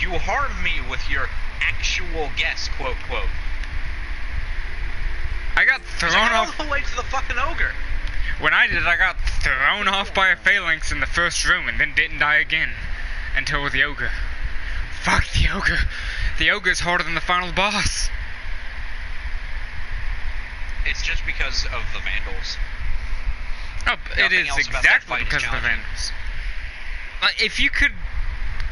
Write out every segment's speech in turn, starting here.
You harm me with your actual guess, quote, quote. I got thrown off. all the way to the fucking ogre. When I did, I got thrown off by a phalanx in the first room and then didn't die again. Until the ogre. Fuck the ogre. The ogre's harder than the final boss. It's just because of the Vandals. Oh, it is exactly because of the challenging. Vandals. If you could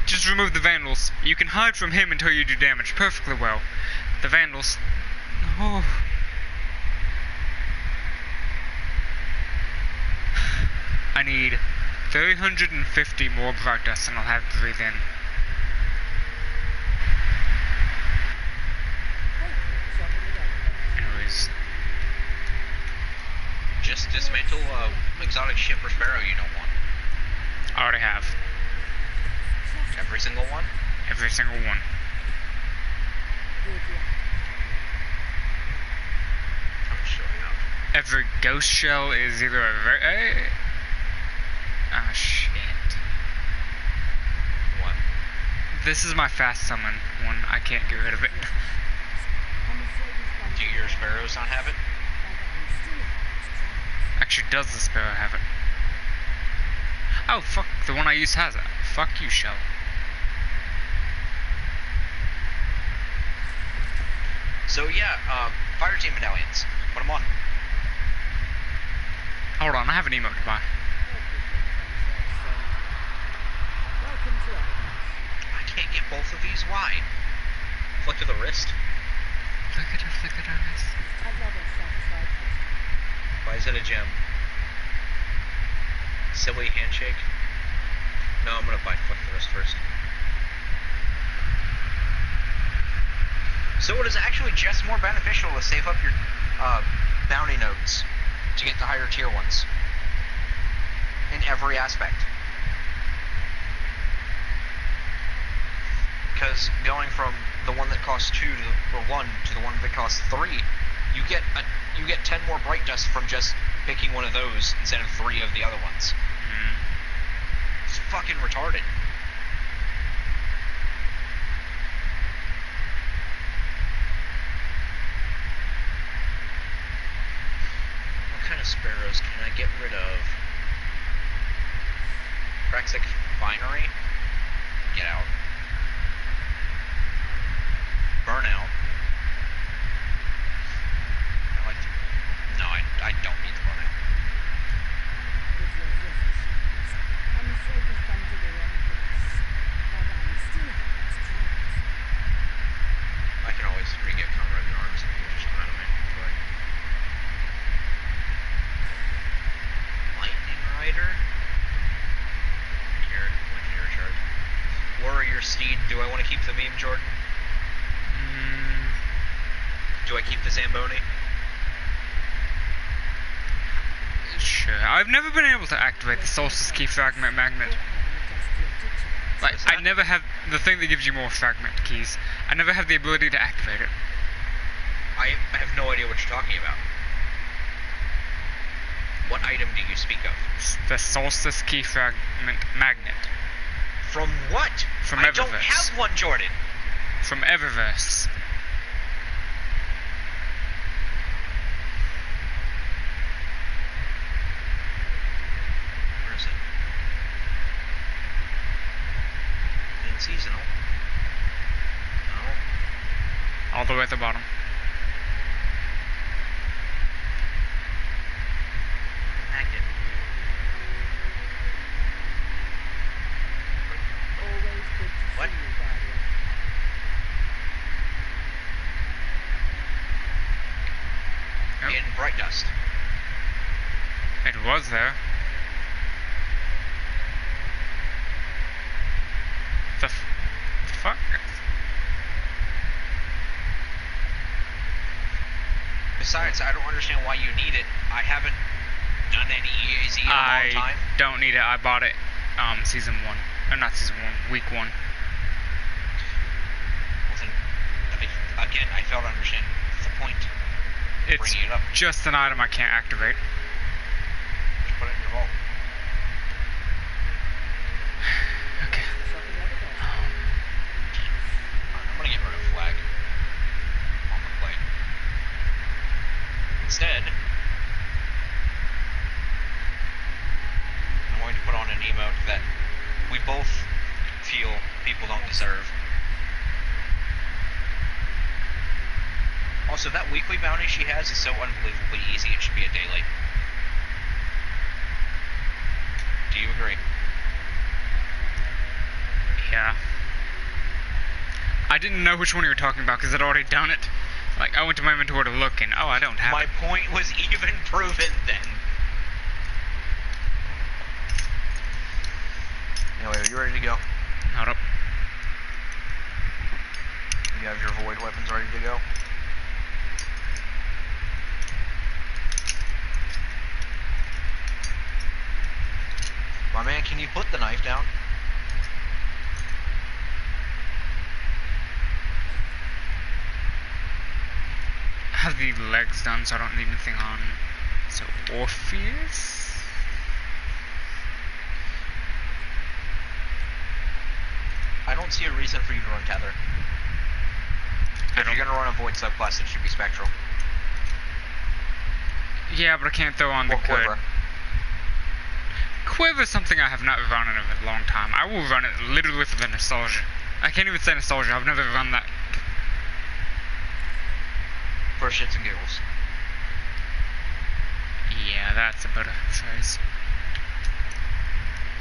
just remove the Vandals, you can hide from him until you do damage perfectly well. The Vandals... Oh... I need 350 more bright dust and I'll have to breathe in. Anyways. Just dismantle exotic ship or sparrow you don't want. I already have. Every single one? Every single one. I'm showing up. Every ghost shell is either a ah, shit. What? This is my fast summon one. I can't get rid of it. Do your sparrows not have it? Actually, does the sparrow have it? Oh, fuck. The one I used has it. Fuck you, shell. So yeah, fire team medallions. Put them on. Hold on, I have an emote to buy. I can't get both of these. Why? Flick of the wrist. Look at us. Why is it a gem? Silly handshake. No, I'm gonna buy flick the wrist first. So it is actually just more beneficial to save up your bounty notes to get the higher tier ones. In every aspect. Because going from the one that costs 2 to the 1 to the one that costs 3, you get 10 more bright dust from just picking one of those instead of 3 of the other ones. It's fucking retarded. What kind of sparrows can I get rid of? Praxic Finery? Get out. Burnout. No, I don't need the burnout. I can always re-get Conrad in arms if you just come out of my inventory. Lightning Rider? Here, Legendary Charge. Warrior Steed. Do I want to keep the meme, Jordan? Do I keep the Zamboni? Sure. I've never been able to activate the Solstice Key Fragment Magnet. Like, I never have the thing that gives you more fragment keys. I never have the ability to activate it. I have no idea what you're talking about. What item do you speak of? The Solstice Key Fragment Magnet. From what? From I don't Eververse. have one, Jordan. From Eververse. Where is it? In seasonal. No. All the way at the bottom. Magnet. What? Nope. In Bright Dust. It was there. The fuck? Besides, I don't understand why you need it. I haven't done any EAZ in a long time. I don't need it. I bought it season 1. Or not season 1, week 1. Well then, again, I fail to understand the point. It's Bringing it up. just an item I can't activate. Just put it in your vault. Okay. feel people don't deserve. Also, that weekly bounty she has is so unbelievably easy, it should be a daily. Do you agree? Yeah. I didn't know which one you were talking about because I'd already done it. Like, I went to my inventory to look and, oh, I don't have it. My point was even proven then. Anyway, are you ready to go? Hold up. You have your void weapons ready to go? My man, can you put the knife down? I have the legs done, so I don't need anything on. So, Orpheus? I don't see a reason for you to run Tether. If you're gonna run a void subclass, it should be Spectral. Yeah, but I can't throw on the Quiver. Quiver is something I have not run in a long time. I will run it literally for the nostalgia. I can't even say nostalgia, I've never run that. For shits and giggles. Yeah, that's a better phrase.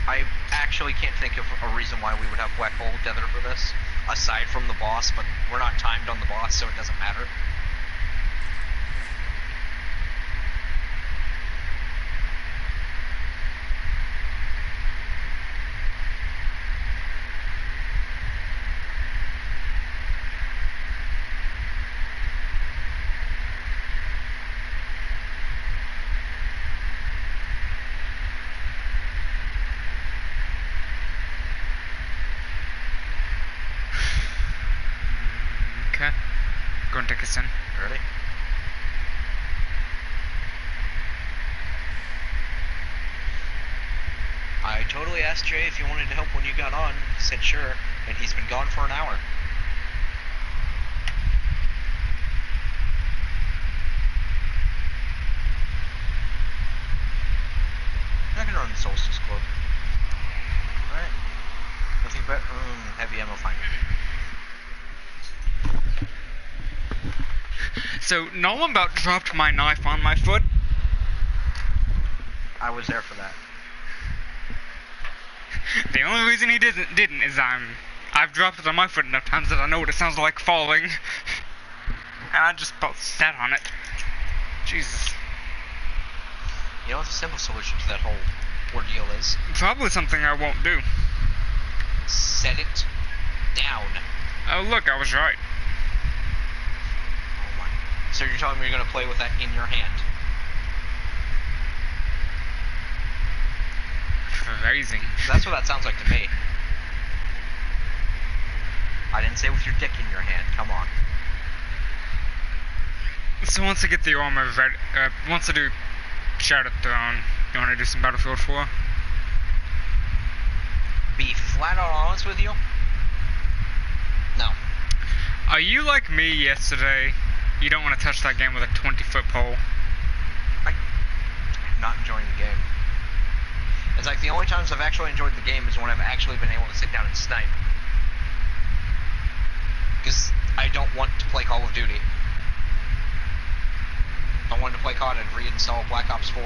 I actually can't think of a reason why we would have Black Hole Tether for this, aside from the boss, but we're not timed on the boss, so it doesn't matter. Okay. Go and take us in. Ready? I totally asked Jay if you wanted to help when you got on. He said sure, and he's been gone for an hour. I can run the Solstice Cloak. Alright. Nothing but heavy ammo finder. So, Nolan about dropped my knife on my foot. I was there for that. The only reason he didn't is I've dropped it on my foot enough times that I know what it sounds like falling. And I just about sat on it. Jesus. You know what the simple solution to that whole ordeal is? Probably something I won't do. Set it down. Oh look, I was right. Oh my. So you're telling me you're going to play with that in your hand? Phrasing. That's what that sounds like to me. I didn't say with your dick in your hand, come on. So once I get the armor ready, once I do Shattered Throne, you want to do some Battlefield 4? Be flat out honest with you? No. Are you like me yesterday? You don't want to touch that game with a 20-foot pole? I'm not enjoying the game. It's like the only times I've actually enjoyed the game is when I've actually been able to sit down and snipe. Because I don't want to play Call of Duty. If I wanted to play COD, I'd reinstall Black Ops 4.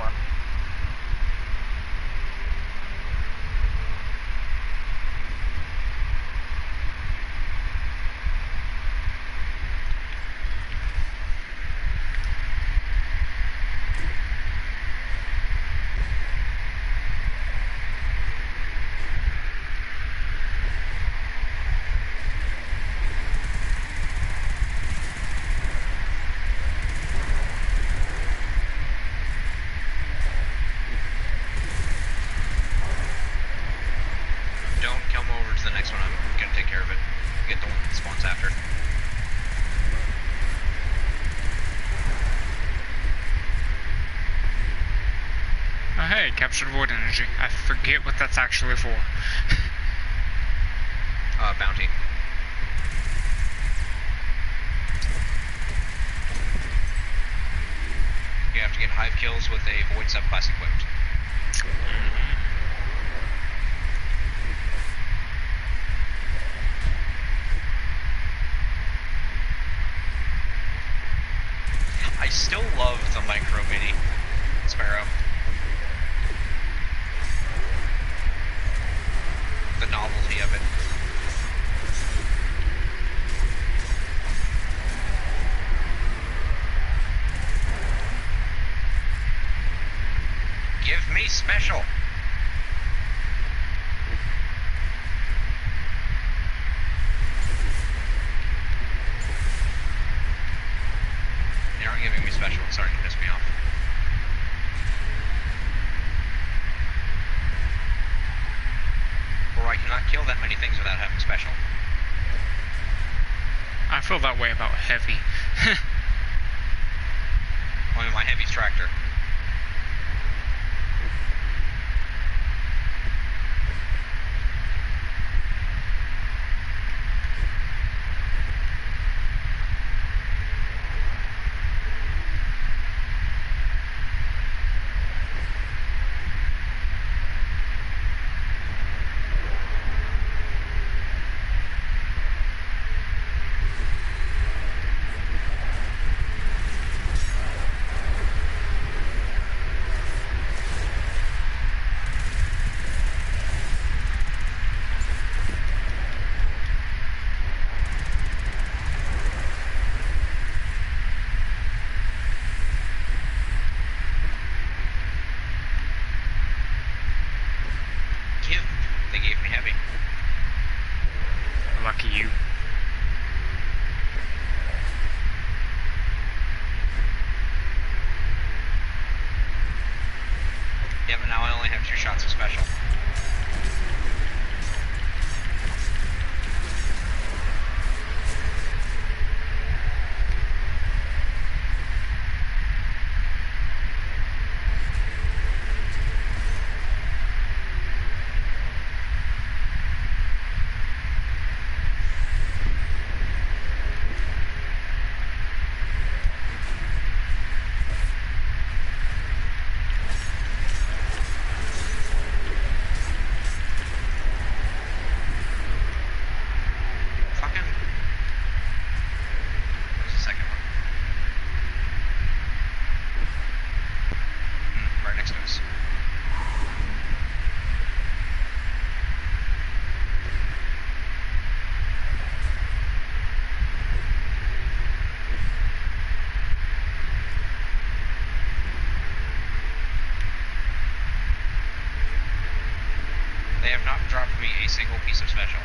Hey, captured void energy. I forget what that's actually for. Bounty. You have to get hive kills with a void subclass equipped. I still love the micro mini Sparrow. The novelty of it. Give me special. They aren't giving me special. It's starting to piss me off. Or I cannot kill that many things without having special. I feel that way about heavy. I mean, my heavy's tractor. They gave me heavy. Lucky you. Yeah, but now I only have 2 shots of special. They have not dropped me a single piece of special.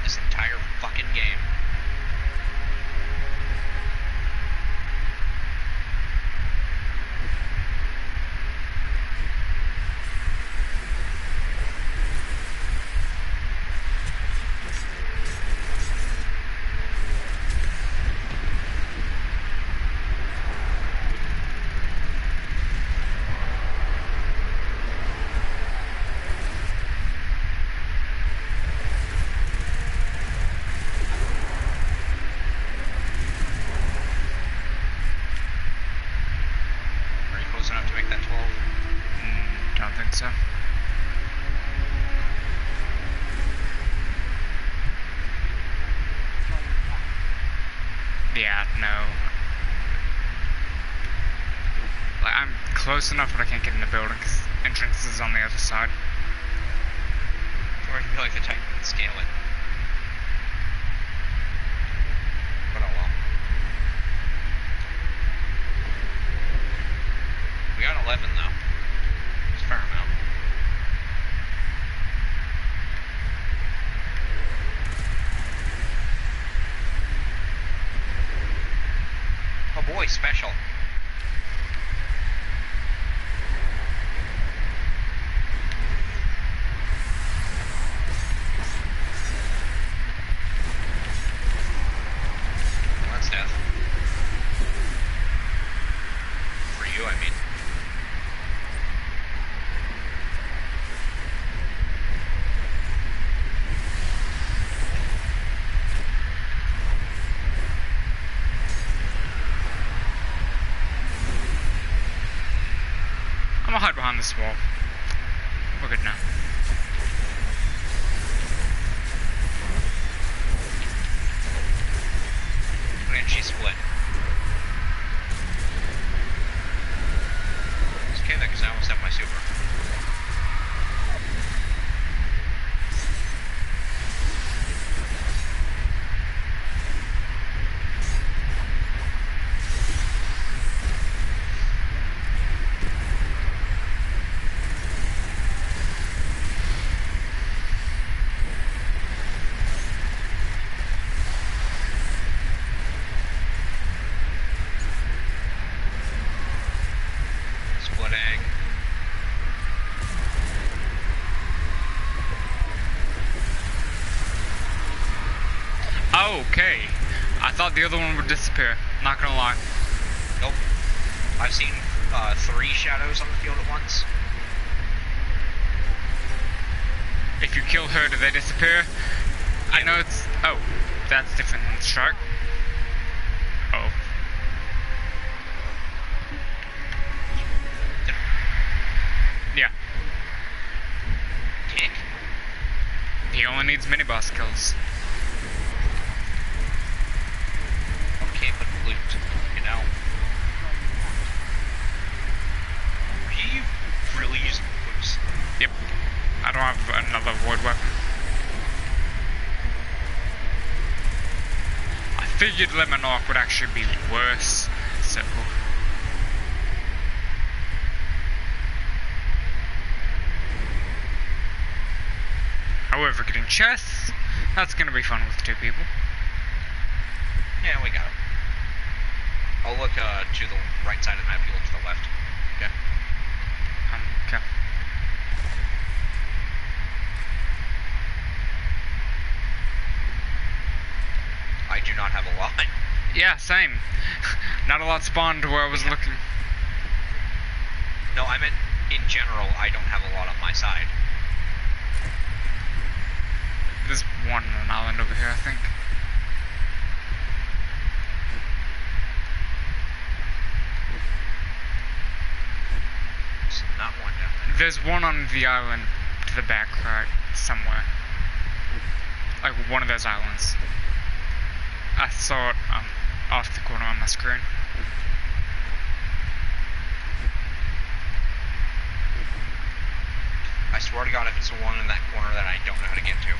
This entire fucking game. Enough to make that 12? Don't think so. Yeah, no. Like, I'm close enough, but I can't get in the building because entrance is on the other side. Or I can be like the Titan and scale it. But oh well. We got 11 though. It's a fair amount. Oh boy, special. That's death. For you, I mean. I'm gonna hide behind this wall. We're good now. I'm gonna Okay. I thought the other one would disappear. Not gonna lie. Nope. I've seen 3 shadows on the field at once. If you kill her, do they disappear? I know it's... Oh, that's different than the shark. Oh. Yeah. Dick. He only needs mini-boss kills. Okay, but loot, you know? Are you really using boost? Yep. I don't have another void weapon. I figured Lemon Arc would actually be worse, so... However, getting chests, that's gonna be fun with 2 people. Yeah, we got it. I'll look to the right side of the map, you look to the left. Okay. Okay. I do not have a lot. Yeah, same. Not a lot spawned where I was looking. No, I meant in general, I don't have a lot on my side. There's one on an island over here, I think. There's not one down there. There's one on the island to the back right somewhere. Like one of those islands. I saw it off the corner on my screen. I swear to God, if it's the one in that corner that I don't know how to get to.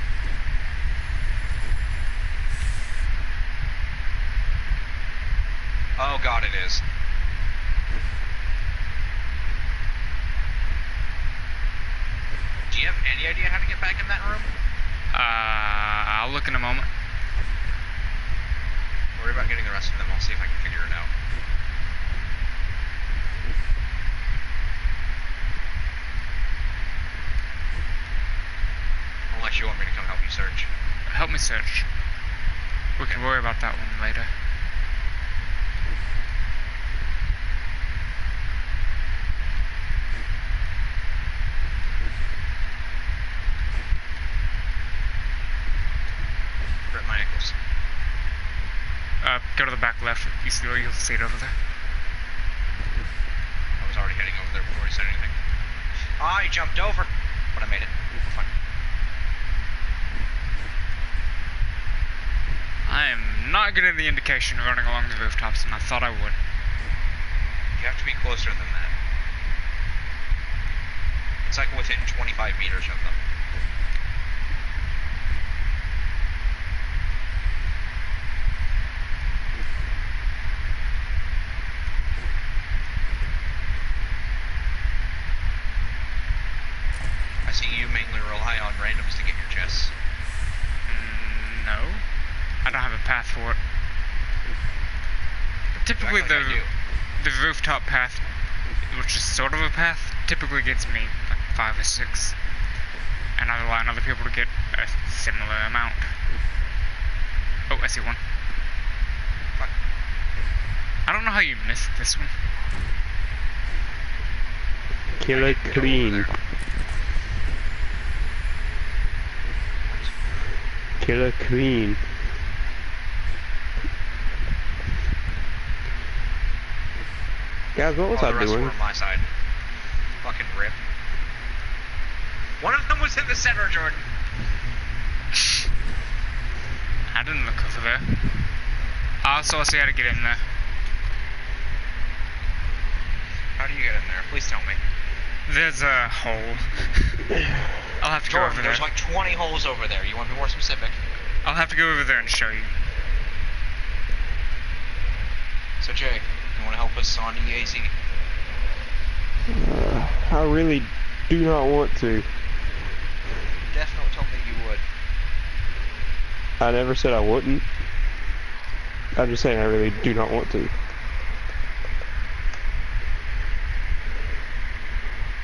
Oh God, it is. Do you have any idea how to get back in that room? I'll look in a moment. Worry about getting the rest of them. I'll see if I can figure it out. Unless you want me to come help you search. Help me search. We can worry about that one later. Rip my ankles. Go to the back left. You'll see it over there. I was already heading over there before he said anything. I jumped over, but I made it. We're fine. I am not getting the indication of running along the rooftops, and I thought I would. You have to be closer than that. It's like within 25 meters of them. I see you mainly rely on randoms to get your chests. No. I don't have a path for it. Typically Act like I do. the rooftop path, which is sort of a path, typically gets me like 5 or 6. And I rely on other people to get a similar amount. Oh, I see one. Fuck. I don't know how you missed this one. Kill it clean. Kill it clean. Guys, what was Oh, I the rest doing? were on my side. Fucking rip. One of them was in the center, Jordan. I didn't look over there. Also, I see how to get in there. How do you get in there? Please tell me. There's a hole. I'll have to go Jordan, over there. there's like 20 holes over there. You want to be more specific? I'll have to go over there and show you. So, Jake, you want to help us on EAZ? I really do not want to. You definitely told me you would. I never said I wouldn't. I'm just saying I really do not want to.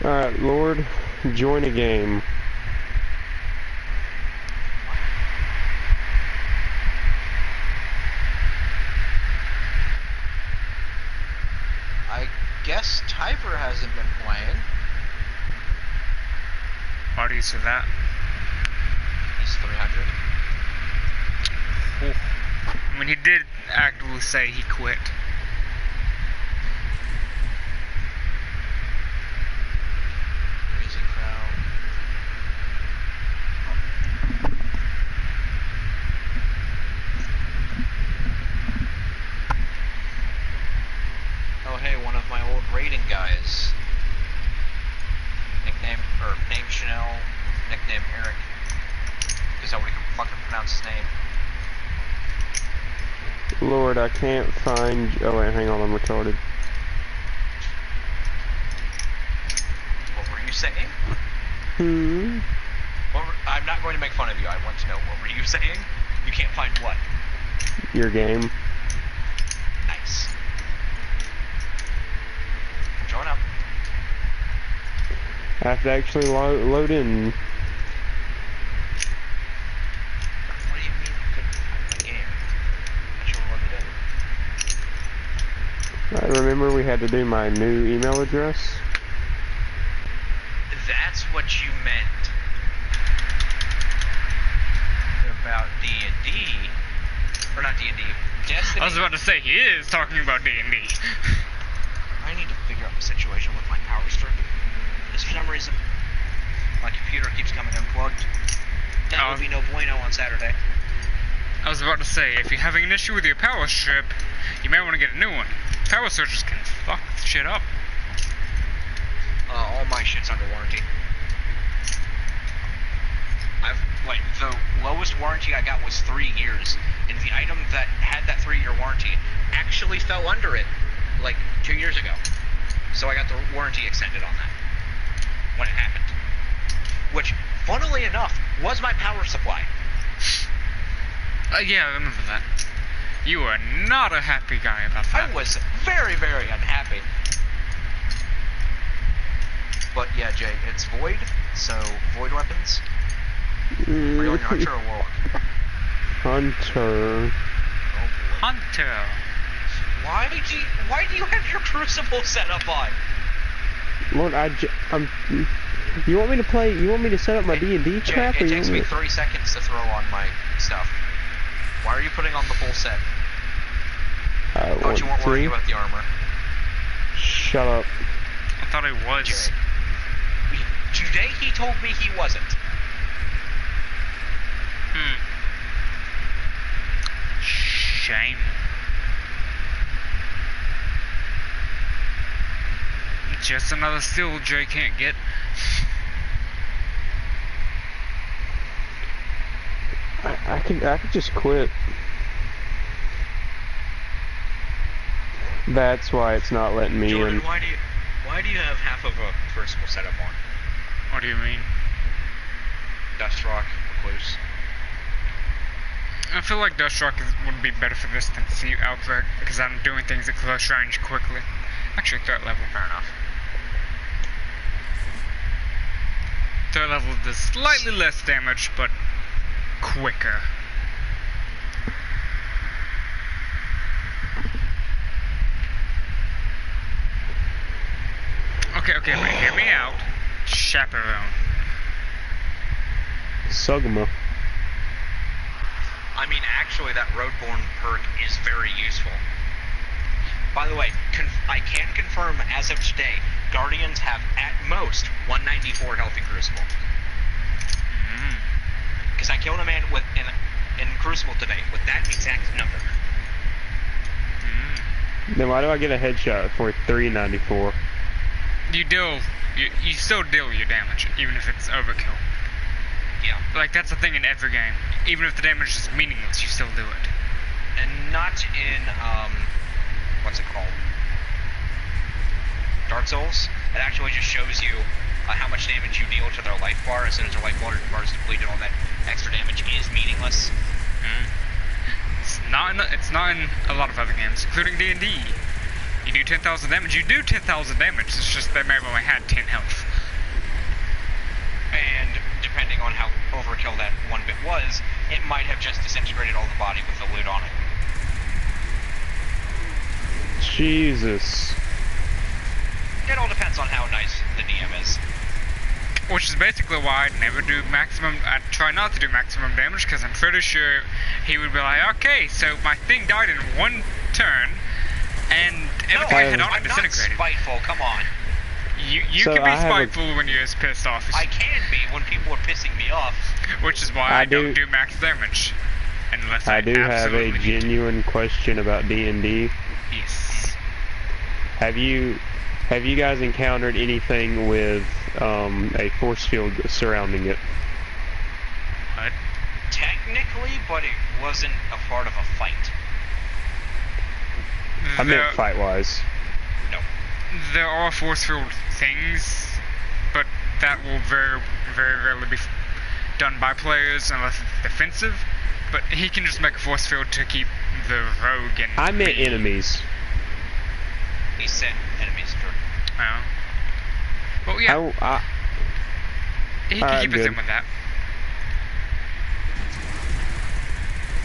Alright, Lord, join a game. hasn't been playing. Why do you say that? He's 300. Oh. I mean, he did actively say he quit. Crazy crowd. Oh hey, one of my old raiding guys. Name Chanel, nickname Eric. Because nobody can fucking pronounce his name. Lord, I can't find. Oh wait, hang on, I'm retarded. What were you saying? Hmm. I'm not going to make fun of you. I want to know, what were you saying? You can't find what? Your game. Nice. Join up. I have to actually load in. What do you mean you couldn't find my game? I should have loaded in. I remember we had to do my new email address. That's what you meant about D&D, or not D&D, Destiny. I was about to say, he is talking about D&D. I need to figure out the situation with my power strip. Because for some reason, my computer keeps coming unplugged. That would be no bueno on Saturday. I was about to say, if you're having an issue with your power strip, you may want to get a new one. Power surges can fuck shit up. All my shit's under warranty. The lowest warranty I got was 3 years, and the item that had that 3-year warranty actually fell under it, 2 years ago. So I got the warranty extended on that when it happened. Which, funnily enough, was my power supply. Yeah, I remember that. You were not a happy guy about that. I was very, very unhappy. But yeah, Jay, it's Void, so Void weapons. Are you on your Hunter or Warlock? Hunter. Oh boy. Hunter. Why do you have your Crucible set up on? Lord, I'm. You want me to play? You want me to set up my D&D trap? It takes me 3 seconds to throw on my stuff. Why are you putting on the full set? I Thought you weren't worrying about the armor. Shut up. I thought I was. Jay. Today he told me he wasn't. Shame. Just another steal Jay can't get. I could just quit. That's why it's not letting me Jordan, in. why do you have half of a Crucible setup on? What do you mean? Dustrock, Recluse. I feel like Dustrock would be better for this than Sea Outback, because I'm doing things at close range quickly. Actually, 3rd level. Fair enough. 3rd level does slightly less damage, but quicker. Okay, but hear me out. Chaperone. Sugma. I mean, actually, that Roadborne perk is very useful. By the way, I can confirm as of today, Guardians have at most 194 health in Crucible. Because I killed a man in Crucible today with that exact number. Then why do I get a headshot for 394? You still deal your damage, even if it's overkill. Yeah. Like, that's the thing in every game. Even if the damage is meaningless, you still do it. And not in, what's it called? Dark Souls. It actually just shows you how much damage you deal to their life bar. As soon as their life bar is depleted, all that extra damage is meaningless. It's not in a lot of other games, including D&D. You do 10,000 damage, you do 10,000 damage, it's just they may have only had 10 health. And depending on how overkill that one bit was, it might have just disintegrated all the body with the loot on it. Jesus. It all depends on how nice the DM is. Which is basically why I never do maximum. I try not to do maximum damage because I'm pretty sure he would be like, okay, so my thing died in one turn, and everything I hit on it disintegrated. I'm not spiteful. Come on. You So can be I have spiteful when you're as pissed off. I can be when people are pissing me off. Which is why I don't do max damage. Unless I do have a absolutely need to. genuine question about D&D. Yes. Have you guys encountered anything with a force field surrounding it? What? Technically, but it wasn't a part of a fight. I meant fight-wise. No. There are force field things, but that will very, very rarely be done by players unless it's defensive. But he can just make a force field to keep the rogue and... I meant enemies. He said enemies, Jordan. Oh. Well, yeah. He can keep us in with that.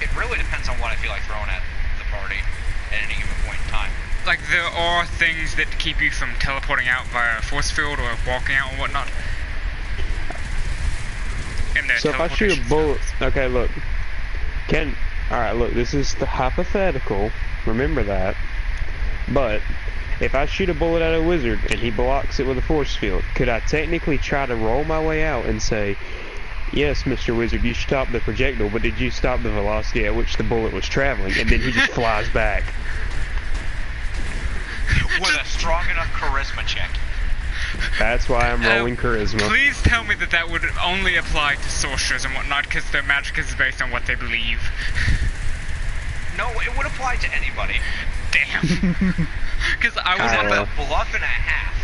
It really depends on what I feel like throwing at the party at any given point in time. Like, there are things that keep you from teleporting out via force field or walking out and whatnot. So if I shoot a bullet... Okay, look. Alright, look, this is the hypothetical. Remember that. But, if I shoot a bullet at a wizard and he blocks it with a force field, could I technically try to roll my way out and say, yes, Mr. Wizard, you stopped the projectile, but did you stop the velocity at which the bullet was traveling? And then he just flies back. With a strong enough charisma check. That's why I'm rolling charisma. Please tell me that that would only apply to sorcerers and whatnot, because their magic is based on what they believe. No, it would apply to anybody. Damn. Because I was on a bluff and a half.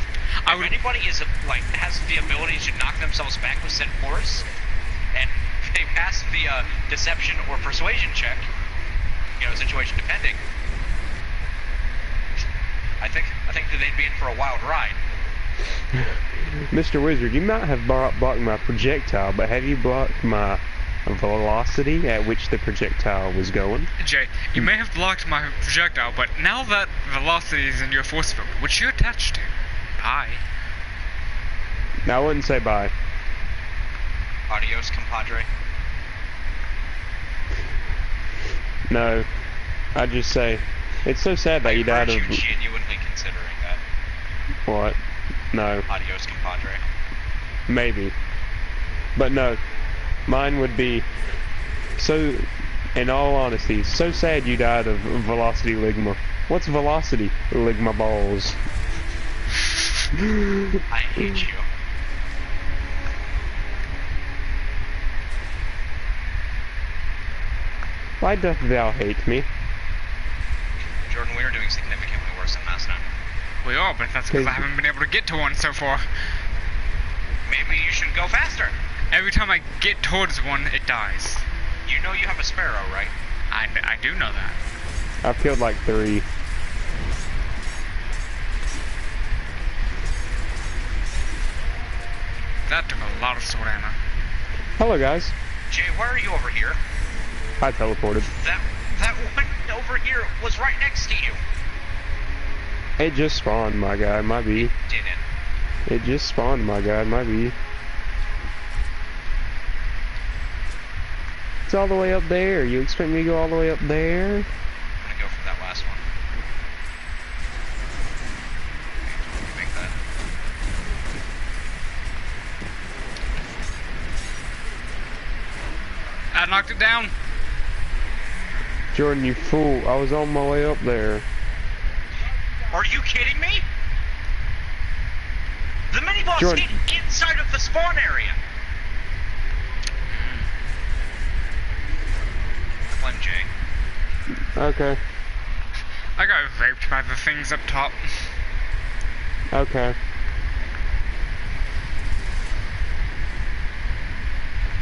If anybody is has the ability to knock themselves back with said force, and they pass the deception or persuasion check, situation depending, I think that they'd be in for a wild ride. Mr. Wizard, you might have blocked my projectile, but have you blocked my velocity at which the projectile was going? Jay, you may have blocked my projectile, but now that velocity is in your force field, which you're attached to, bye. No, I wouldn't say bye. Adios, compadre. No, I'd just say, it's so sad that you died of... Are you genuinely considering that? What? No. Adios, compadre. Maybe. But no. Mine would be, so, in all honesty, so sad you died of velocity ligma. What's velocity? Ligma balls. I hate you. Why doth thou hate me? Jordan, we are doing significantly worse than last time. We are, but that's because I haven't been able to get to one so far. Maybe you should go faster. Every time I get towards one, it dies. You know you have a sparrow, right? I do know that. I've killed like 3. That took a lot of sword ammo. Hello, guys. Jay, why are you over here? I teleported. That one over here was right next to you. It just spawned, my guy. Might be. It didn't. It just spawned, my guy. Might be. It's all the way up there. You expect me to go all the way up there? I'm gonna go for that last one. Make that. I knocked it down. Jordan, you fool. I was on my way up there. Are you kidding me? The mini-boss hit inside of the spawn area. Blame Jay. Okay. I got raped by the things up top. Okay.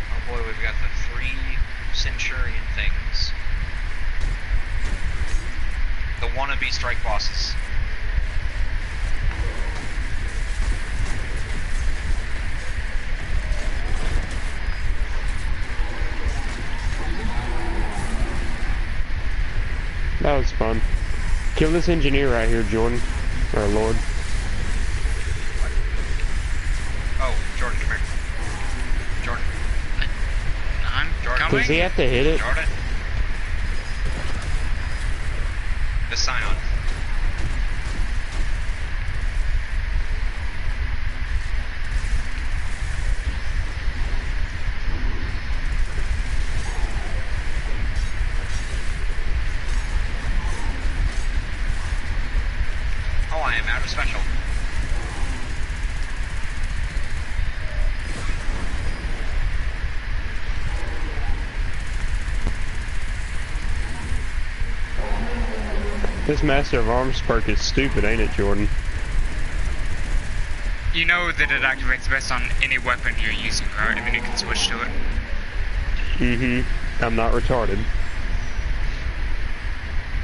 Oh boy, we've got the 3 Centurion things. The wannabe strike bosses. That was fun. Kill this engineer right here, Jordan. Or Lord. Does he have to hit it? Jordan. The sign on. Oh, I am out of special. This Master of Arms perk is stupid, ain't it, Jordan? You know that it activates based on any weapon you're using, right? And then you can switch to it. Mm-hmm. I'm not retarded.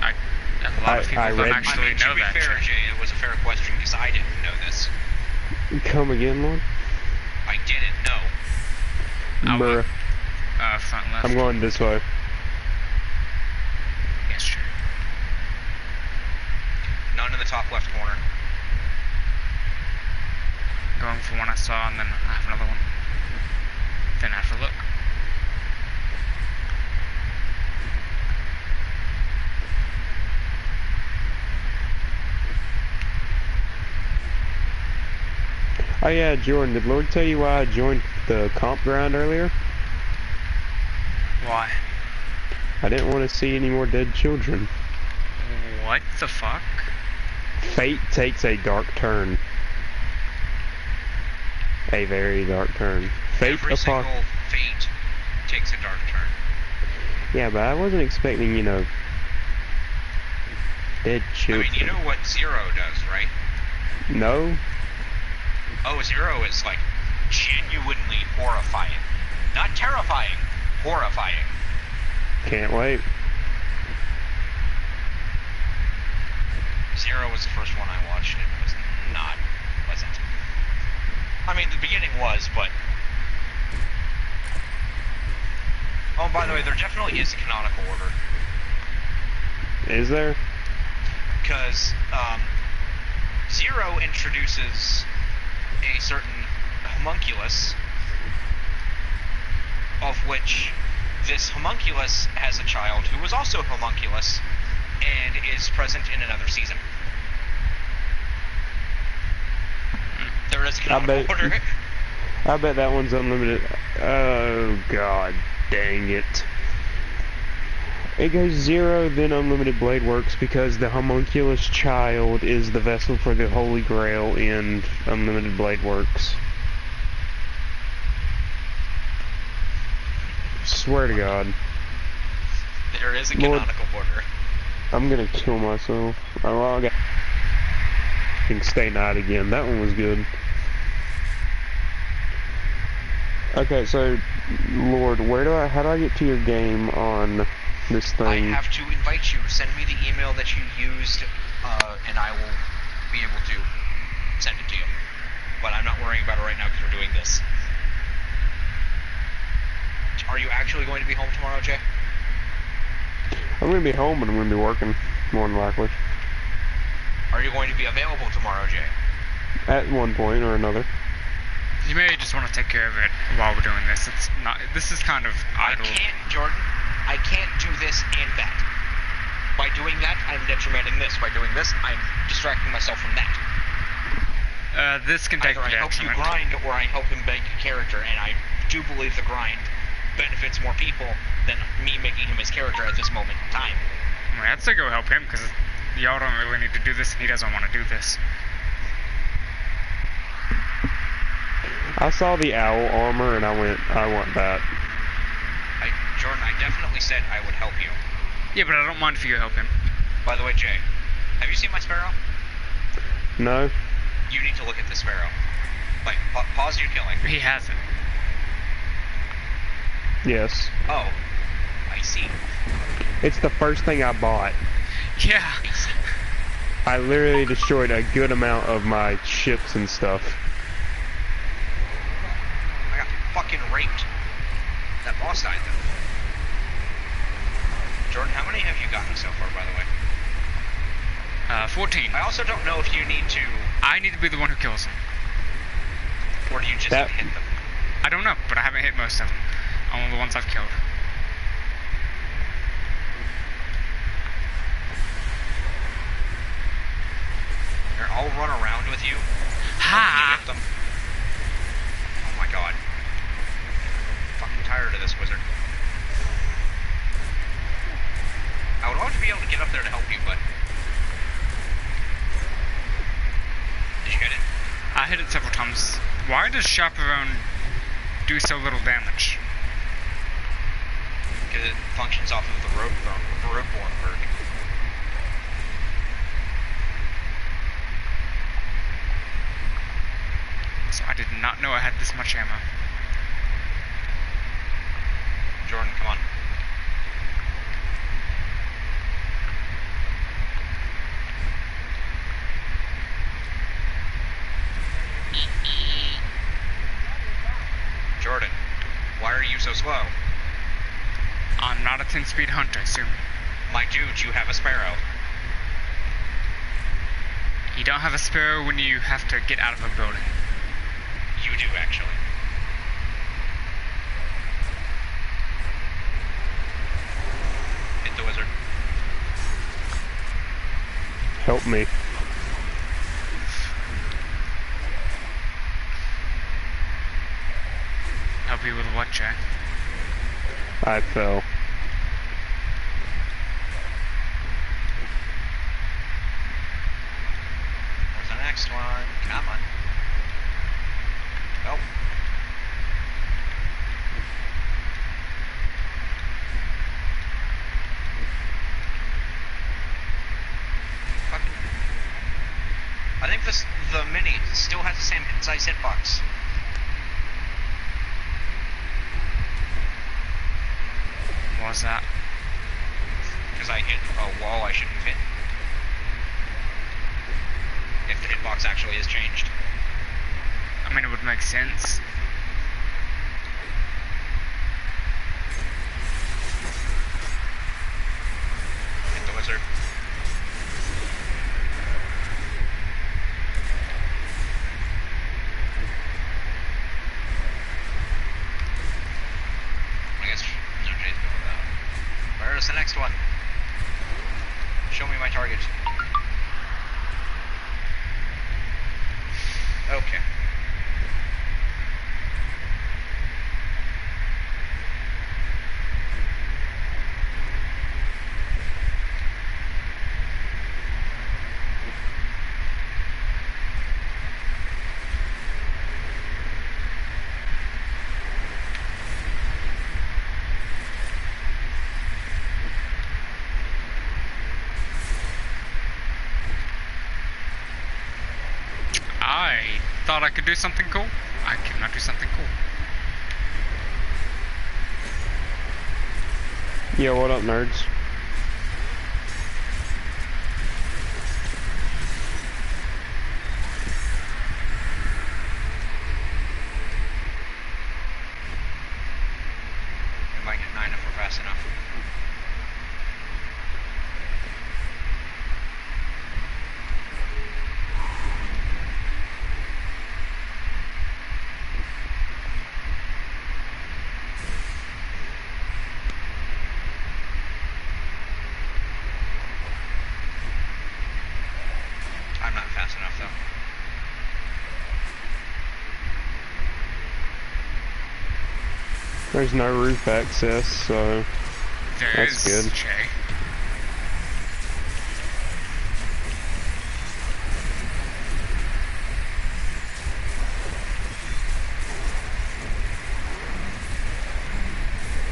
A lot of people don't actually know to be that. fair, Jay, it was a fair question because I didn't know this. Come again, Lord? I didn't know. Bruh. Front left. I'm going this way. Yes, sure. None in the top left corner. Going for one I saw, and then I have another one. Then I have to look. Oh yeah, Jordan, did Lord tell you why I joined the comp grind earlier? Why? I didn't want to see any more dead children. What the fuck? Fate takes a dark turn. A very dark turn. Every single fate takes a dark turn. Yeah, but I wasn't expecting, you know, dead children. I mean, you know what Zero does, right? No? Oh, Zero is, like, genuinely horrifying. Not terrifying, horrifying. Can't wait. Zero was the first one I watched. It was not pleasant. I mean, the beginning was, but... Oh, and by the way, there definitely is a canonical order. Is there? Because, Zero introduces a certain homunculus, of which this homunculus has a child who is also homunculus, and is present in another season. There is a canonical order. I bet that one's unlimited. Oh god dang it. It goes Zero, then Unlimited Blade Works, because the homunculus child is the vessel for the Holy Grail in Unlimited Blade Works. Swear to God. There is a Lord, canonical order. I'm gonna kill myself. Oh, well, I got Stay Night again. That one was good. Okay, so Lord, how do I get to your game on this thing? I have to invite you. Send me the email that you used, and I will be able to send it to you. But I'm not worrying about it right now because we're doing this. Are you actually going to be home tomorrow, Jay? I'm gonna be home and I'm gonna be working, more than likely. Are you going to be available tomorrow, Jay? At one point or another. You may just want to take care of it while we're doing this. It's not. This is kind of idle. I can't, Jordan. I can't do this and that. By doing that, I'm detrimenting this. By doing this, I'm distracting myself from that. This can take Either I help you detriment. grind, or I help him make a character, and I do believe the grind benefits more people than me making him his character at this moment in time. Well, I'd say go help him, because y'all don't really need to do this, and he doesn't want to do this. I saw the owl armor and I want that. Jordan, I definitely said I would help you. Yeah, but I don't mind if you help him. By the way, Jay, have you seen my sparrow? No? You need to look at the sparrow. Like, pause your killing. He hasn't. Yes. Oh, I see. It's the first thing I bought. Yeah. I see. I literally destroyed a good amount of my ships and stuff. I got fucking raped. That boss died, though. Jordan, how many have you gotten so far, by the way? 14. I also don't know if you need to... I need to be the one who kills him. Or do you just hit them? I don't know, but I haven't hit most of them. Only the ones I've killed. Here, I'll run around with you. Ha! Hit them. Oh my god. I'm fucking tired of this wizard. I would love to be able to get up there to help you, but... Did you hit it? I hit it several times. Why does Chaperone do so little damage? Because it functions off of the Roadborn perk. So I did not know I had this much ammo. Jordan, come on. Jordan, why are you so slow? I'm not a 10-speed hunter, so My dude, you have a sparrow. you don't have a sparrow when you have to get out of a building. You do, actually. Hit the wizard. Help me. Help you with what, Jack? I fell. Where's the next one? Come on. Oh. Fucking. I think the mini still has the same size hitbox. What was that? Because I hit a wall I shouldn't have hit. If the hitbox actually has changed. I mean, it would make sense. Hit the wizard. I guess no Jay's going without. Where's the next one? Show me my target. Okay. I thought I could do something cool. I cannot do something cool. Yo, what up, nerds? We might get 9 if we're fast enough. I'm not fast enough though. There's no roof access, so that's There's good. Jay.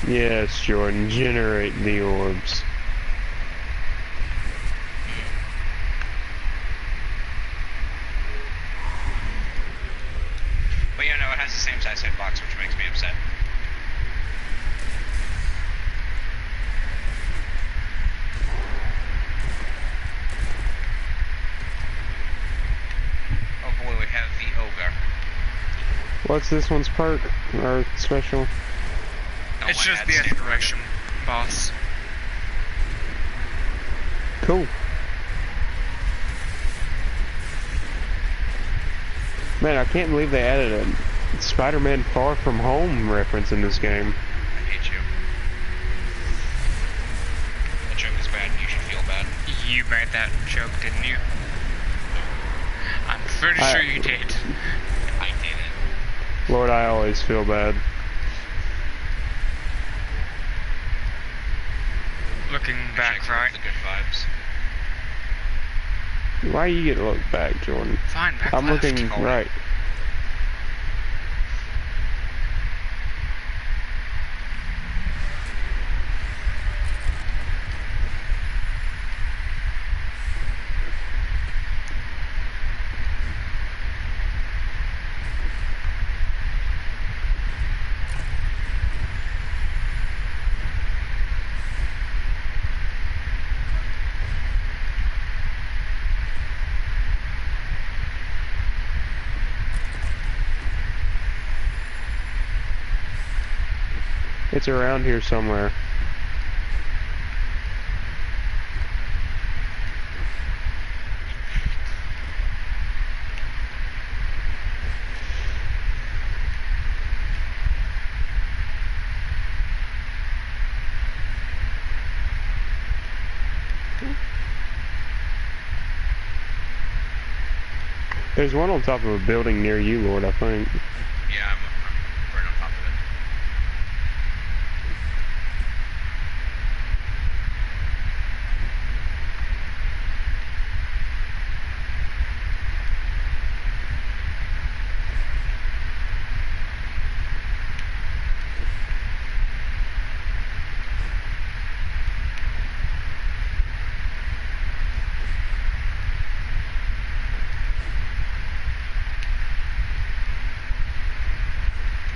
Yes, Jordan, generate the orbs. But yeah, no, it has the same size hitbox, which makes me upset. Oh boy, we have the ogre. What's this one's perk or special? No, It's mine just had the standard exploration boss. Cool. Man, I can't believe they added a Spider-Man Far From Home reference in this game. I hate you. The joke is bad, and you should feel bad. You made that joke, didn't you? Pretty sure you did. I didn't. Lord, I always feel bad. Looking back, right? The good vibes. Why you get to look back, Jordan? Fine, back I'm left. looking right. It's around here somewhere. There's one on top of a building near you, Lord, I think. Yeah, I'm right on top of it.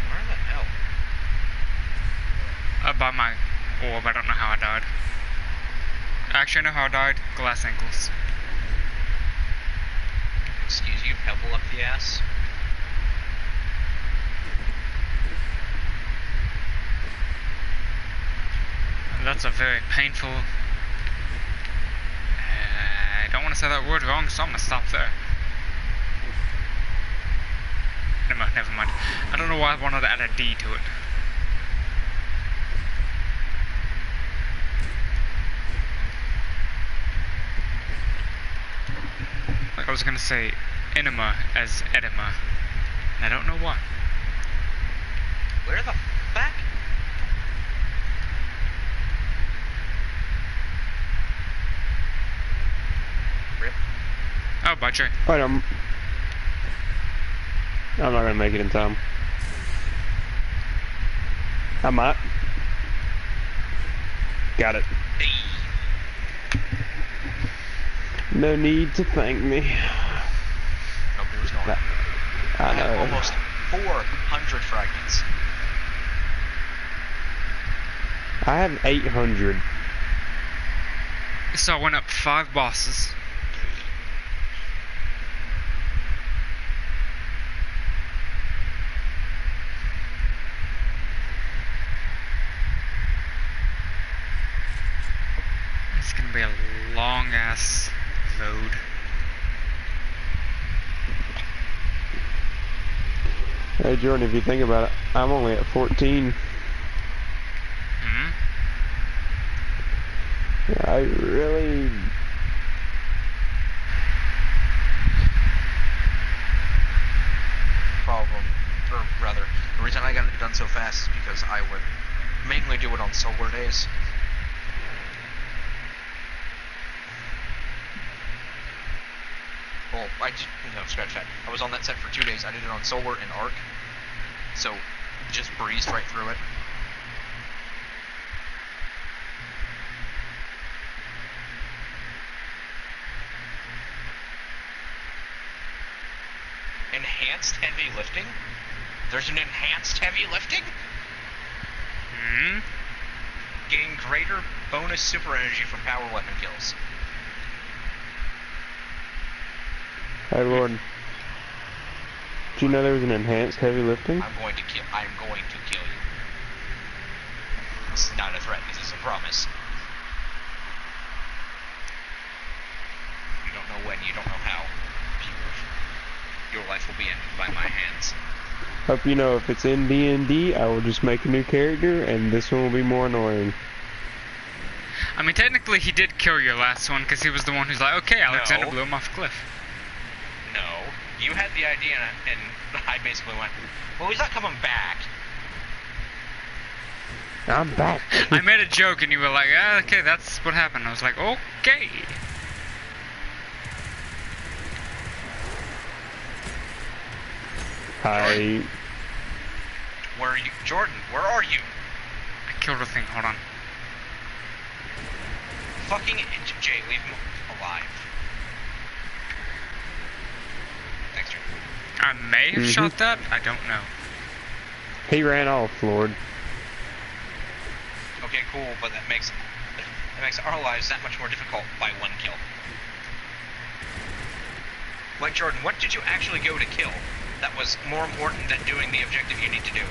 Where the hell? By my orb, I don't know how I died. Actually, I know how I died. Glass ankles. Excuse you, pebble up the ass. That's a very painful... I don't want to say that word wrong, so I'm going to stop there. Never mind. I don't know why I wanted to add a D to it. Like I was going to say enema as edema. And I don't know why. Where the fuck? Rip. Oh, bye, Jay. Alright, I'm not gonna make it in time. I might. Got it. Hey. No need to thank me. Nobody was going. I had know. almost 400 fragments. I have 800. So I went up 5 bosses. It's gonna be a long ass load. Hey Jordan, if you think about it, I'm only at 14. Hmm? I really... Problem, or rather, the reason I got it done so fast is because I would mainly do it on solar days. Well, scratch that. I was on that set for 2 days. I did it on solar and arc, so just breezed right through it. Enhanced heavy lifting? There's an enhanced heavy lifting? Hmm? Gain greater bonus super energy from power weapon kills. Hey Lord. Did you know there was an enhanced heavy lifting? I'm going to kill you. This is not a threat, this is a promise. You don't know when, you don't know how. Your life will be ended by my hands. Hope you know if it's in D&D, I will just make a new character, and this one will be more annoying. I mean, technically he did kill your last one, because he was the one who's like, okay, Alexander No. blew him off a cliff. No, You had the idea, and I basically went, well, he's not coming back. I'm back. I made a joke and you were like, ah, okay, that's what happened. I was like, okay. Hi. Where are you? Jordan, where are you? I killed a thing, hold on. Fucking Jay, leave him alive. Thanks, Jordan. I may have shot that, I don't know. He ran off, Lord. Okay, cool, but that makes our lives that much more difficult by one kill. Like, Jordan, what did you actually go to kill that was more important than doing the objective you need to do?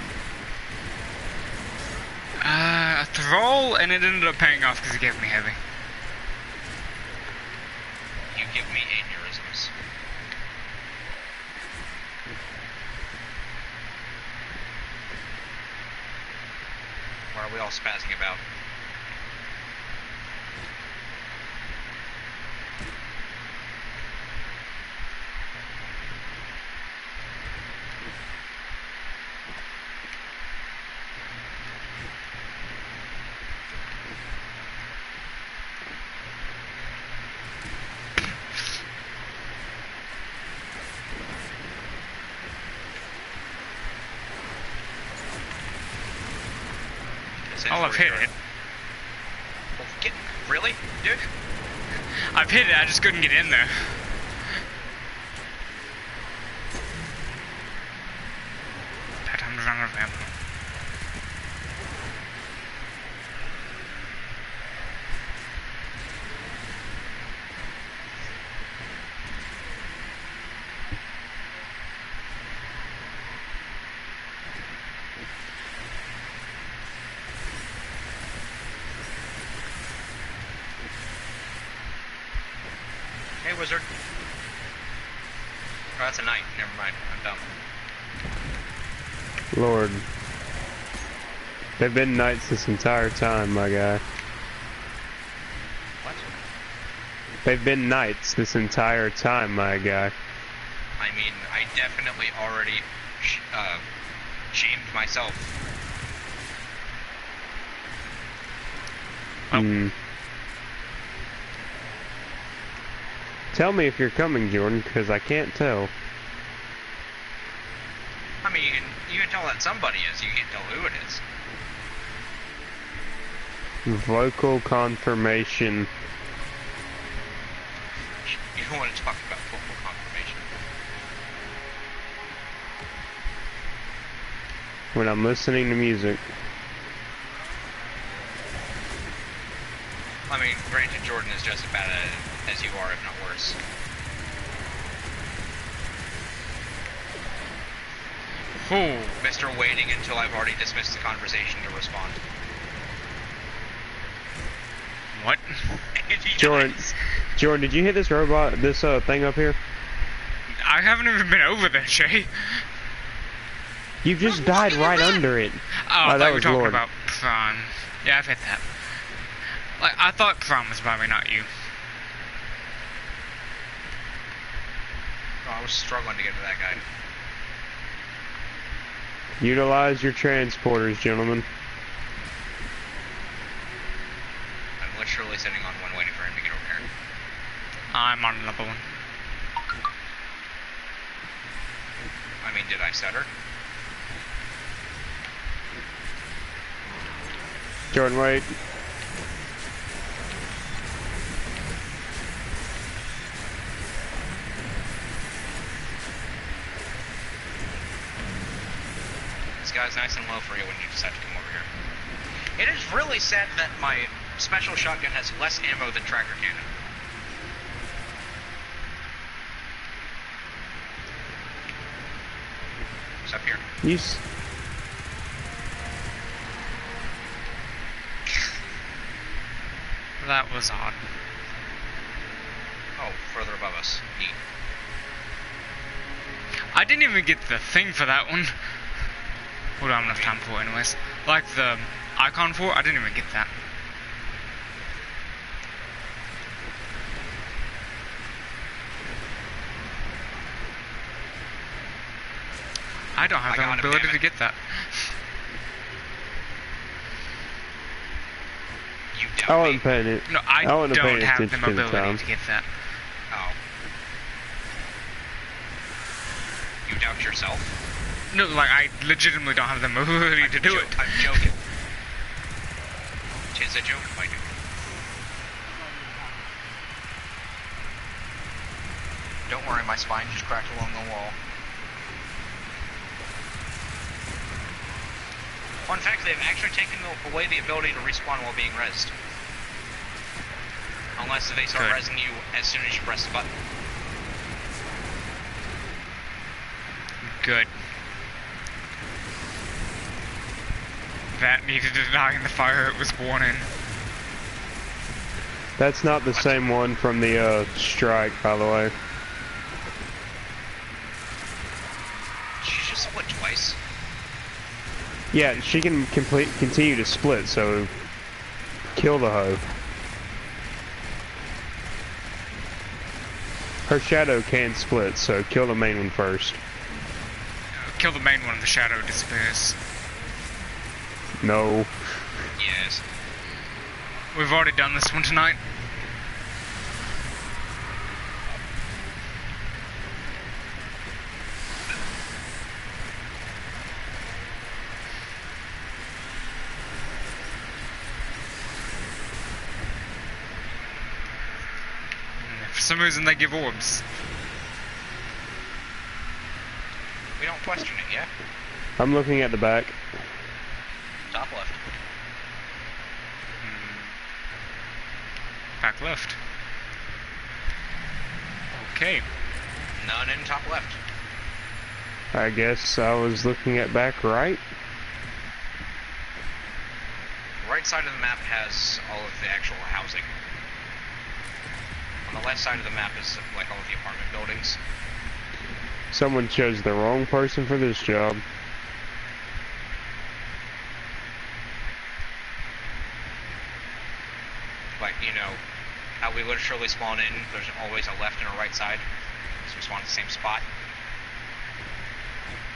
A thrall, and it ended up paying off because he gave me heavy. You give me aneurysms. What are we all spazzing about? Oh, I've hit it. Really? Dude? I've hit it, I just couldn't get in there. Bad time to run out of ammo. Hey, wizard. Oh, that's a knight. Never mind. I'm dumb. Lord. They've been knights this entire time, my guy. What? They've been knights this entire time, my guy. I mean, I definitely already shamed myself. Tell me if you're coming, Jordan, because I can't tell. I mean, you can tell that somebody is. You can't tell who it is. Vocal confirmation. You don't want to talk about vocal confirmation. When I'm listening to music. I mean, granted, Jordan is just as bad at it as you are, if not worse. Ooh. Mr. Waiting until I've already dismissed the conversation to respond. What? Jordan, did you hit this robot, this thing up here? I haven't even been over there, Shay. You just died right under it. Oh, I thought that you were was talking Lord. about Prawn. Yeah, I've hit that. Like, I thought Prawn was by me, not you. Oh, I was struggling to get to that guy. Utilize your transporters, gentlemen. I'm literally sitting on one waiting for him to get over here. I'm on another one. I mean, did I stutter? Jordan, wait. This guy's nice and low for you when you decide to come over here. It is really sad that my special shotgun has less ammo than tracker cannon. It's up here. That was odd. Oh, further above us. Neat. I didn't even get the thing for that one. What do I have enough time for anyways? Like the icon for it, I didn't even get that. I don't have I got the him, ability damn to it. get that. You I doubt wasn't me. paying it. No, I wasn't don't paying have the attention to the ability time. to get that. Oh. You doubt yourself? No, like, I legitimately don't have the ability to do it. I'm joking. Tis a joke, my dude. Don't worry, my spine just cracked along the wall. Fun fact, they've actually taken away the ability to respawn while being rezzed. Unless they start Good. rezzing you as soon as you press the button. Good. That needed to die in the fire it was born in. That's not the same one from the strike, by the way. She's just split twice. Yeah, she can continue to split, so kill the hoe. Her shadow can split, so kill the main one first. Kill the main one, the shadow disappears. No. Yes. We've already done this one tonight. For some reason they give orbs. We don't question it, yeah? I'm looking at the back. Top left. Back left. Okay. None in top left. I guess I was looking at back right. Right side of the map has all of the actual housing. On the left side of the map is like all of the apartment buildings. Someone chose the wrong person for this job. Like, you know, how we literally spawn in, there's always a left and a right side. So we spawn at the same spot.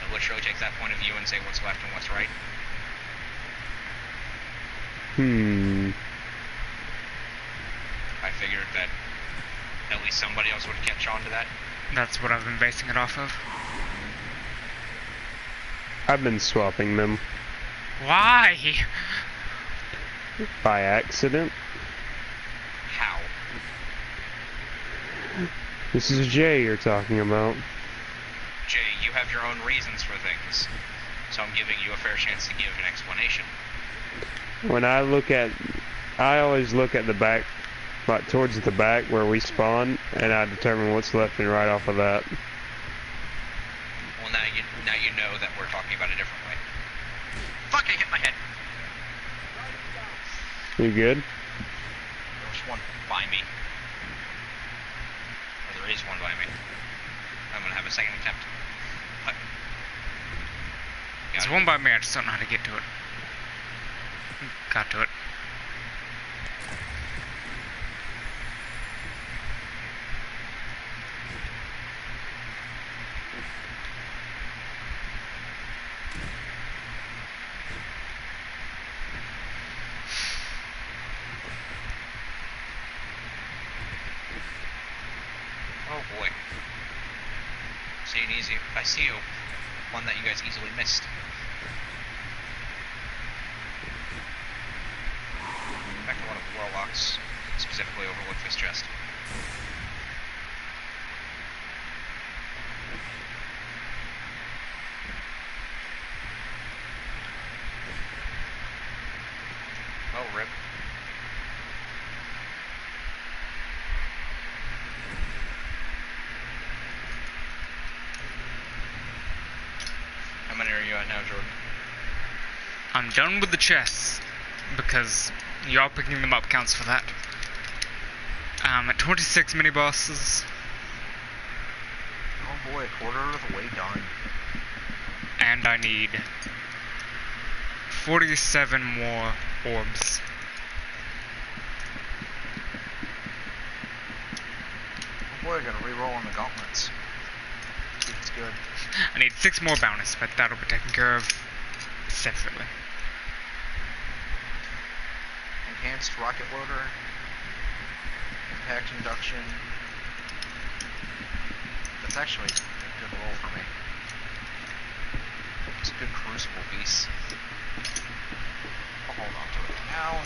It literally takes that point of view and say what's left and what's right. I figured that at least somebody else would catch on to that. That's what I've been basing it off of. I've been swapping them Why? by accident. How? This is Jay you're talking about. Jay, you have your own reasons for things. So I'm giving you a fair chance to give an explanation. When I always look at the back, like towards the back where we spawn, and I determine what's left and right off of that. Well, now you know that we're talking about a different way. Fuck, I hit my head. You good? There's one by me. Or there is one by me. I'm gonna have a second attempt. But There's one by me, I just don't know how to get to it. Got to it. oh boy. See it easy. I see you. One that you guys easily missed. In fact, one of the warlocks specifically overlooked this chest. Oh, rip. How many are you at now, Jordan? I'm done with the chests, because y'all picking them up counts for that. I'm at 26 mini-bosses, Oh boy, a quarter of the way done. and I need 47 more orbs. Oh boy, I gotta re-roll on the gauntlets. See if That's good. I need 6 more bounties, but that'll be taken care of separately. Enhanced rocket loader. Impact induction. That's actually a good roll for me. It's a good crucible piece. I'll hold on to it now.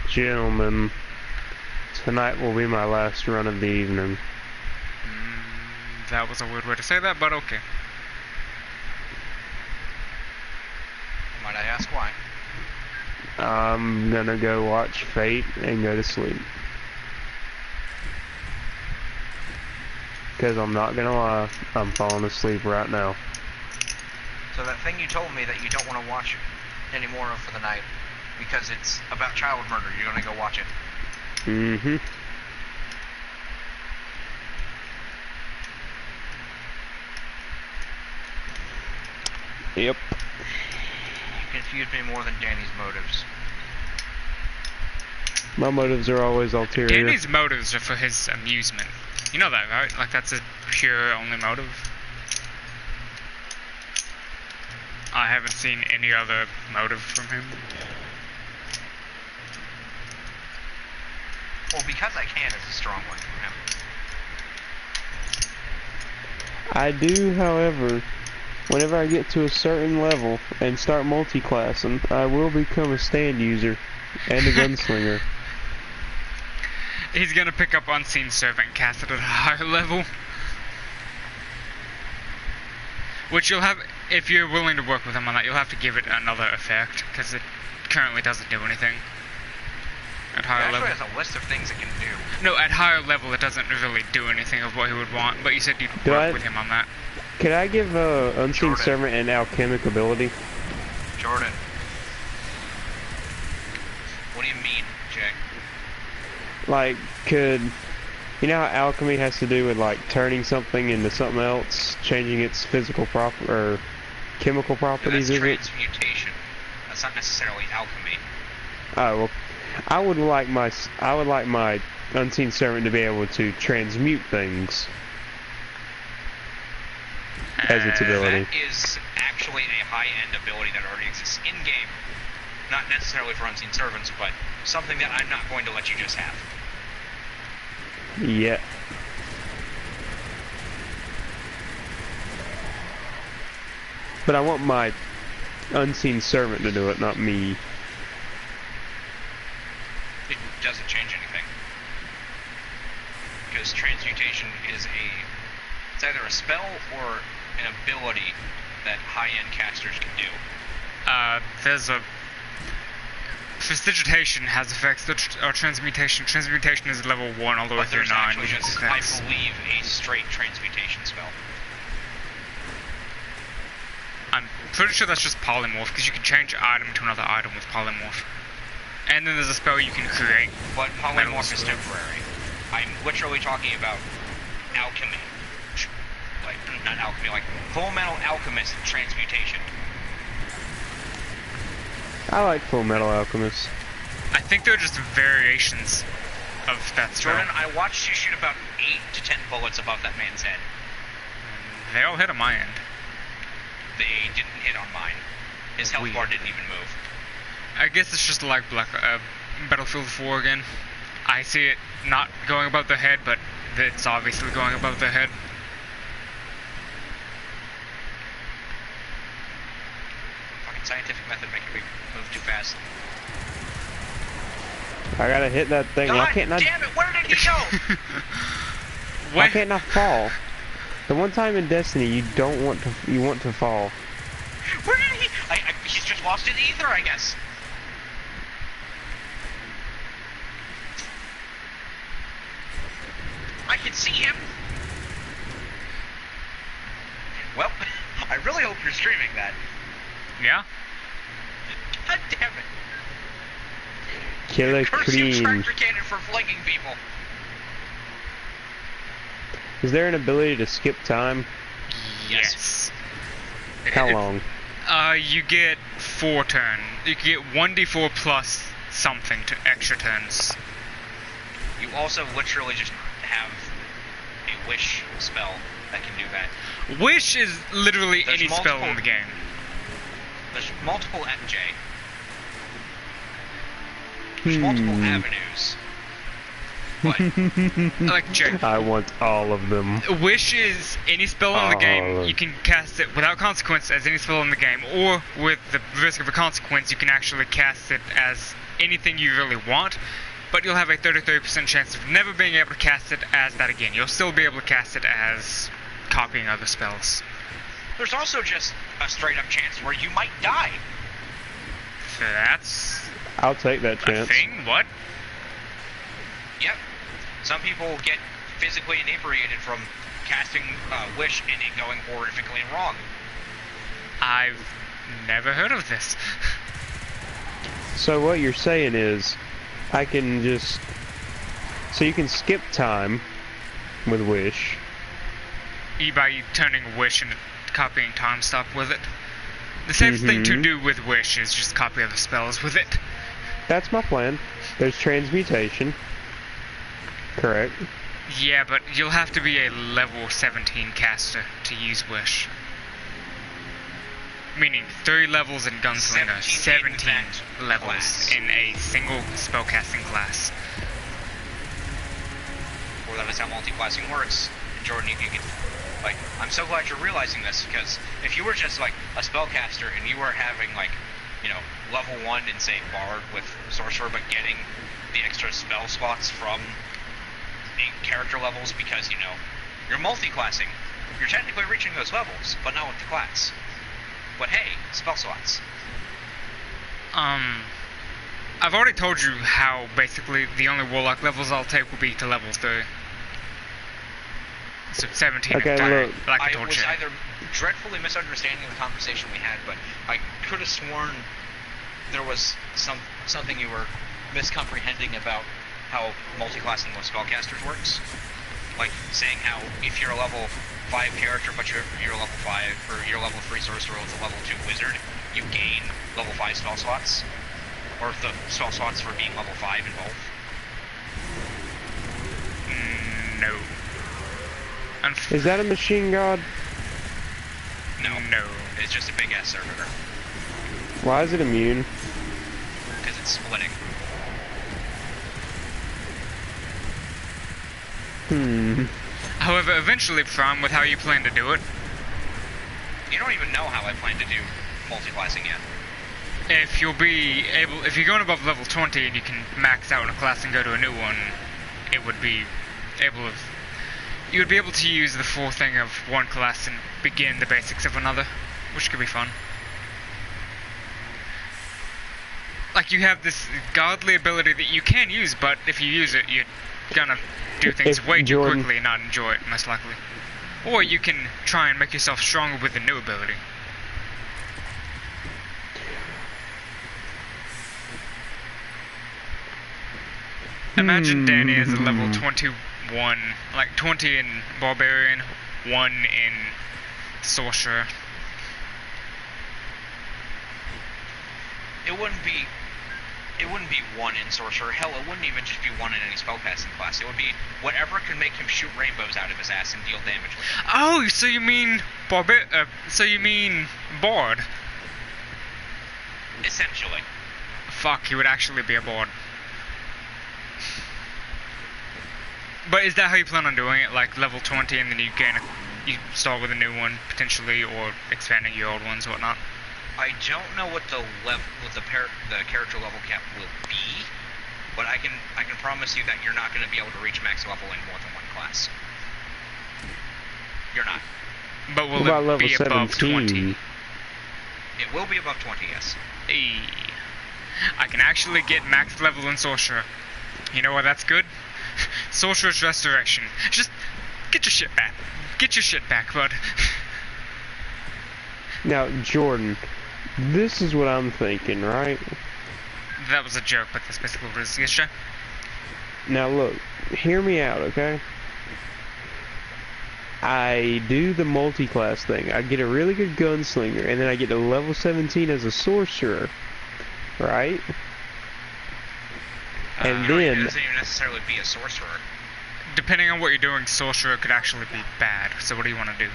Gentlemen, tonight will be my last run of the evening. That was a weird way to say that, but okay. Might I ask why? I'm gonna go watch Fate and go to sleep. Because I'm not gonna lie, I'm falling asleep right now. So that thing you told me that you don't want to watch any more of for the night, because it's about child murder, you're gonna go watch it. Mm-hmm. Yep. You confused me more than Danny's motives. My motives are always ulterior. Danny's motives are for his amusement. You know that, right? Like, that's a pure only motive. I haven't seen any other motive from him. Well, because I can is a strong one from him. I do, however, whenever I get to a certain level and start multi-classing, I will become a stand user and a gunslinger. He's gonna pick up Unseen Servant and cast it at a higher level. Which you'll have, if you're willing to work with him on that, you'll have to give it another effect, because it currently doesn't do anything. At higher level. It actually has a list of things it can do. No, at higher level it doesn't really do anything of what he would want, but you said you'd work with him on that. Could I give Unseen Servant an alchemic ability? Jordan. What do you mean, Jay? Like, could... You know how alchemy has to do with, like, turning something into something else? Changing its physical or chemical properties, that's is it? transmutation. That's not necessarily alchemy. Oh, well, I would like my Unseen Servant to be able to transmute things as its ability. That is actually a high-end ability that already exists in-game. Not necessarily for Unseen Servants, but something that I'm not going to let you just have. Yeah. But I want my Unseen Servant to do it, not me. It doesn't change anything. Because transmutation is it's either a spell or an ability that high-end casters can do. There's a... Prestidigitation has effects that are transmutation. Transmutation is level 1 all the way through 9. But there's actually just, I believe, a straight transmutation spell. I'm pretty sure that's just polymorph, because you can change item to another item with polymorph. And then there's a spell you can create. But polymorph is temporary. I'm literally talking about alchemy. Like, not alchemy, like Full Metal Alchemist transmutation. I like Full Metal Alchemist. I think they're just variations of that spell. Jordan, I watched you shoot about 8 to 10 bullets above that man's head. They all hit on my end. They didn't hit on mine. His health bar didn't even move. I guess it's just like Battlefield 4 again. I see it not going above the head, but it's obviously going above the head. Fucking scientific method making me move too fast. I gotta hit that thing. God Why can't I? damn it! Where did he go? Why can't I fall? The one time in Destiny you want to fall. Where did he? He's just lost in the ether, I guess. I can see him. Well, I really hope you're streaming that. Yeah? God damn it. Killer Curse you, Queen. tractor cannon, for flinging people. Is there an ability to skip time? Yes. How long? You get 4 turns. You can get 1d4 plus something to extra turns. You also literally just have a wish spell that can do that. Wish is literally There's any spell multiple- in the game. There's multiple MJ. There's multiple avenues. But Like Jay. I want all of them. Wish is any spell in the game, you can cast it without consequence as any spell in the game, or with the risk of a consequence, you can actually cast it as anything you really want, but you'll have a 33% chance of never being able to cast it as that again. You'll still be able to cast it as copying other spells. there's also just a straight up chance where you might die. So that's I'll take that a chance. thing? What? Yep. Some people get physically inebriated from casting Wish and it going horrifically wrong. I've never heard of this. So what you're saying is, I can just... So you can skip time with Wish. By turning Wish into copying time stop with it. The safest thing to do with Wish is just copy other spells with it. That's my plan. There's transmutation. Correct. Yeah, but you'll have to be a level 17 caster to use Wish. Meaning 3 levels in Gunslinger, 17 levels class. in a single spellcasting class. Or that is how multi-classing works. And Jordan, you can... Like, I'm so glad you're realizing this, because if you were just, like, a spellcaster and you were having, like, you know, level 1 in, say, Bard with Sorcerer, but getting the extra spell slots from the character levels because, you know, you're multi-classing, you're technically reaching those levels, but not with the class. But hey, spell slots. I've already told you how basically the only Warlock levels I'll take will be to level 3. So 17 Okay, and 30, look. like I I told was you. either dreadfully misunderstanding the conversation we had, but I could have sworn there was something you were miscomprehending about how multi-classing with spellcasters works. Like saying how if you're a level 5 character but you're level 5 or you're level 3 sorcerer with a level 2 wizard, you gain level 5 spell slots. Or the spell slots for being level 5 in both. No. Is that a machine god? No. It's just a big ass servitor. Why is it immune? Because it's splitting. However, eventually, Prime, with how you plan to do it, You don't even know how I plan to do multi-classing yet. if you're going above level 20 and you can max out in a class and go to a new one, you would be able to use the full thing of one class and begin the basics of another, which could be fun. Like, you have this godly ability that you can use, but if you use it, you're gonna do things If way too Jordan- quickly and not enjoy it, most likely. Or you can try and make yourself stronger with the new ability. Imagine Danny as a level 21, like 20 in Barbarian, 1 in Sorcerer. It wouldn't be 1 in Sorcerer. Hell, it wouldn't even just be 1 in any spellcasting class. It would be whatever can make him shoot rainbows out of his ass and deal damage with it. Oh, so you mean Bard? Essentially. Fuck, he would actually be a Bard. But is that how you plan on doing it? Like level 20 and then you you start with a new one potentially, or expanding your old ones, whatnot? I don't know what the character level cap will be, but I can promise you that you're not going to be able to reach max level in more than one class. You're not. But will What about it level be above 20? 17? It will be above 20, yes. Hey, I can actually get max level in Sorcerer. You know why that's good? Sorcerer's Restoration. Just get your shit back. Get your shit back, bud. Now, Jordan, this is what I'm thinking, right? That was a joke, but that's basically what it is. Yes, Jay? Now look, hear me out, okay? I do the multi-class thing. I get a really good gunslinger, and then I get to level 17 as a sorcerer, right? And It then, doesn't even necessarily be a sorcerer. depending on what you're doing, sorcerer could actually be bad. So what do you want to do?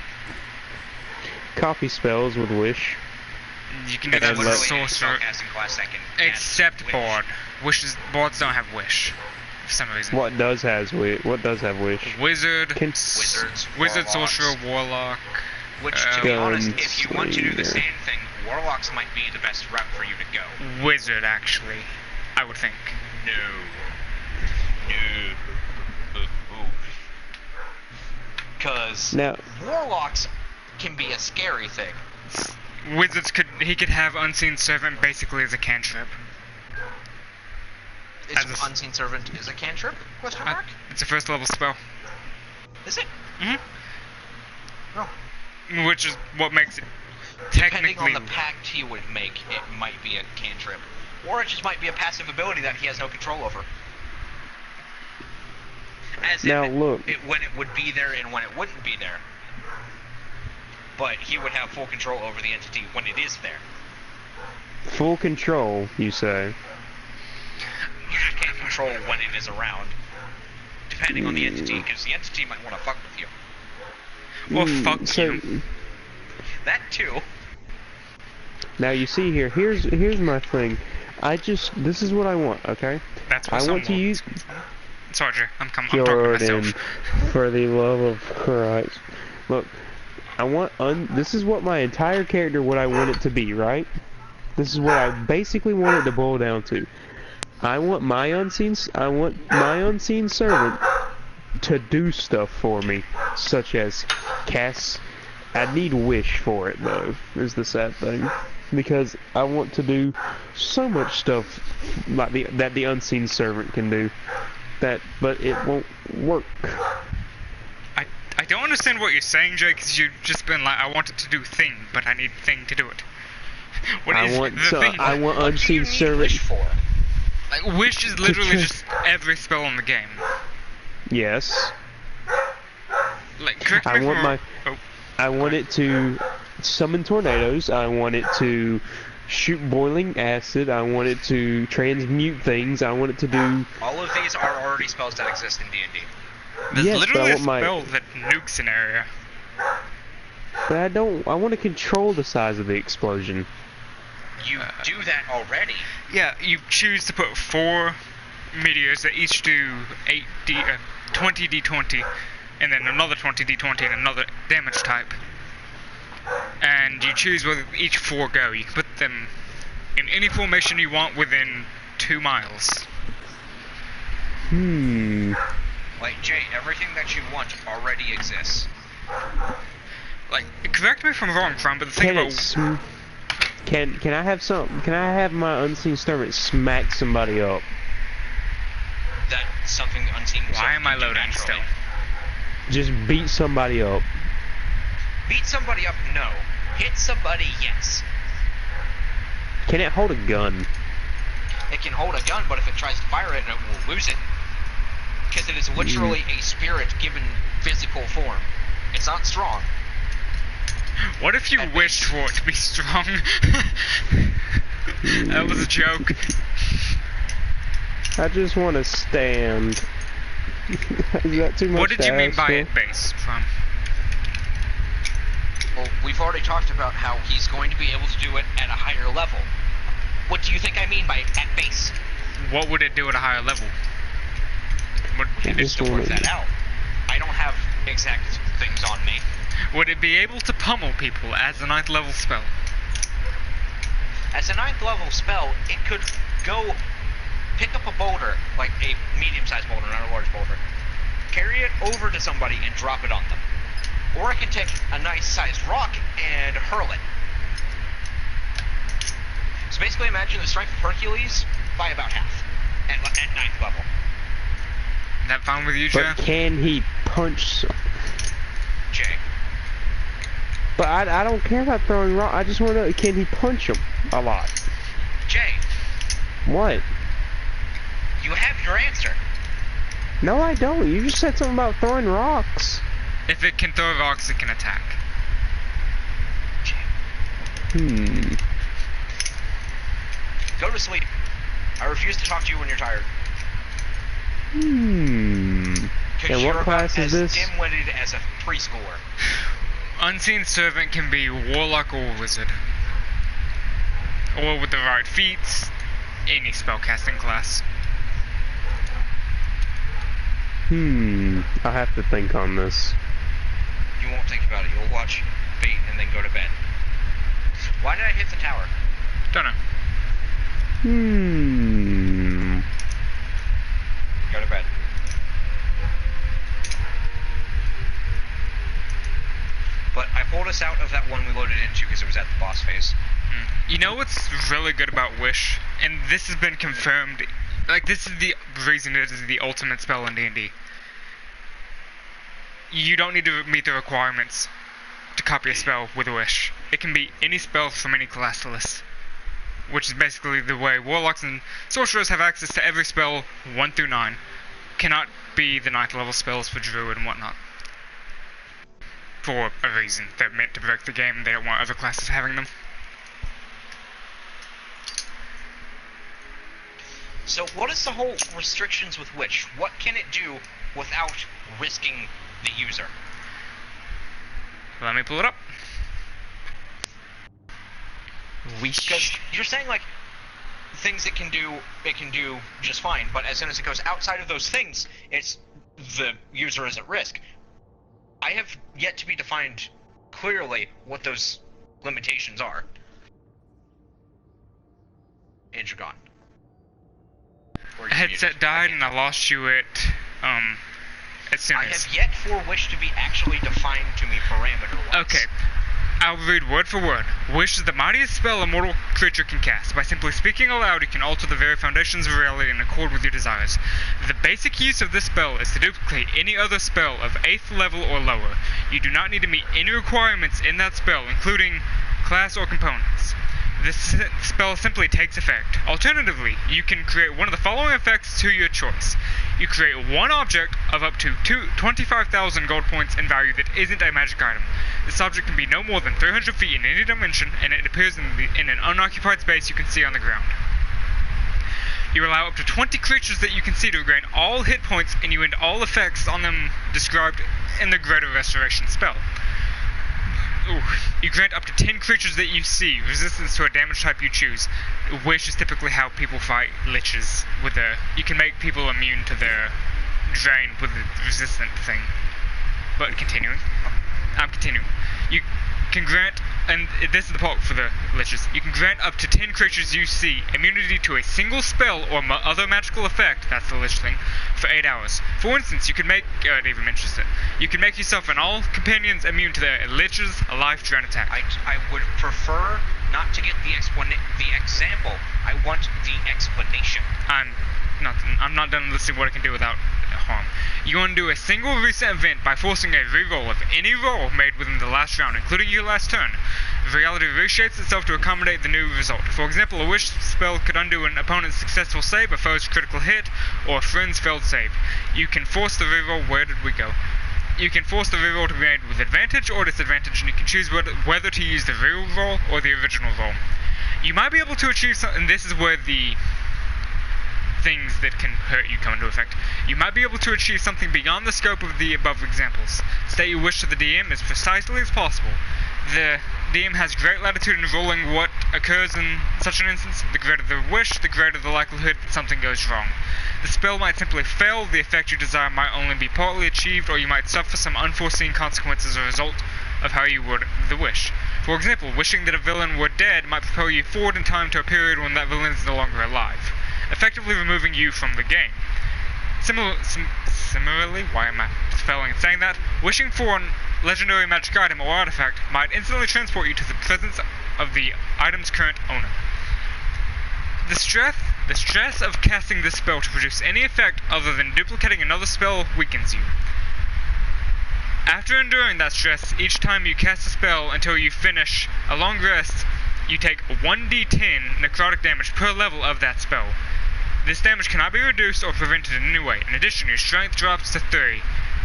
Copy spells with wish. You can do that with Literally any sorcerer, spellcasting class that can except wish. Bard. Boards don't have wish for some reason. What does have wish? Wizard, Wizards, wizard, warlocks. sorcerer, warlock. Which, to be honest, Guns, if you want to do the yeah. same thing, warlocks might be the best route for you to go. Wizard, actually, I would think. No. Because Now, warlocks can be a scary thing. Wizards he could have Unseen Servant basically as a cantrip. Is Unseen Servant is a cantrip? Question mark? It's a first level spell. Is it? hmm Oh. Which is what makes it Depending technically. on the pact he would make, it might be a cantrip. Or it just might be a passive ability that he has no control over. As Now, in, look. when it would be there and when it wouldn't be there. But he would have full control over the entity when it is there. full control, you say? You just can't control when it is around. Depending on the entity, because the entity might want to fuck with you. Well, fuck so, you. That too. Now you see here. Here's my thing. This is what I want. Okay. That's what I want to someone- use Sorry, Jay, I'm talking to Jordan. myself. For the love of Christ, look. I want. This is what my entire character. What I want it to be. Right. This is what I basically want it to boil down to. I want my unseen servant to do stuff for me, such as cast. I need wish for it though. Is the sad thing, because I want to do so much stuff like that the unseen servant can do. But it won't work. I don't understand what you're saying, Jay, because you've just been like, I want it to do thing, but I need thing to do it. What is the thing? I want What do you unseen need servant. wish for? Like, wish is literally just every spell in the game. Yes. Like, correct me I if want I'm my. wrong. Oh, I want it to summon tornadoes. I want it to shoot boiling acid. I want it to transmute things. I want it to do. All of these are already spells that exist in D&D. there's Yes, but I literally a want my- spell that nukes an area. But I don't. I want to control the size of the explosion. You do that already. Yeah, you choose to put 4 meteors that each do 20 d20, and then another 20 d20 and another damage type. And you choose where each 4 go. You can put them in any formation you want within 2 miles. Like, Jay, everything that you want already exists. Like, correct me if I'm wrong, Fran, but the thing Can about... it? Can I have some? Can I have my unseen servant smack somebody up? That's something unseen. Why am I can do loading still? naturally. Just beat somebody up. Beat somebody up, no. Hit somebody, yes. Can it hold a gun? It can hold a gun, but if it tries to fire it, it will lose it. Because it is literally a spirit given physical form. It's not strong. What if you wished for it to be strong? That was a joke. I just want to stand. Is that too much? What did to you mean ask by for? at base, Fran? Well, we've already talked about how he's going to be able to do it at a higher level. What do you think I mean by at base? What would it do at a higher level? Would, I just To work wanna- that out. I don't have exact things on me. would it be able to pummel people as a 9th level spell? As a 9th level spell, it could go pick up a boulder, like a medium-sized boulder, not a large boulder, carry it over to somebody and drop it on them. Or it can take a nice-sized rock and hurl it. So basically imagine the strength of Hercules by about half at 9th level. Is that fine with you, Joe? But can he punch? Jay. But I don't care about throwing rock. I just want to know, can he punch him a lot? Jay, What? you have your answer. No, I don't. You just said something about throwing rocks. If it can throw rocks, it can attack. Hmm. Go to sleep. I refuse to talk to you when you're tired. And what class is this? As dim-witted as a preschooler. Unseen Servant can be Warlock or Wizard. Or with the right feats, any spellcasting class. I have to think on this. You won't think about it. You'll watch Fate and then go to bed. Why did I hit the tower? Don't know. Go to bed. But I pulled us out of that one we loaded into because it was at the boss phase. You know what's really good about Wish? And this has been confirmed. Like, this is the reason it is the ultimate spell in D&D. You don't need to meet the requirements to copy a spell with Wish. It can be any spell from any class list. Which is basically the way Warlocks and Sorcerers have access to every spell 1 through 9. Cannot be the 9th level spells for Druid and whatnot. For a reason. They're meant to break the game and they don't want other classes having them. So what is the whole restrictions with Witch? What can it do without risking the user? Let me pull it up. Because you're saying, like, things it can do just fine, but as soon as it goes outside of those things, it's the user is at risk. I have yet to be defined clearly what those limitations are. And you're gone. Headset died and I lost you at soon I as. have yet for Wish to be actually defined to me parameter-wise. Okay. I'll read word for word. Wish is the mightiest spell a mortal creature can cast. By simply speaking aloud, you can alter the very foundations of reality in accord with your desires. The basic use of this spell is to duplicate any other spell of 8th level or lower. You do not need to meet any requirements in that spell, including class or components. This spell simply takes effect. Alternatively, you can create one of the following effects to your choice. You create one object of up to 25,000 gold points in value that isn't a magic item. This object can be no more than 300 feet in any dimension, and it appears in an unoccupied space you can see on the ground. You allow up to 20 creatures that you can see to regain all hit points, and you end all effects on them described in the Greater Restoration spell. You grant up to 10 creatures that you see resistance to a damage type you choose, which is typically how people fight liches. You can make people immune to their drain with the resistant thing. But continuing. I'm continuing. You can grant, and this is the part for the liches, you can grant up to 10 creatures you see immunity to a single spell or other magical effect, that's the lich thing, for 8 hours. For instance, you could make, it even mentions it, you can make yourself and all companions immune to the lich's life drain attack. I would prefer not to get the example. I want the explanation. I'm not done listing what it can do without harm. You want to do a single recent event by forcing a reroll of any roll made within the last round, including your last turn. Reality reshapes itself to accommodate the new result. For example, a wish spell could undo an opponent's successful save, a foe's critical hit, or a friend's failed save. You can force the reroll. Where did we go? You can force the reroll to be made with advantage or disadvantage, and you can choose whether to use the reroll or the original roll. You might be able to achieve something, and this is where the things that can hurt you come into effect. You might be able to achieve something beyond the scope of the above examples. State your wish to the DM as precisely as possible. The DM has great latitude in rolling what occurs in such an instance. The greater the wish, the greater the likelihood that something goes wrong. The spell might simply fail, the effect you desire might only be partly achieved, or you might suffer some unforeseen consequences as a result of how you word the wish. For example, wishing that a villain were dead might propel you forward in time to a period when that villain is no longer alive, effectively removing you from the game. Similarly, why am I spelling and saying that? Wishing for a legendary magic item or artifact might instantly transport you to the presence of the item's current owner. The stress of casting this spell to produce any effect other than duplicating another spell weakens you. After enduring that stress, each time you cast a spell until you finish a long rest, you take 1d10 necrotic damage per level of that spell. This damage cannot be reduced or prevented in any way. In addition, your strength drops to 3,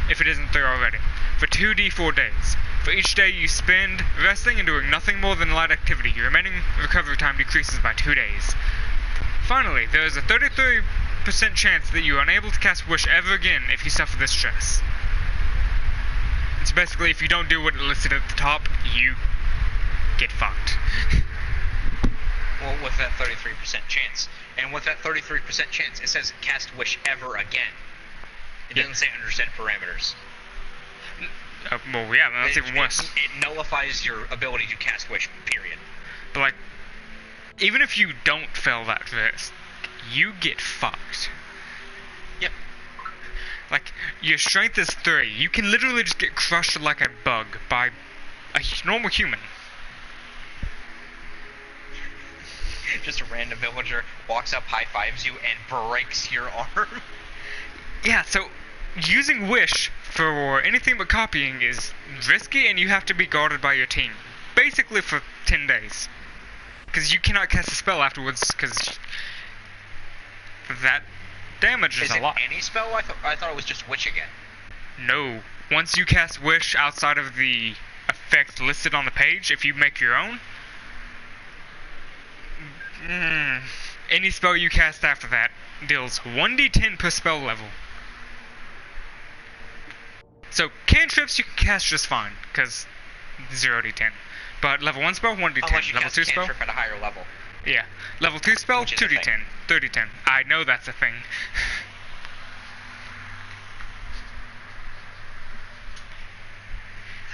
if it isn't 3 already, for 2d4 days. For each day you spend resting and doing nothing more than light activity, your remaining recovery time decreases by 2 days. Finally, there is a 33% 33% chance that you are unable to cast Wish ever again if you suffer this stress. It's basically, if you don't do what it listed at the top, you get fucked. Well, with that 33% chance. And with that 33% chance, it says cast Wish ever again. It doesn't say under set parameters. Well, yeah, that's even worse. It nullifies your ability to cast Wish, period. But, like, even if you don't fail that first, you get fucked. Yep. Like, your strength is 3. You can literally just get crushed like a bug by a normal human. Just a random villager walks up, high-fives you, and breaks your arm. Yeah, so using Wish for anything but copying is risky, and you have to be guarded by your team. Basically for 10 days. Because you cannot cast a spell afterwards, because that damage is a lot. Is it any spell? I thought it was just Wish again. No. Once you cast Wish outside of the effect listed on the page, if you make your own, any spell you cast after that deals 1d10 per spell level. So, cantrips you can cast just fine, because 0d10. But level 1 spell, 1d10. Unless you level cast 2 a spell? cantrip at a higher level. Yeah. Level 2 spell, Which is a 2d10. thing. 30d10. I know that's a thing.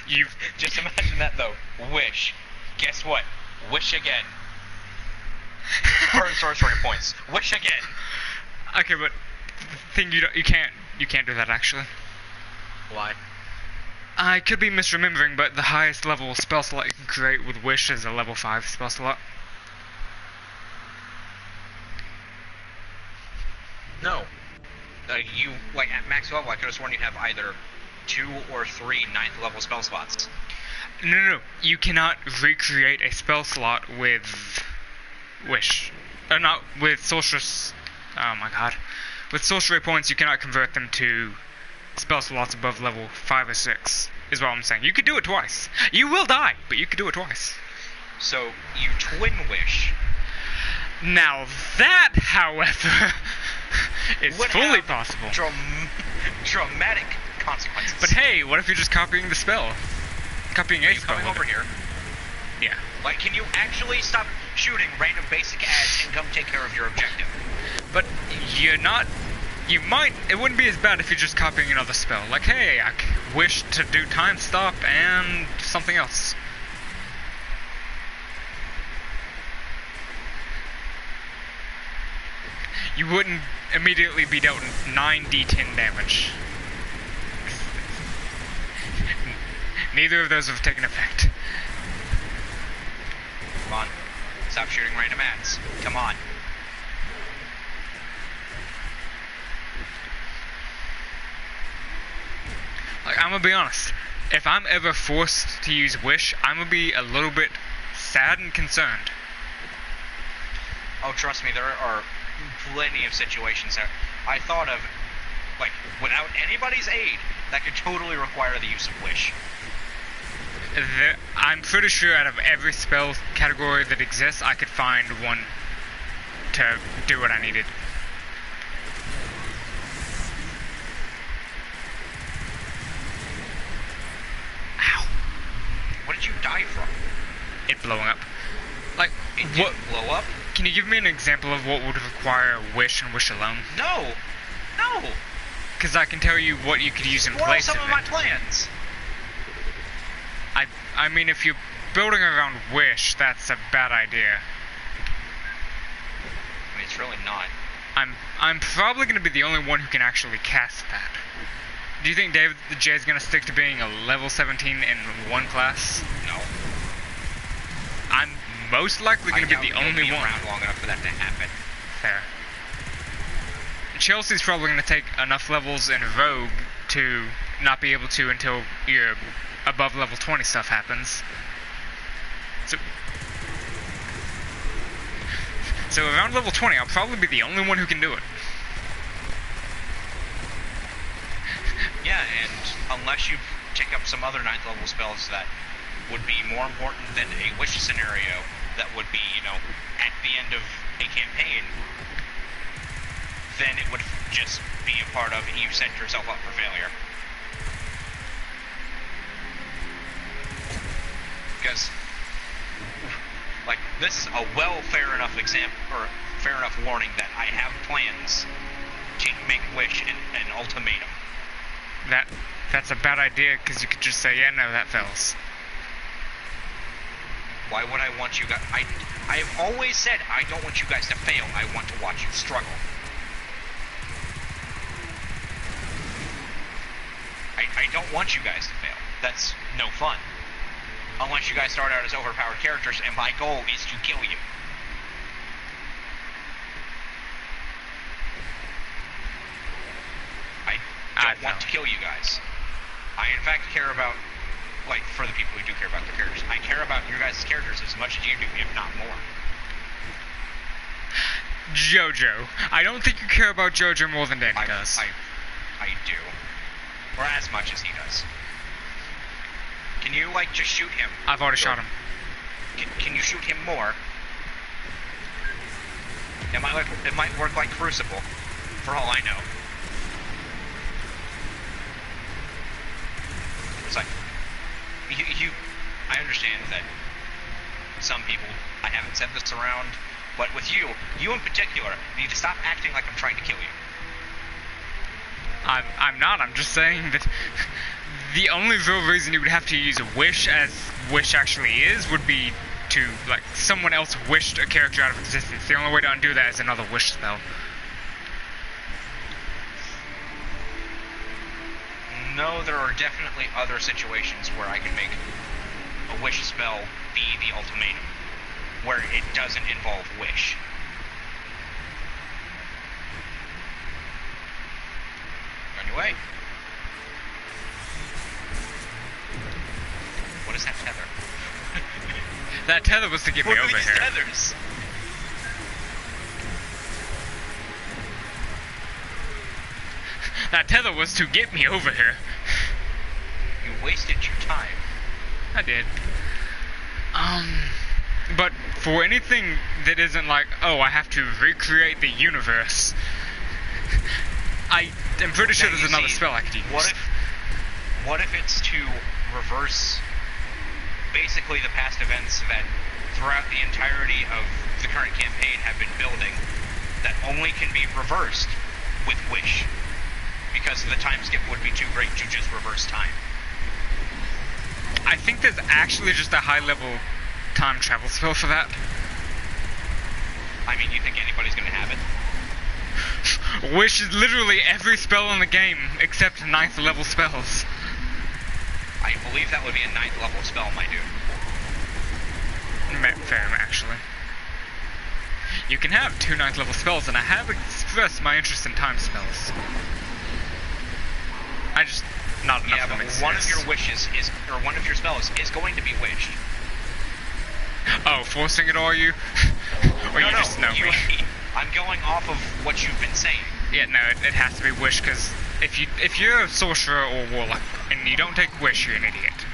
You've... Just imagine that, though. Wish. Guess what? Wish again. Burn sorcery points. Wish again. Okay, but the thing you can't do that actually. Why? I could be misremembering, but the highest level spell slot you can create with Wish is a level 5 spell slot. No. You, like, at max level, I could have sworn you have either 2 or 3 9th level spell slots. No. You cannot recreate a spell slot with Wish. Not with sorceress. Oh my god. With sorcery points, you cannot convert them to spell slots above level 5 or 6, is what I'm saying. You could do it twice. You will die, but you could do it twice. So, you twin Wish. Now that, however, is would fully have possible. Dramatic consequences. But hey, what if you're just copying the spell? Copying a Are you spell. coming over here? Yeah. Like, can you actually stop shooting random basic ads and come take care of your objective? But you're not... You might... It wouldn't be as bad if you're just copying another spell. Like, hey, I wish to do time stop and something else. You wouldn't immediately be dealt 9d10 damage. Neither of those have taken effect. Come on. Stop shooting random ads. Come on. Like, I'm gonna be honest. If I'm ever forced to use Wish, I'm gonna be a little bit sad and concerned. Oh, trust me, there are plenty of situations that I thought of, like, without anybody's aid, that could totally require the use of Wish. I'm pretty sure out of every spell category that exists, I could find one to do what I needed. Ow. What did you die from? It blowing up. Like, It what? didn't blow up? Can you give me an example of what would require Wish and Wish alone? No. No. Because I can tell you what you could use in What are place some of of it. my plans? I mean, if you're building around Wish, that's a bad idea. I mean, it's really not. I'm probably going to be the only one who can actually cast that. Do you think David the J is going to stick to being a level 17 in one class? No. I'm most likely going to be the only one. around long enough for that to happen. Fair. Chelsea's probably going to take enough levels in Rogue to not be able to until your above level 20 stuff happens. So around level 20, I'll probably be the only one who can do it. Yeah, and unless you take up some other 9th level spells that would be more important than a Wish scenario, that would be, at the end of a campaign, then it would just be a part of you set yourself up for failure. Because, like, this is a fair enough example, or fair enough warning that I have plans to make Wish an ultimatum. That's a bad idea, because you could just say, yeah, no, that fails. Why would I want you guys? I have always said I don't want you guys to fail. I want to watch you struggle. I don't want you guys to fail. That's no fun. Unless you guys start out as overpowered characters, and my goal is to kill you. I don't want to kill you guys. I, in fact, care about, like, for the people who do care about their characters, I care about your guys' characters as much as you do, if not more. Jojo. I don't think you care about Jojo more than Danny does. I do. Or as much as he does. Can you, like, just shoot him? I've already shot him. Can you shoot him more? It might work like Crucible, for all I know. It's like, I understand that some people, I haven't said this around, but with you in particular, need to stop acting like I'm trying to kill you. I'm not, I'm just saying that the only real reason you would have to use a wish, as wish actually is, would be to, like, someone else wished a character out of existence. The only way to undo that is another wish spell. No, there are definitely other situations where I can make a wish spell be the ultimatum, where it doesn't involve wish. Anyway. What is that tether? That tether was to get me over here. What are these tethers? That tether was to get me over here. You wasted your time. I did. But for anything that isn't like, oh, I have to recreate the universe, I am pretty sure there's another spell I could use. What if it's to reverse basically the past events that throughout the entirety of the current campaign have been building that only can be reversed with Wish? Because the time skip would be too great to just reverse time. I think there's actually just a high-level time travel spell for that. I mean, you think anybody's gonna have it? Wish is literally every spell in the game except 9th level spells. I believe that would be a 9th level spell, my dude. Fair, actually. You can have 2 9th level spells, and I have expressed my interest in time spells. I just not enough of them exist. One of your wishes is, or one of your spells is going to be wished. Oh, forcing it on you? Or no, you just know me? I'm going off of what you've been saying. Yeah, no, it has to be wish, because if you're a sorcerer or warlock and you don't take wish, you're an idiot.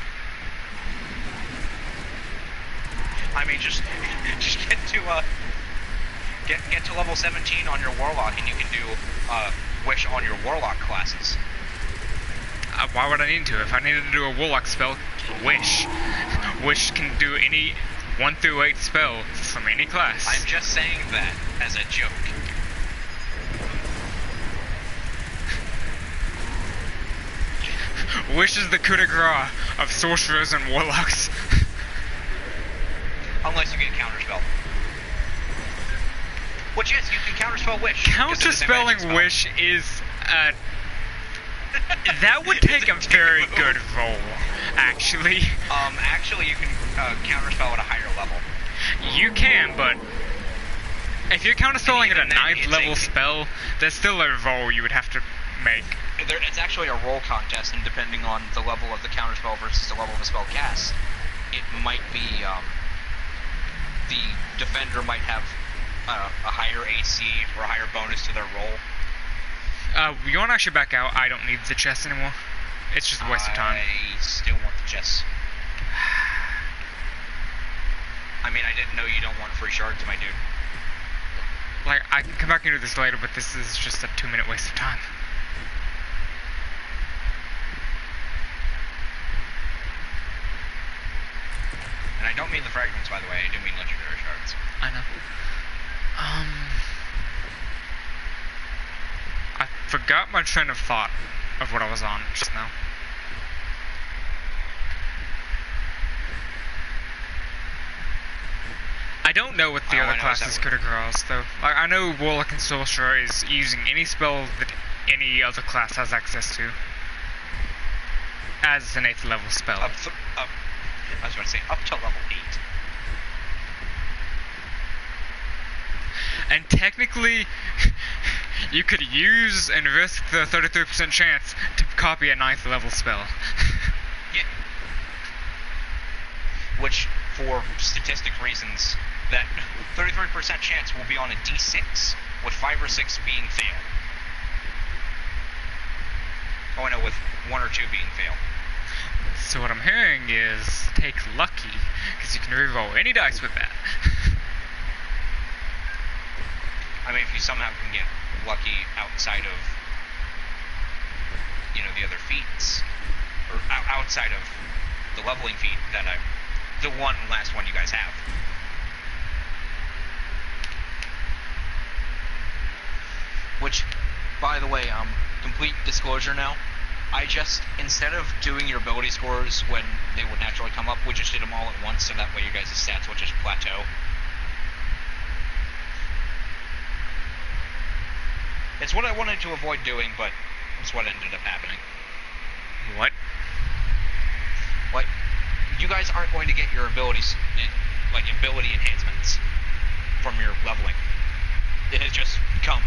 I mean, just get to level 17 on your warlock, and you can do wish on your warlock classes. Why would I need to? If I needed to do a warlock spell, wish. Wish can do any 1 through 8 spell from any class. I'm just saying that as a joke. Wish is the coup de grace of sorcerers and warlocks. Unless you get counterspell. Which yes, you can counterspell wish. Counterspelling wish is that would take a very good roll, actually. Actually, you can counterspell at a higher level. You can, but if you're counterspelling at a 9th level spell, there's still a roll you would have to make. It's actually a roll contest, and depending on the level of the counterspell versus the level of the spell cast, it might be the defender might have a higher AC or a higher bonus to their roll. You want to actually back out? I don't need the chest anymore. It's just a waste of time. I still want the chest. I mean, I didn't know you don't want free shards, my dude. Like, I can come back and do this later, but this is just a 2-minute waste of time. And I don't mean the fragments, by the way. I do mean legendary shards. I know. I forgot my train of thought of what I was on just now. I don't know what the other classes could across, though. Like, I know Warlock and Sorcerer is using any spell that any other class has access to. As an 8th level spell. I was going to say, up to level 8. And technically, you could use and risk the 33% chance to copy a 9th level spell. Yeah. Which, for statistic reasons, that 33% chance will be on a d6, with 5 or 6 being fail. Oh, I know, with 1 or 2 being fail. So what I'm hearing is, take lucky, because you can reroll any dice with that. I mean, if you somehow can get lucky outside of, you know, the other feats, or outside of the leveling feat that the last one you guys have. Which, by the way, complete disclosure now, I just, instead of doing your ability scores when they would naturally come up, we just did them all at once, so that way your guys' stats would just plateau. It's what I wanted to avoid doing, but it's what ended up happening. What? Like, you guys aren't going to get your abilities, like, ability enhancements from your leveling. It has just come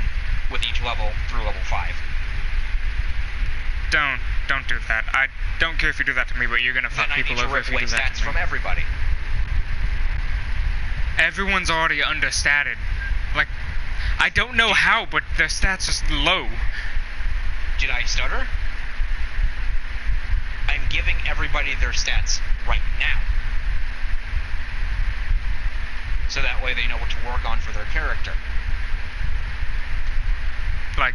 with each level through level 5. Don't do that. I don't care if you do that to me, but you're gonna fuck people over if you do that to me. Stats from everybody. Everyone's already understated. Like, I don't know how, but their stats are low. Did I stutter? I'm giving everybody their stats right now. So that way they know what to work on for their character. Like,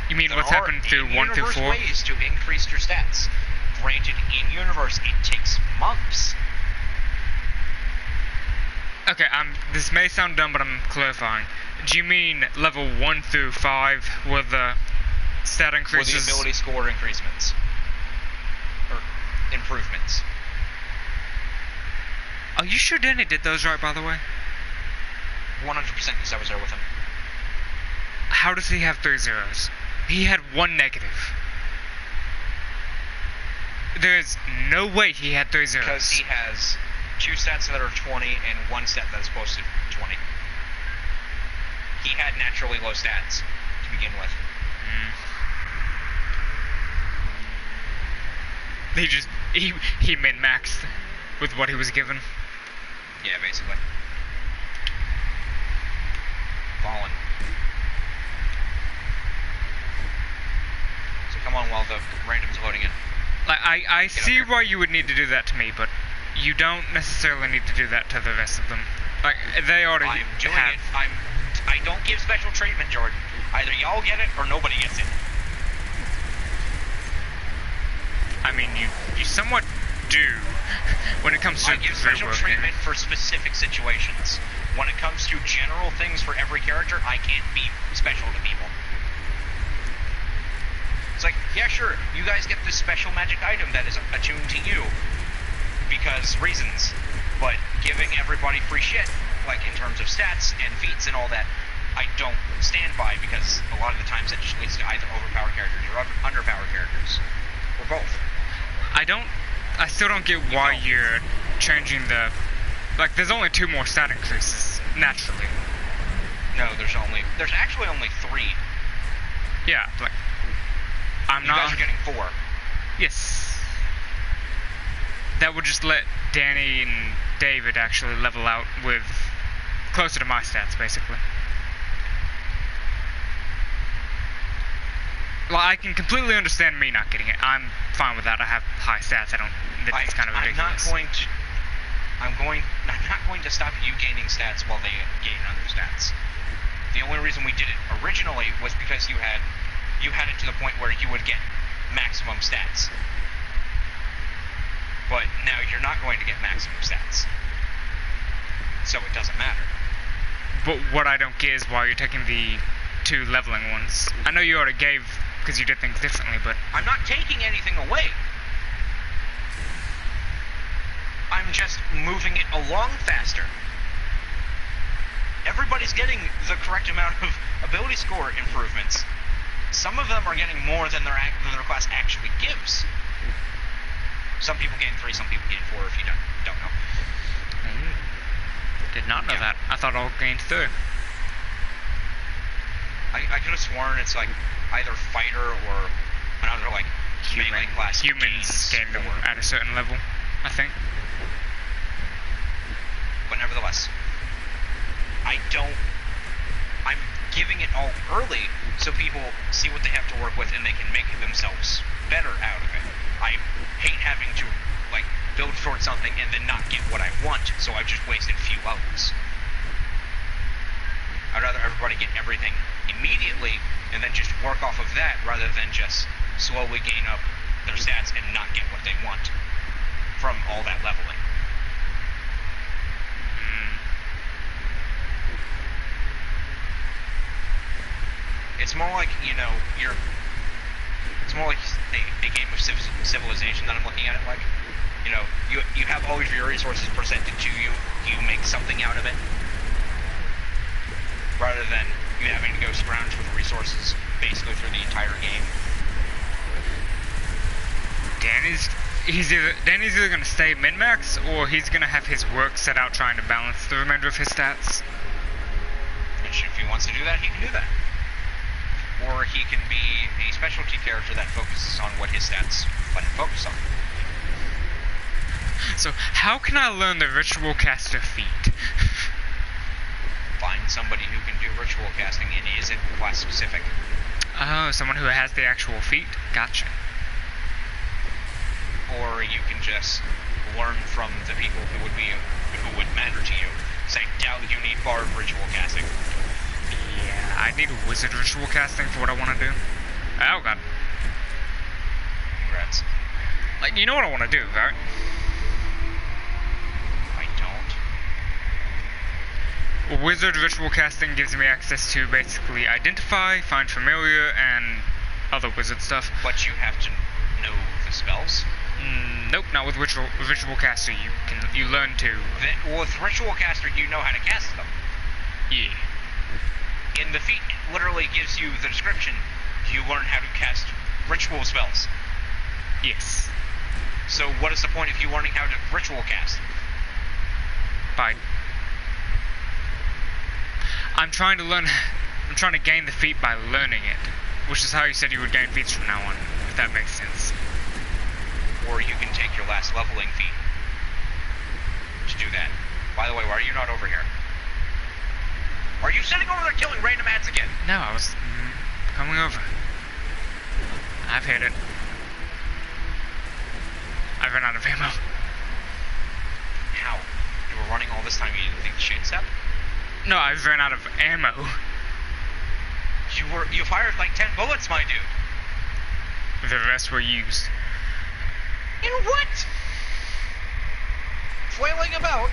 you mean what's happened through 1 through 4? There are ways to increase your stats. Granted, in-universe, it takes months. Okay, this may sound dumb, but I'm clarifying. Do you mean level 1 through 5 with the stat increases? With the ability score increasements. Or improvements. Are you sure Danny did those right, by the way? 100%, because I was there with him. How does he have 3 zeros? He had 1 negative. There's no way he had 3 zeros. Because he has 2 stats that are 20 and 1 stat that's posted 20. He had naturally low stats to begin with. He min-maxed with what he was given. Yeah, basically. Fallen. So come on while the random's loading in. Like, I see why you would need to do that to me, but you don't necessarily need to do that to the rest of them. Like, they already I'm doing it. I don't give special treatment, Jordan. Either y'all get it or nobody gets it. I mean, you somewhat do when it comes to I give special treatment for specific situations. When it comes to general things for every character, I can't be special to people. It's like, yeah, sure, you guys get this special magic item that is attuned to you because reasons, but giving everybody free shit, like in terms of stats and feats and all that, I don't stand by, because a lot of the times it just leads to either overpowered characters or underpowered characters, or both. I still don't get why you're changing the, like, there's only 2 more stat increases, naturally. No, there's actually only 3. Yeah, like, you guys are getting 4. Yes. That would just let Danny and David actually level out with closer to my stats, basically. Well, I can completely understand me not getting it. I'm fine with that. I have high stats. It's kind of ridiculous. I'm not going to stop you gaining stats while they gain other stats. The only reason we did it originally was because you had it to the point where you would get maximum stats. But now you're not going to get maximum stats. So it doesn't matter. But what I don't get is why you're taking the 2 leveling ones. I know you already gave, because you did things differently, but... I'm not taking anything away. I'm just moving it along faster. Everybody's getting the correct amount of ability score improvements. Some of them are getting more than their class actually gives. Some people gain 3, some people gain 4, if you don't know. Did not know that. I thought all gained 3. I could have sworn it's like either fighter or another like melee class. Humans gain them at a certain level, I think. But nevertheless, I'm giving it all early so people see what they have to work with and they can make themselves better out of it. I hate having to like build towards something and then not get what I want, so I've just wasted a few levels. I'd rather everybody get everything immediately and then just work off of that rather than just slowly gain up their stats and not get what they want from all that leveling. It's more like, you know, it's more like a game of Civilization that I'm looking at it like. You know, you have all of your resources presented to you, you make something out of it, rather than you having to go scrounge for the resources basically through the entire game. Danny's either going to stay min-max, or he's going to have his work set out trying to balance the remainder of his stats. Which, if he wants to do that, he can do that. Or he can be a specialty character that focuses on what his stats let him focus on. So, how can I learn the Ritual Caster feat? Find somebody who can do ritual casting and isn't class specific. Oh, someone who has the actual feat? Gotcha. Or you can just learn from the people who would matter to you. Say, doubt you need bard ritual casting. Yeah, I need wizard ritual casting for what I want to do. Oh god. Congrats. Like, you know what I want to do, right? I don't. Wizard ritual casting gives me access to basically identify, find familiar, and other wizard stuff. But you have to know the spells? Nope, not with ritual caster. You learn to. With ritual caster, you know how to cast them. Yeah. In the feat, it literally gives you the description. You learn how to cast ritual spells. Yes. So what is the point of you learning how to ritual cast? I'm trying to gain the feat by learning it, which is how you said you would gain feats from now on, if that makes sense. Or you can take your last leveling feat to do that. By the way, why are you not over here? Are you sitting over there killing random ads again? No, I was coming over. I've hit it. I ran out of ammo. How? You were running all this time, you didn't think the shade step? No, I ran out of ammo. You fired like 10 bullets, my dude. The rest were used. In what? Flailing about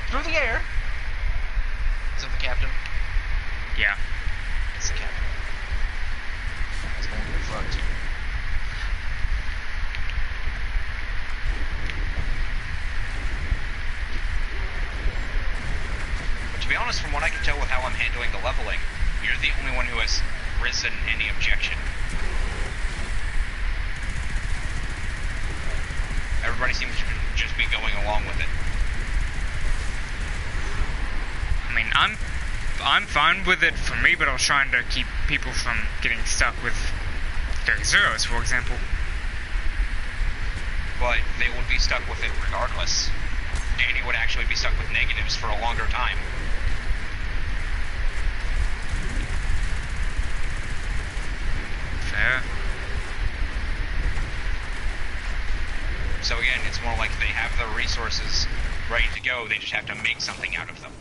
through the air. Is it the captain? Yeah. It's the captain. It's going to the front. But to be honest, from what I can tell with how I'm handling the leveling, you're the only one who has risen any objection. Everybody seems to just be going along with it. I mean, I'm fine with it for me, but I was trying to keep people from getting stuck with 30 zeros, for example. But they would be stuck with it regardless. Danny would actually be stuck with negatives for a longer time. Fair. So again, it's more like they have the resources ready to go, they just have to make something out of them.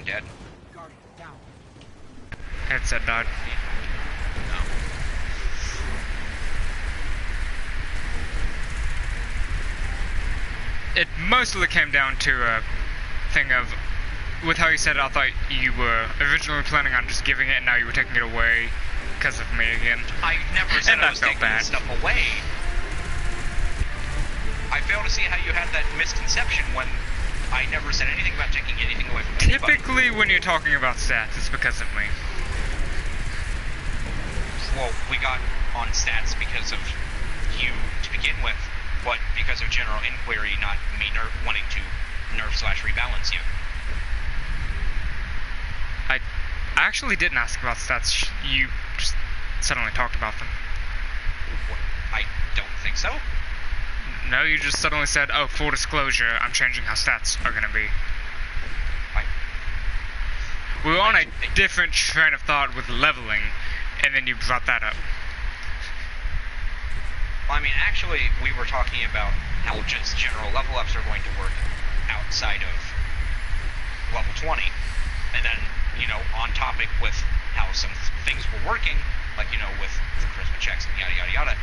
dead? Headset died. No. It mostly came down to a thing of, with how you said it, I thought you were originally planning on just giving it and now you were taking it away because of me again. I never said And I that was felt taking bad. this stuff away. I fail to see how you had that misconception when I never said anything about taking anything away from anybody. Typically when you're talking about stats, it's because of me. Well, we got on stats because of you to begin with, but because of general inquiry, not me wanting to nerf/rebalance you. I actually didn't ask about stats. You just suddenly talked about them. I don't think so. No, you just suddenly said, oh, full disclosure, I'm changing how stats are going to be. We were on a different train of thought with leveling, and then you brought that up. Well, I mean, actually, we were talking about how just general level ups are going to work outside of level 20. And then, you know, on topic with how some things were working, like, you know, with the charisma checks and yada yada yada,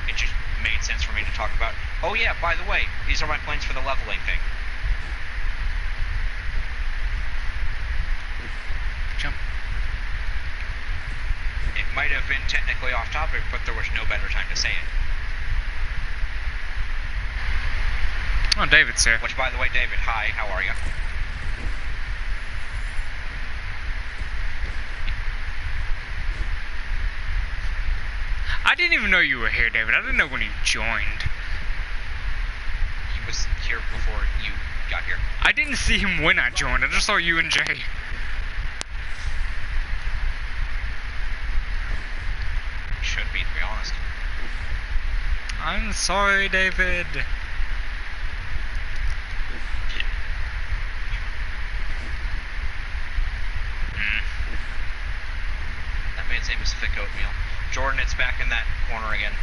it just made sense for me to talk about, oh yeah, by the way, these are my plans for the leveling thing. Jump. It might have been technically off topic, but there was no better time to say it. Oh, David's here. Which, by the way, David, hi, how are you? I didn't even know you were here, David. I didn't know when you joined. He was here before you got here. I didn't see him when I joined. I just saw you and Jay. Should be, to be honest. I'm sorry, David. That man's name is Thick Oatmeal. Jordan, it's back in that corner again.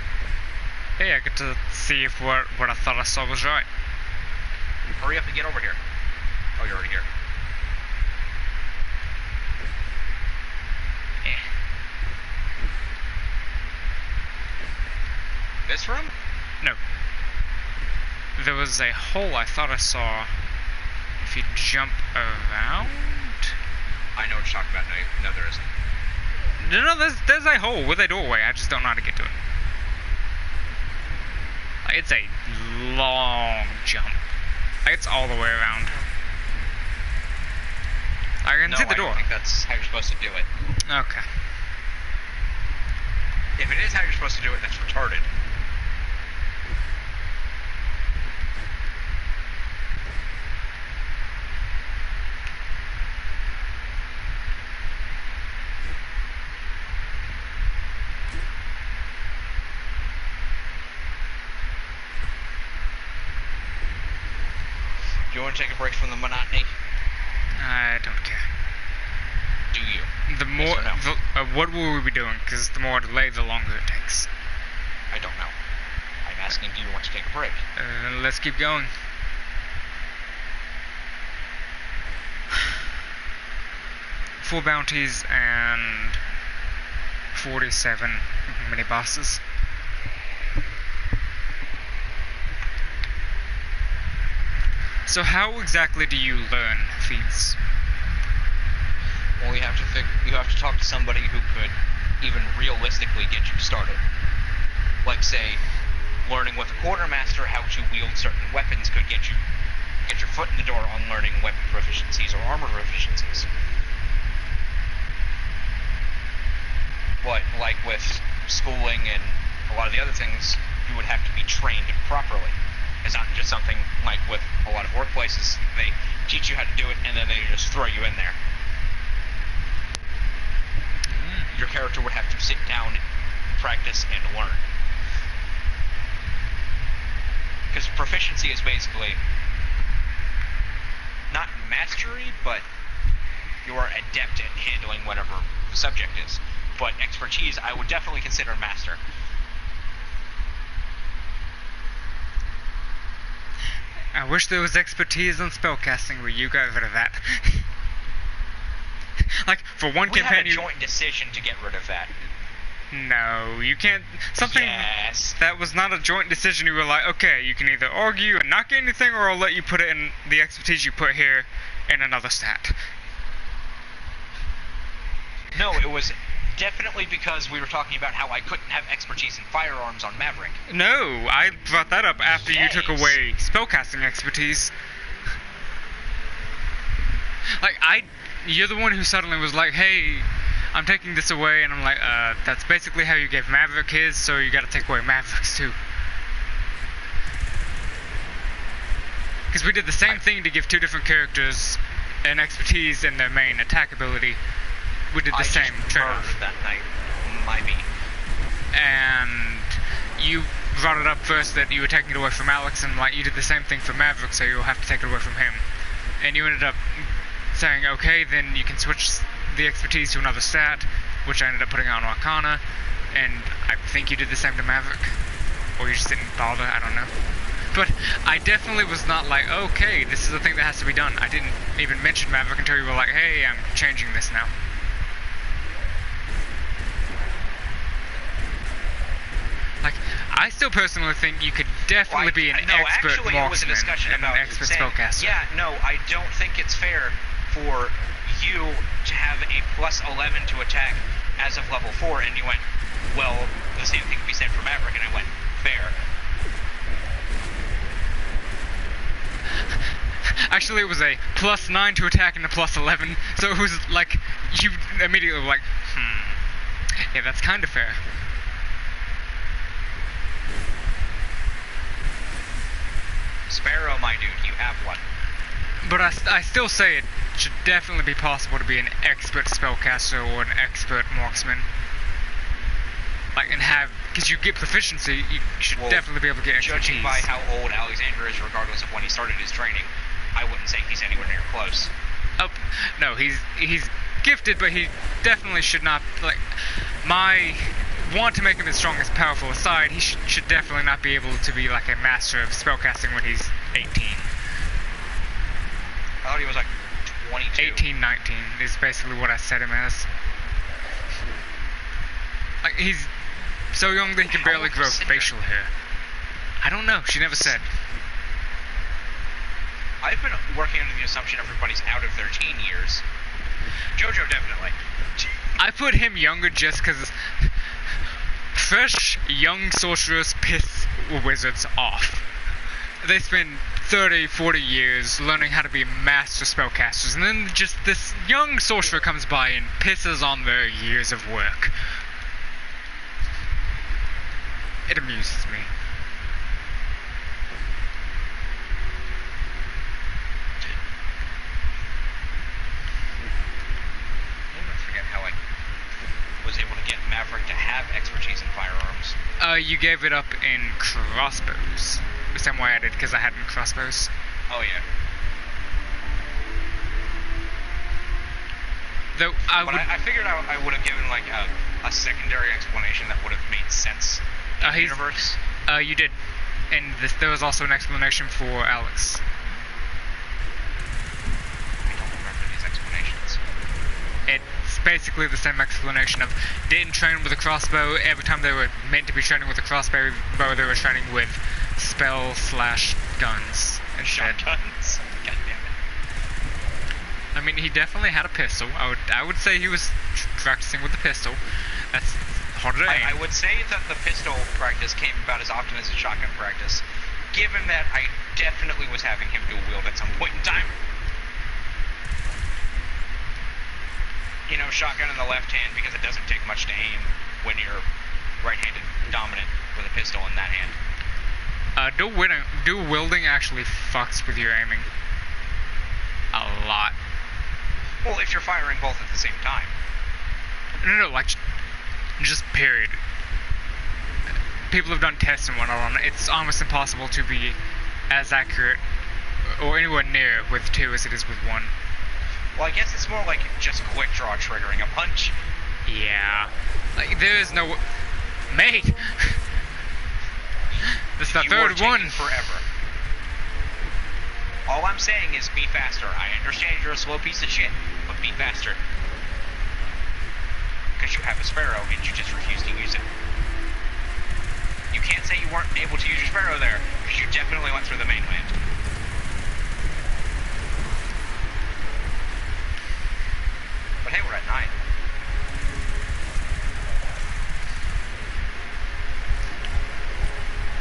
Hey, I get to see if what I thought I saw was right. Hurry up and get over here. Oh, you're already here. This room? No. There was a hole I thought I saw. If you jump around? I know what you're talking about. No, there isn't. No, there's a hole with a doorway. I just don't know how to get to it. Like, it's a long jump. Like, it's all the way around. I can see the door. I don't think that's how you're supposed to do it. Okay. If it is how you're supposed to do it, that's retarded. Do you want to take a break from the monotony? I don't care. Do you? The more, Yes or no? what will we be doing? Because the more I delay, the longer it takes. I don't know. I'm asking, do you want to take a break? Let's keep going. Four bounties and 47 mini bosses. So how exactly do you learn feats? Well, you have to talk to somebody who could even realistically get you started. Like, say, learning with a quartermaster how to wield certain weapons could get your foot in the door on learning weapon proficiencies or armor proficiencies. But like with schooling and a lot of the other things, you would have to be trained properly. It's not just something like with a lot of workplaces, they teach you how to do it and then they just throw you in there. Your character would have to sit down, practice, and learn. Because proficiency is basically not mastery, but you are adept at handling whatever the subject is. But expertise, I would definitely consider master. I wish there was expertise on spellcasting, but you got rid of that. Like, for one We campaign, had a joint decision to get rid of that. No, you can't. Something Yes. that was not a joint decision. You were like, okay, you can either argue and not get anything, or I'll let you put it in the expertise you put here in another stat. No, it was definitely because we were talking about how I couldn't have expertise in firearms on Maverick. No, I brought that up after you took Yes. away spellcasting expertise. Like, you're the one who suddenly was like, hey, I'm taking this away, and I'm like, that's basically how you gave Maverick his, so you gotta take away Maverick's too. Because we did the same thing to give two different characters an expertise in their main attack ability. We did the same trade-off. That night, my me. And you brought it up first that you were taking it away from Alex, and like you did the same thing for Maverick, so you'll have to take it away from him. And you ended up saying, okay, then you can switch the expertise to another stat, which I ended up putting on Arcana, and I think you did the same to Maverick. Or you just didn't bother, I don't know. But I definitely was not like, okay, this is the thing that has to be done. I didn't even mention Maverick until you were like, hey, I'm changing this now. Like, I still personally think you could definitely be an expert marksman and an expert spellcaster. Yeah, no, I don't think it's fair for you to have a plus 11 to attack as of level 4, and you went, well, the same thing could be said for Maverick, and I went, fair. Actually, it was a plus 9 to attack and a plus 11, so it was like, you immediately were like, yeah, that's kind of fair. Sparrow, my dude, you have one. But I still say it should definitely be possible to be an expert spellcaster or an expert marksman. Like, and have, because you get proficiency, you should definitely be able to get expertise. Judging by how old Alexander is, regardless of when he started his training, I wouldn't say he's anywhere near close. Oh, no, he's gifted, but he definitely should not, like, my want to make him as strong as powerful aside, he should definitely not be able to be like a master of spellcasting when he's 18. I thought he was like 22. 18, 19 is basically what I set him as. Like, he's so young that he can barely grow facial hair. I don't know, she never said. I've been working under the assumption everybody's out of their teen years. Jojo definitely. I put him younger just because fresh young sorcerers piss wizards off. They spend 30, 40 years learning how to be master spellcasters, and then just this young sorcerer comes by and pisses on their years of work. It amuses me. I forget how I was able to get Maverick to have expertise in firearms. You gave it up in crossbows. The same way I did, because I had it in crossbows. Oh, yeah. Though I figured I would have given, like, a secondary explanation that would have made sense in the universe. You did. And there was also an explanation for Alex. I don't remember these explanations. It's basically the same explanation of didn't train with a crossbow. Every time they were meant to be training with a crossbow, they were training with spell/guns and Shotguns. God damn it. I mean, he definitely had a pistol. I would say he was practicing with the pistol. That's harder to aim. I would say that the pistol practice came about as often as the shotgun practice, given that I definitely was having him dual wield at some point in time. You know, shotgun in the left hand because it doesn't take much to aim when you're right-handed dominant with a pistol in that hand. Dual wielding actually fucks with your aiming. A lot. Well, if you're firing both at the same time. No, like, just period. People have done tests and whatnot on it. It's almost impossible to be as accurate, or anywhere near, with two as it is with one. Well, I guess it's more like just quick draw triggering a punch. Yeah. Like, there is no... Mate! This is the third one. Forever. All I'm saying is be faster. I understand you're a slow piece of shit, but be faster. because you have a sparrow and you just refuse to use it. You can't say you weren't able to use your sparrow there, because you definitely went through the mainland. But hey, we're at 9.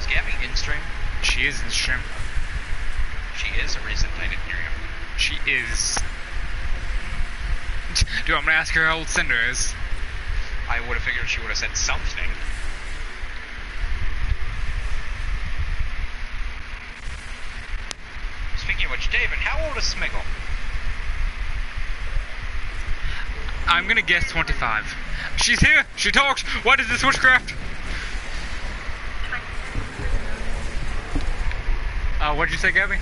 Is Gabby in stream? She is in stream. She is a reason I didn't hear you. She is. Dude, I'm gonna ask her how old Cinder is. I would have figured she would have said something. Speaking of which, David, how old is Smiggle? I'm gonna guess 25. She's here! She talks! What is this witchcraft? What'd you say, Gabby?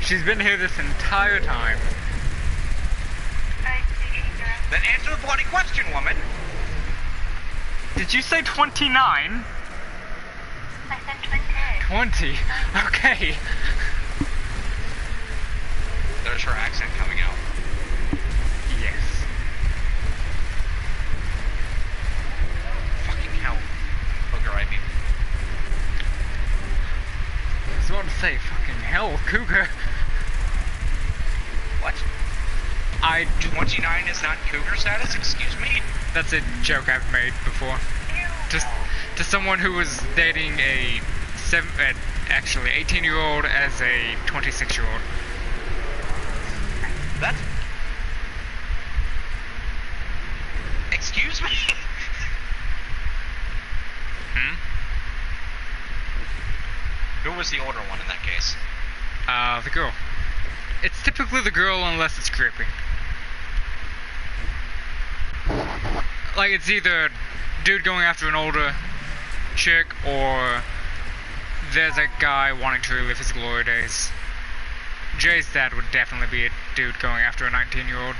She's been here this entire time. Then answer the bloody question, woman! Did you say 29? I said 20. Okay. There's her accent coming out. Yes. Fucking hell. Booger, I mean. I was about to say, fucking hell, cougar. What? 29 is not cougar status? Excuse me? That's a joke I've made before. To someone who was dating a 18-year-old as a 26-year-old. That's... Excuse me? Who was the older one in that case? The girl. It's typically the girl unless it's creepy. Like, it's either a dude going after an older chick, or there's a guy wanting to relive his glory days. Jay's dad would definitely be a dude going after a 19-year-old.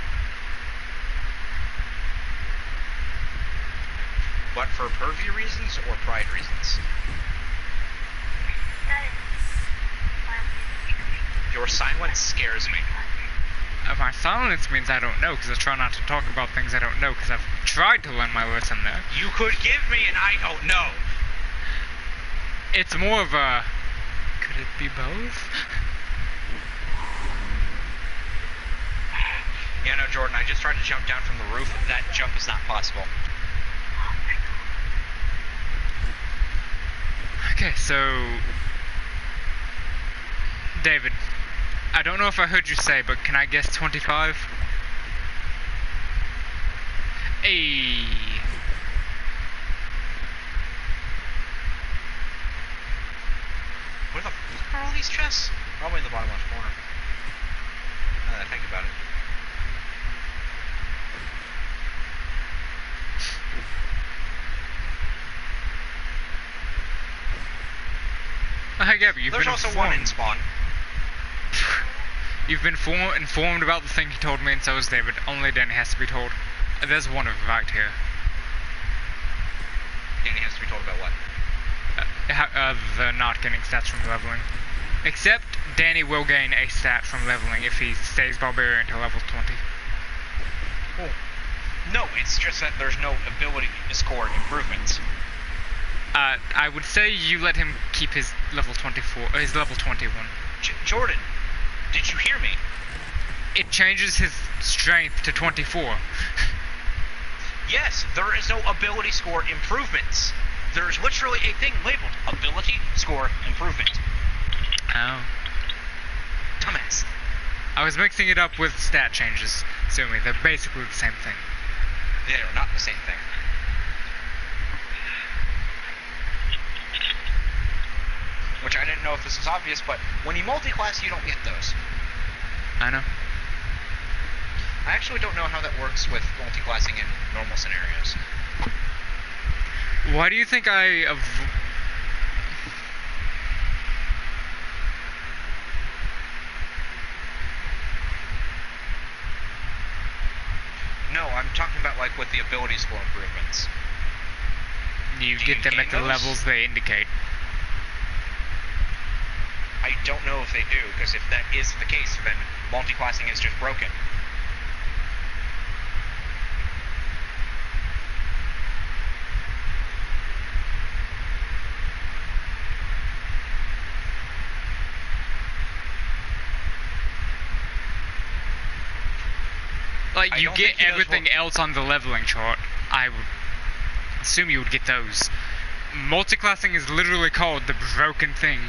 But for pervy reasons or pride reasons? Your silence scares me. My silence means I don't know, because I try not to talk about things I don't know, because I've tried to learn my lesson there. You could give me an I don't know. It's more of a... Could it be both? Yeah, no, Jordan, I just tried to jump down from the roof. That jump is not possible. Okay, so... David, I don't know if I heard you say, but can I guess 25? Hey. Where the fuck are all these chests? Probably in the bottom left corner. Now that I think about it. Hey, Gabby, There's also one in spawn. You've been informed about the thing he told me, and so is David. Only Danny has to be told. There's one right here. Danny has to be told about what? The not getting stats from leveling. Except, Danny will gain a stat from leveling if he stays Barbarian to level 20. Oh. No, it's just that there's no ability score improvements. I would say you let him keep his level 24, his level 21. Jordan, did you hear me? It changes his strength to 24. Yes, there is no ability score improvements. There's literally a thing labeled ability score improvement. Oh. Dumbass. I was mixing it up with stat changes. Sue me, they're basically the same thing. They are not the same thing. Which I didn't know if this was obvious, but when you multi-class, you don't get those. I know. I actually don't know how that works with multi-classing in normal scenarios. Why do you think No, I'm talking about like with the ability score improvements. You Do get you them gain at the those? levels they indicate. I don't know if they do, because if that is the case, then multi-classing is just broken. Like, you get everything else on the leveling chart. I would assume you would get those. Multiclassing is literally called the broken thing.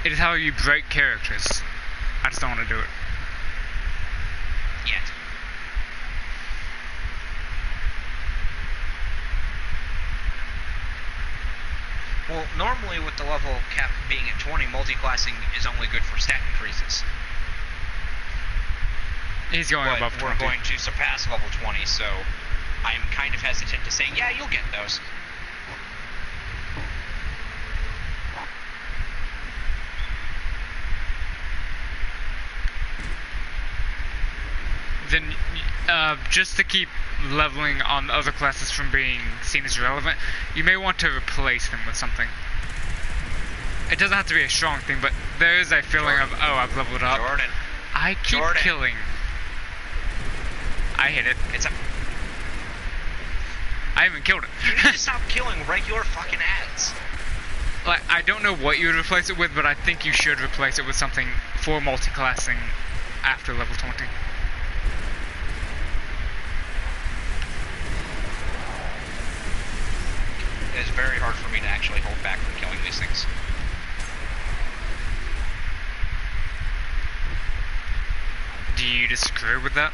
It is how you break characters. I just don't want to do it. Yet. Well, normally with the level cap being at 20, multiclassing is only good for stat increases. He's going but above 20. We're going to surpass level 20, so I'm kind of hesitant to say, yeah, you'll get those. Then, just to keep leveling on other classes from being seen as relevant, you may want to replace them with something. It doesn't have to be a strong thing, but there is a feeling of, oh, I've leveled up. Jordan. I keep killing. I hit it. I haven't killed it. You need to stop killing regular fucking ads. Like, I don't know what you would replace it with, but I think you should replace it with something for multi-classing after level 20. It is very hard for me to actually hold back from killing these things. Do you disagree with that?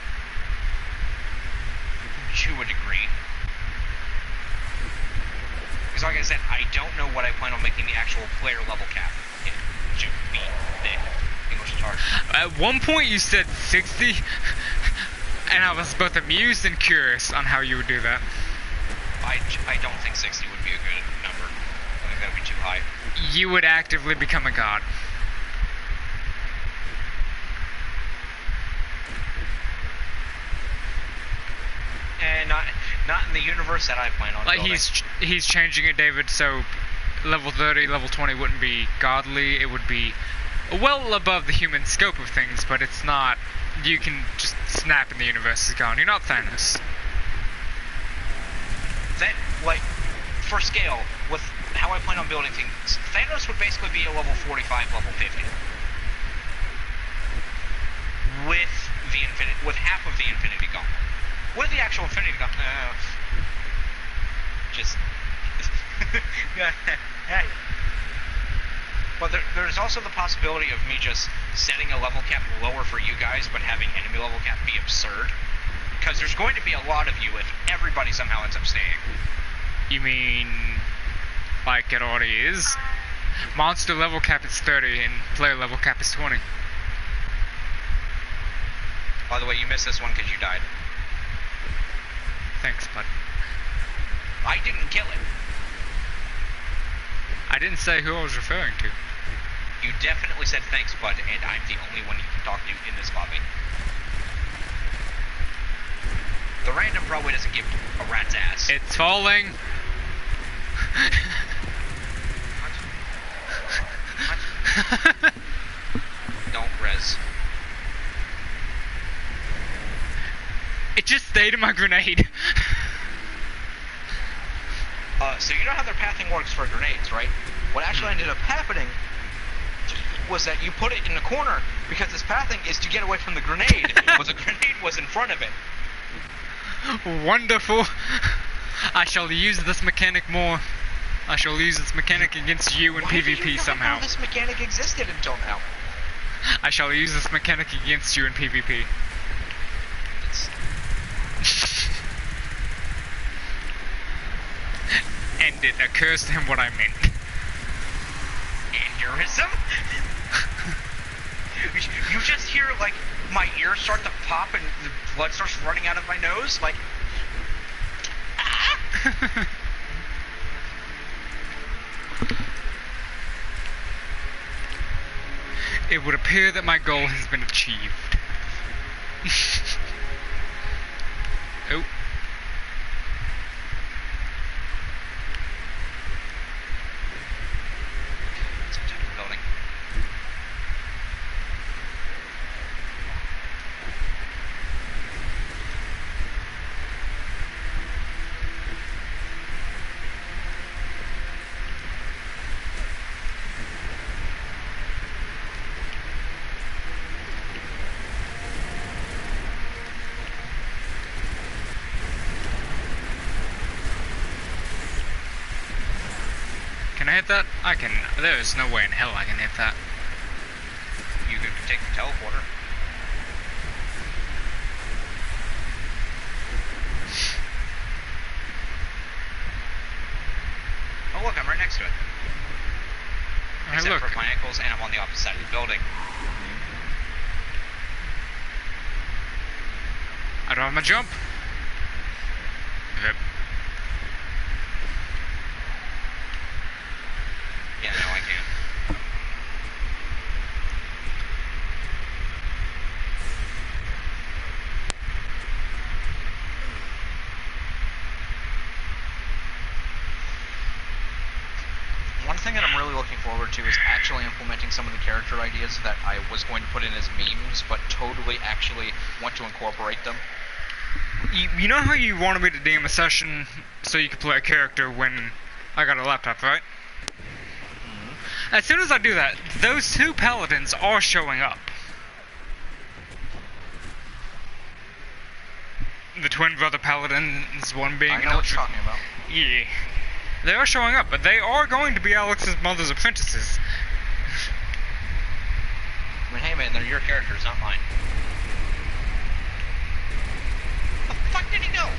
To a degree. Because like I said, I don't know what I plan on making the actual player level cap to be the English is hard. At one point you said 60, and I was both amused and curious on how you would do that. I don't think 60 would be a good number. I think that would be too high. You would actively become a god. And not in the universe that I plan on like building. he's changing it, David, so level 30, level 20 wouldn't be godly, it would be well above the human scope of things, but it's not, you can just snap and the universe is gone. You're not Thanos. That, like, for scale, with how I plan on building things, Thanos would basically be a level 45, level 50. With half of the Infinity Gauntlet. With the actual Infinity Gauntlet, but there's also the possibility of me just setting a level cap lower for you guys, but having enemy level cap be absurd. Because there's going to be a lot of you if everybody somehow ends up staying. You mean, like it already is? Monster level cap is 30 and player level cap is 20. By the way, you missed this one because you died. Thanks, bud. I didn't kill it. I didn't say who I was referring to. You definitely said thanks, bud, and I'm the only one you can talk to in this lobby. The random probably doesn't give a rat's ass. It's falling. What? Don't res. It just stayed in my grenade. So you know how their pathing works for grenades, right? What actually ended up happening was that you put it in the corner because its pathing is to get away from the grenade, but the grenade was in front of it. Wonderful. I shall use this mechanic more. I shall use this mechanic against you in Why PvP did you not somehow. know this mechanic existed until now? I shall use this mechanic against you in PvP. And it occurs to him what I meant. Aneurysm? You just hear, like, my ears start to pop and the blood starts running out of my nose, like... Ah! It would appear that my goal has been achieved. Oh. hit that? I can. There is no way in hell I can hit that. You could take the teleporter. Oh look, I'm right next to it. Hey, Except look. for my ankles, and I'm on the opposite side of the building. I don't have my jump. Yep. Yeah, no, I can't. One thing that I'm really looking forward to is actually implementing some of the character ideas that I was going to put in as memes, but totally actually want to incorporate them. You know how you wanted me to DM a session so you could play a character when I got a laptop, right? Mm-hmm. As soon as I do that, those two paladins are showing up. The twin brother paladins, one being I know what you're talking about. Yeah. They are showing up, but they are going to be Alex's mother's apprentices. I mean, hey man, they're your characters, not mine. Where the fuck did he go?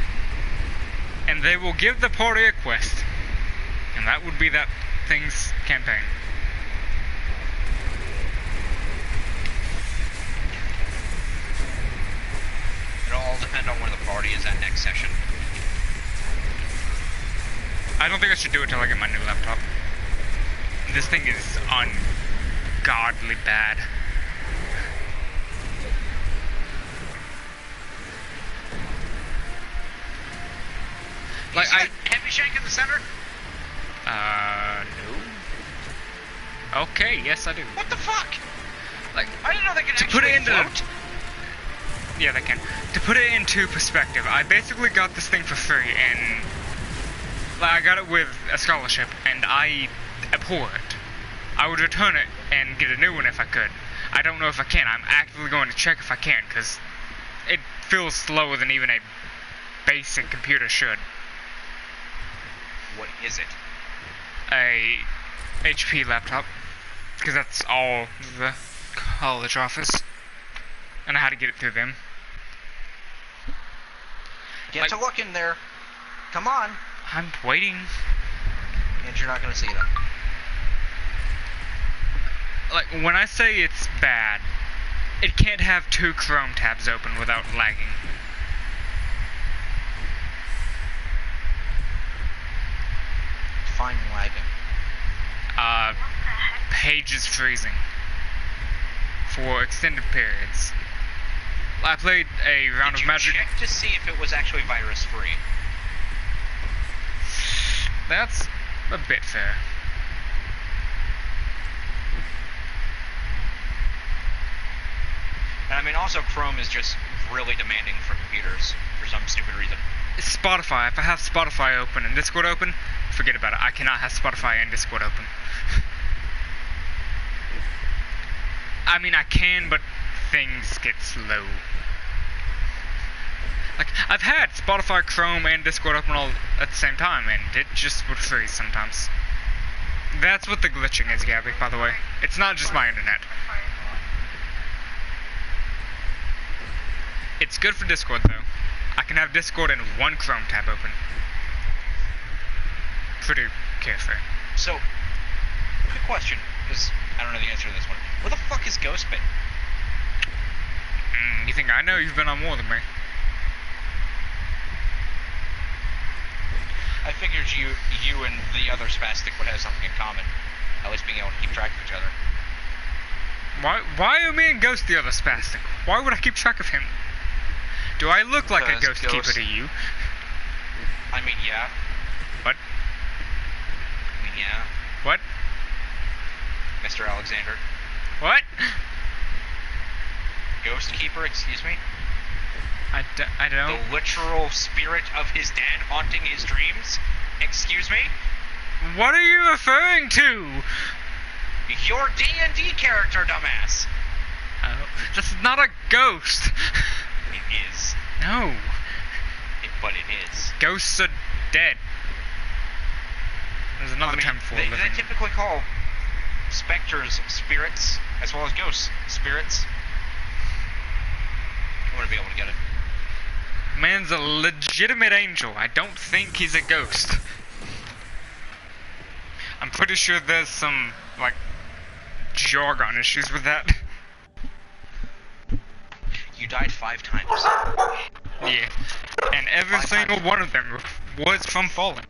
And they will give the party a quest. And that would be that thing's campaign. It'll all depend on where the party is at next session. I don't think I should do it till I get my new laptop. This thing is ungodly bad. You see that heavy shank in the center? No. Okay, yes I do. What the fuck? Like, I didn't know they could to actually put it into float. yeah, they can. To put it into perspective, I basically got this thing for free, and like, I got it with a scholarship, and I abhor it. I would return it and get a new one if I could. I don't know if I can. I'm actively going to check if I can, because it feels slower than even a basic computer should. What is it? A HP laptop, because that's all the college office, and I had to get it through them. Get to look in there. Come on. I'm waiting. And you're not going to see them. Like, when I say it's bad, it can't have two Chrome tabs open without lagging. Define lagging. Pages freezing for extended periods. I played a round Did of you Magic. check to see if it was actually virus free? That's a bit fair. And I mean, also Chrome is just really demanding for computers for some stupid reason. Spotify. If I have Spotify open and Discord open, forget about it. I cannot have Spotify and Discord open. I mean, I can, but things get slow. Like, I've had Spotify, Chrome, and Discord open all at the same time, and it just would freeze sometimes. That's what the glitching is, Gabby, by the way. It's not just my internet. It's good for Discord, though. I can have Discord and one Chrome tab open. Pretty carefree. So, quick question, because I don't know the answer to this one. Where the fuck is Ghost been? You think I know? You've been on more than me. I figured you and the other spastic would have something in common. At least being able to keep track of each other. Why are me and Ghost the other spastic? Why would I keep track of him? Do I look like a ghost keeper to you? I mean, yeah. What? I mean, yeah. What? Mr. Alexander. What? Ghost keeper, excuse me? I don't. The literal spirit of his dad haunting his dreams? Excuse me? What are you referring to? Your D&D character, dumbass! Oh, this is not a ghost. It is. No. But it is. Ghosts are dead. There's another term for they living. typically call specters spirits, as well as ghosts spirits. I'm gonna be able to get it. Man's a legitimate angel. I don't think he's a ghost. I'm pretty sure there's some, like, jargon issues with that. You died 5 times. Yeah. And every 5 single times. one of them was from falling.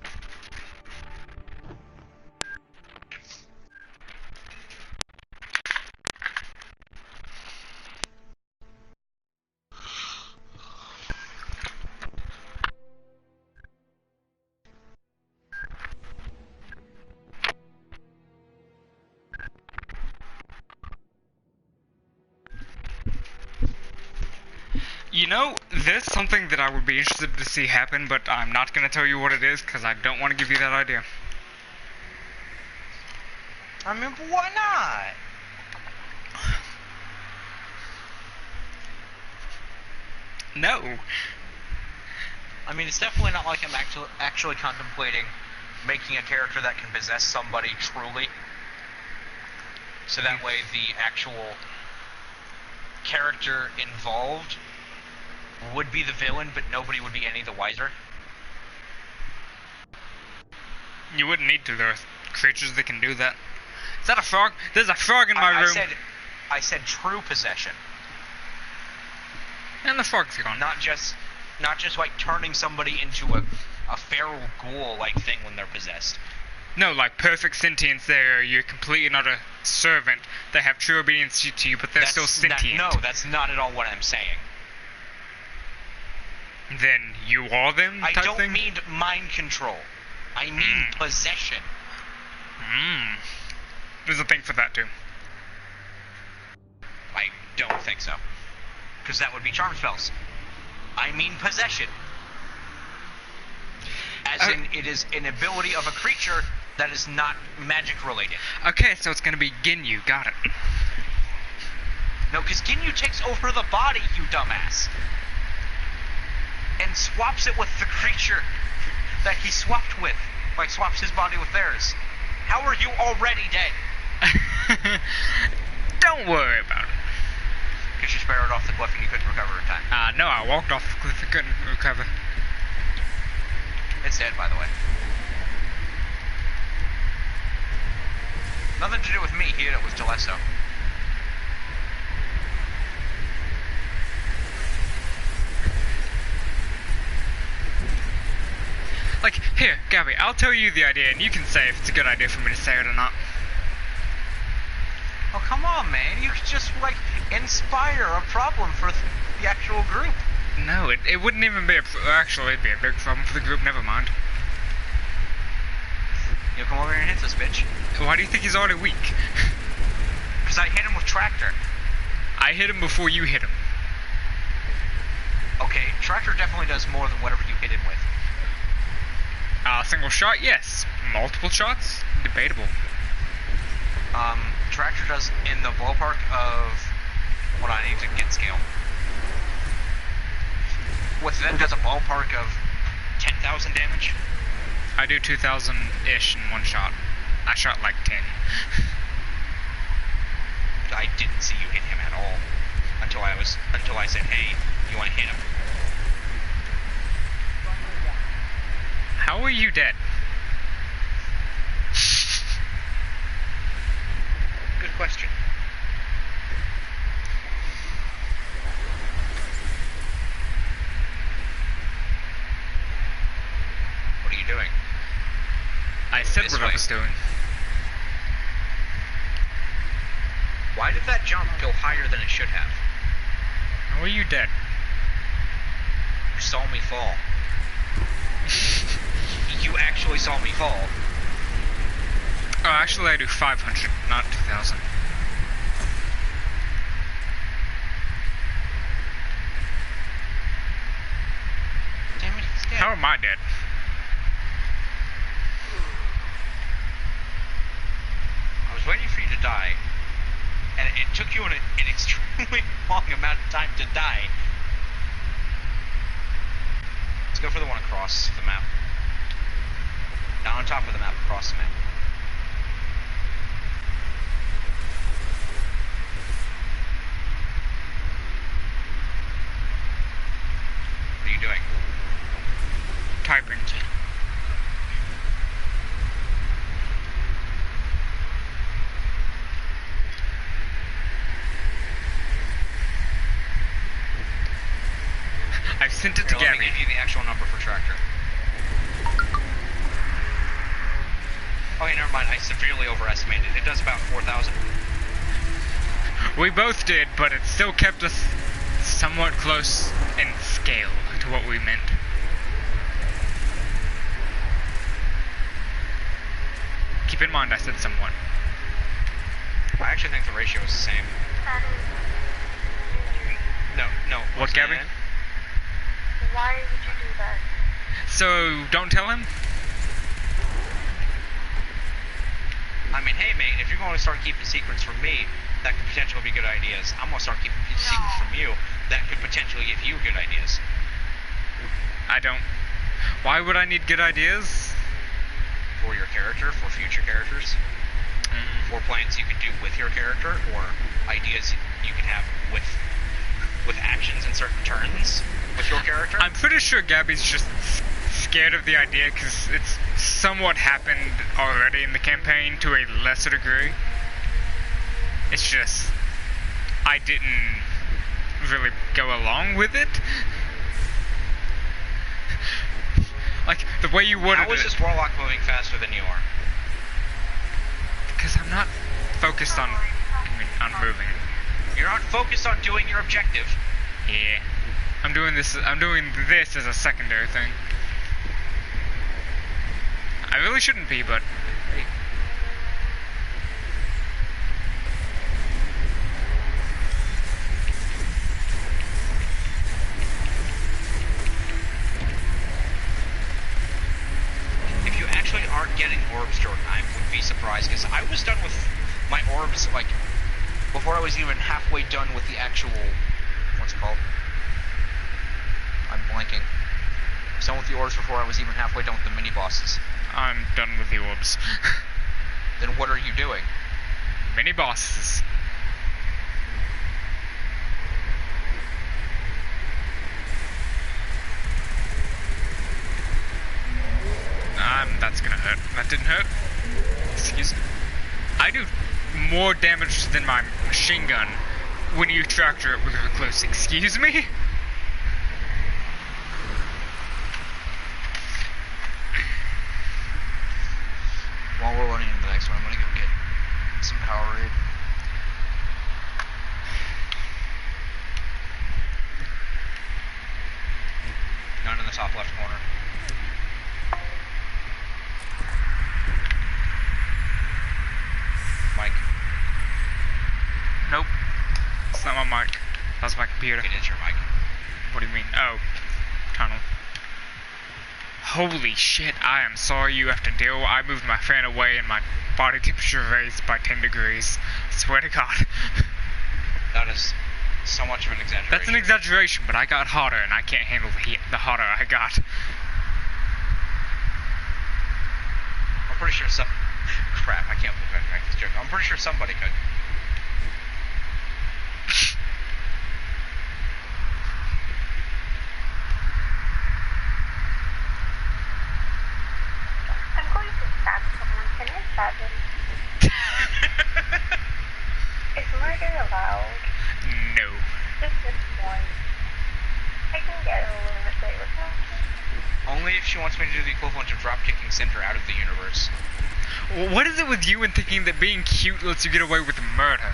You know, there's something that I would be interested to see happen, but I'm not going to tell you what it is, because I don't want to give you that idea. I mean, why not? No. I mean, it's definitely not like I'm actually contemplating making a character that can possess somebody truly. So that way the actual character involved would be the villain, but nobody would be any the wiser. You wouldn't need to. There are creatures that can do that. Is that a frog? There's a frog in my room. I said true possession. And the frog's gone. Not just like turning somebody into a feral ghoul-like thing when they're possessed. No, like perfect sentience there. You're completely not a servant. They have true obedience to you, but they're still sentient. No, that's not at all what I'm saying. Then you are them I type don't thing? mean mind control. I mean possession. There's a thing for that too. I don't think so. Because that would be charm spells. I mean possession. As in, it is an ability of a creature that is not magic related. Okay, so it's gonna be Ginyu. Got it. No, because Ginyu takes over the body, you dumbass. And swaps it with the creature that he swapped with. Like, swaps his body with theirs. How are you already dead? Don't worry about it. Because you sparrowed off the cliff and you couldn't recover in time. No, I walked off the cliff and couldn't recover. It's dead, by the way. Nothing to do with me. He hit it with Telesto. Like, here, Gabby, I'll tell you the idea, and you can say if it's a good idea for me to say it or not. Oh, come on, man. You could just, like, inspire a problem for the actual group. No, it wouldn't even be actually, it'd be a big problem for the group, never mind. You come over here and hit this bitch. Why do you think he's already weak? Because I hit him with Tractor. I hit him before you hit him. Okay, Tractor definitely does more than whatever you hit him with. Single shot, yes. Multiple shots, debatable. Tractor does in the ballpark of... Hold on, I need to get scale. With that, does a ballpark of 10,000 damage. I do 2,000-ish in one shot. I shot like 10. I didn't see you hit him at all until I said, "Hey, you want to hit him?" How are you dead? Good question. What are you doing? I said This what way. I was doing. Why did that jump go higher than it should have? How are you dead? You saw me fall. You actually saw me fall. Oh, actually I do 500, not 2,000. Damn it, he's dead. How am I dead? I was waiting for you to die, and it took you an extremely long amount of time to die. Let's go for the one across the map. Not on top of the map, across the map. What are you doing? Typing. I've sent it to Here, let Gabby. me give you the actual number for Tractor. Oh, yeah, never mind. I severely overestimated. It does about 4,000. We both did, but it still kept us somewhat close in scale to what we meant. Keep in mind I said somewhat. I actually think the ratio is the same. No. What, Gabby? Why would you do that? So, don't tell him? I mean, hey, mate, if you're going to start keeping secrets from me, that could potentially be good ideas. I'm going to start keeping secrets from you that could potentially give you good ideas. I don't. Why would I need good ideas? For your character, for future characters, for plans you could do with your character, or ideas you could have with actions in certain turns with your character. I'm pretty sure Gabby's just scared of the idea because it's somewhat happened already in the campaign to a lesser degree. It's just I didn't really go along with it. Like the way you worded it. How is this warlock moving faster than you are? Because I'm not focused on moving. You're not focused on doing your objective. Yeah. I'm doing this as a secondary thing. I really shouldn't be, but if you actually aren't getting orbs, Jordan, I would be surprised, because I was done with my orbs, like, before I was even halfway done with the actual, what's it called? I'm blanking. I was done with the orbs before I was even halfway done with the mini-bosses. I'm done with the orbs. Then what are you doing? Mini bosses. That's gonna hurt. That didn't hurt. Excuse me. I do more damage than my machine gun when you tractor it with a close. Excuse me? While we're running into the next one, I'm gonna go get some Powerade. None in the top left corner. Mike. Nope. It's not my mic. That's my computer. It is your mic. What do you mean? Oh, tunnel. Holy shit, I am sorry you have to deal. I moved my fan away and my body temperature raised by 10 degrees. I swear to God. That is so much of an exaggeration. That's an exaggeration, but I got hotter and I can't handle the heat. The hotter I got. I'm pretty sure some... Crap, I can't believe I make this joke. I'm pretty sure somebody could. I'm going to stab someone. Can I stab him? Is murder allowed? No. Just this one. I can get a little bit away with that. Only if she wants me to do the equivalent of drop-kicking Cinder out of the universe. What is it with you and thinking that being cute lets you get away with murder?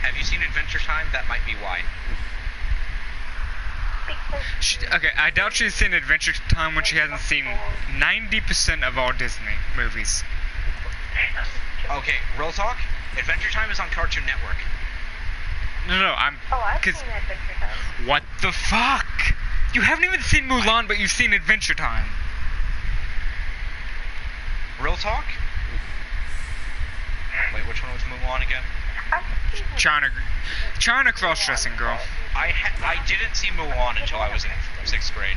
Have you seen Adventure Time? That might be why. Okay, I doubt she's seen Adventure Time when she hasn't seen 90% of all Disney movies. Okay, real talk? Adventure Time is on Cartoon Network. No, I'm... Oh, I've seen Cause Adventure Time. what the fuck? You haven't even seen Mulan, but you've seen Adventure Time. Real talk? Wait, which one was Mulan again? China cross-dressing girl. I didn't see Mulan until I was in 6th grade.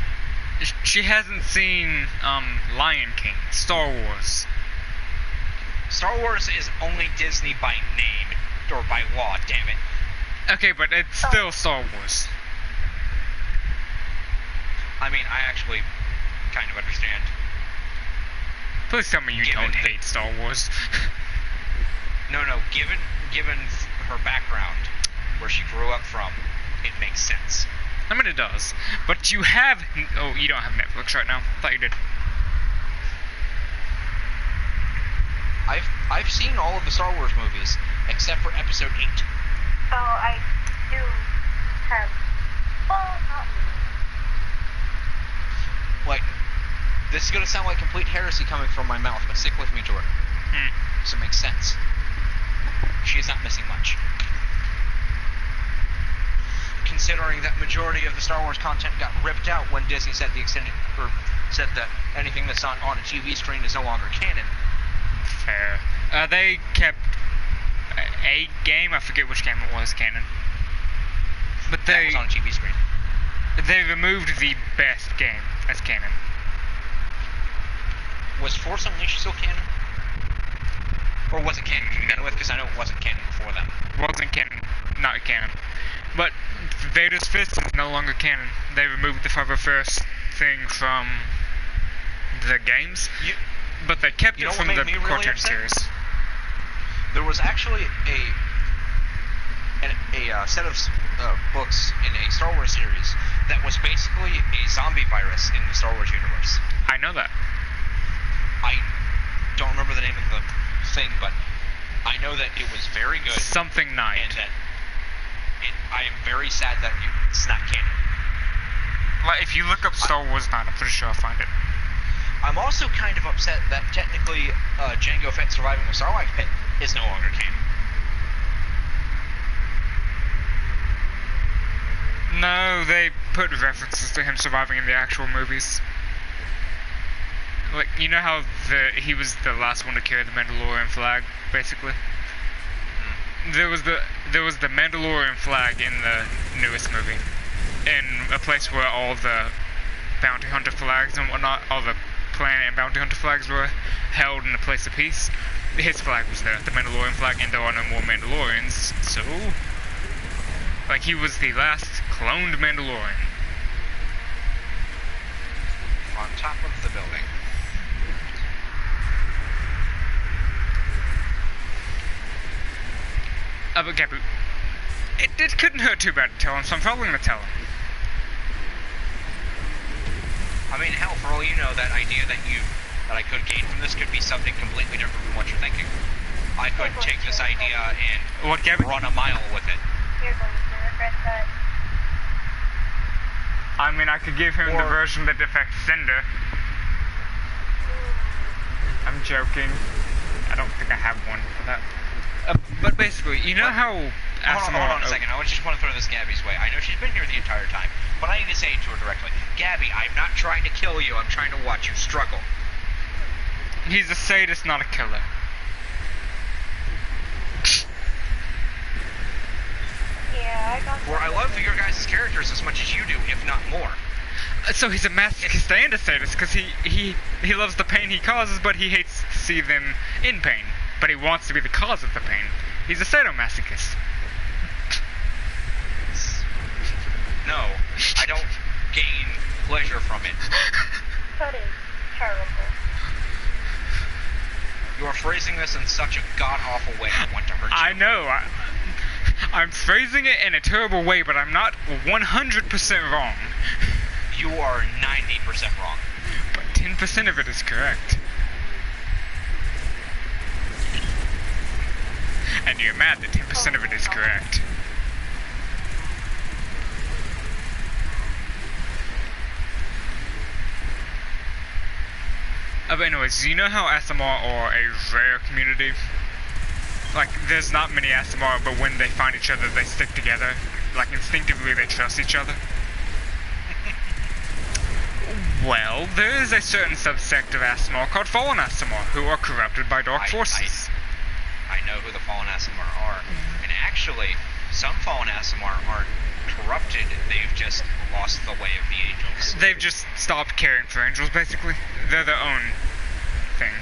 She hasn't seen Lion King, Star Wars. Star Wars is only Disney by name, or by law, damn it. Okay, but it's still Star Wars. I mean, I actually kind of understand. Please tell me you don't hate Star Wars. No, given her background, where she grew up from, it makes sense. I mean, it does. But you have... Oh, you don't have Netflix right now. Thought you did. I've seen all of the Star Wars movies, except for Episode 8. So I do have, well, not Like, this is gonna sound like complete heresy coming from my mouth, but stick with me, Jordan. So it makes sense. She is not missing much. Considering that majority of the Star Wars content got ripped out when Disney said said that anything that's not on a TV screen is no longer canon. Fair. They kept a game, I forget which game it was, canon. But That was on a TV screen. they removed the best game as canon. Was Force Unleashed still canon? Or was it canon to begin with? Because I know it wasn't canon before then. Wasn't canon, not canon. But Vader's Fist is no longer canon. They removed the 501st thing from the games, but they kept it from the cartoon series. There was actually a set of books in a Star Wars series that was basically a zombie virus in the Star Wars universe. I know that. I don't remember the name of the thing, but I know that it was very good. Something Night. And that I am very sad that it's not canon. Like, if you look up Star Wars Night, I'm pretty sure I'll find it. I'm also kind of upset that technically Jango Fett surviving the Sarlacc pit is no longer canon. No, they put references to him surviving in the actual movies. Like, you know how he was the last one to carry the Mandalorian flag, basically? There was the Mandalorian flag in the newest movie, in a place where all the bounty hunter flags and whatnot, all the planet and bounty hunter flags were held in a place of peace. His flag was there, the Mandalorian flag, and there are no more Mandalorians, so... Like, he was the last cloned Mandalorian. On top of the building. But Gabu, it couldn't hurt too bad to tell him, so I'm probably going to tell him. I mean, hell, for all you know, that idea that I could gain from this could be something completely different from what you're thinking. I could take this idea and run a mile with it. You're going to regret that. I mean, I could give him the version that affects Cinder. I'm joking. I don't think I have one for that. But basically, you know how... Hold on a second. I just want to throw this Gabby's way. I know she's been here the entire time, but I need to say it to her directly. Gabby, I'm not trying to kill you. I'm trying to watch you struggle. He's a sadist, not a killer. Yeah, I got Where I love your guys' characters as much as you do, if not more. So he's a masochist and a sadist, because he loves the pain he causes, but he hates to see them in pain. But he wants to be the cause of the pain. He's a sadomasochist. No, I don't gain pleasure from it. That is terrible. You are phrasing this in such a god-awful way, I want to hurt you. I know. I'm phrasing it in a terrible way, but I'm not 100% wrong. You are 90% wrong. But 10% of it is correct. And you're mad that 10% of it is correct. But anyways, you know how ASMR are a rare community? Like, there's not many ASMR, but when they find each other, they stick together. Like, instinctively, they trust each other. Well, there is a certain subsect of ASMR called Fallen ASMR, who are corrupted by dark forces. I know who the Fallen ASMR are. And actually, some Fallen ASMR are corrupted, they've just lost the way of the angels. They've just stopped caring for angels, basically. They're their own thing.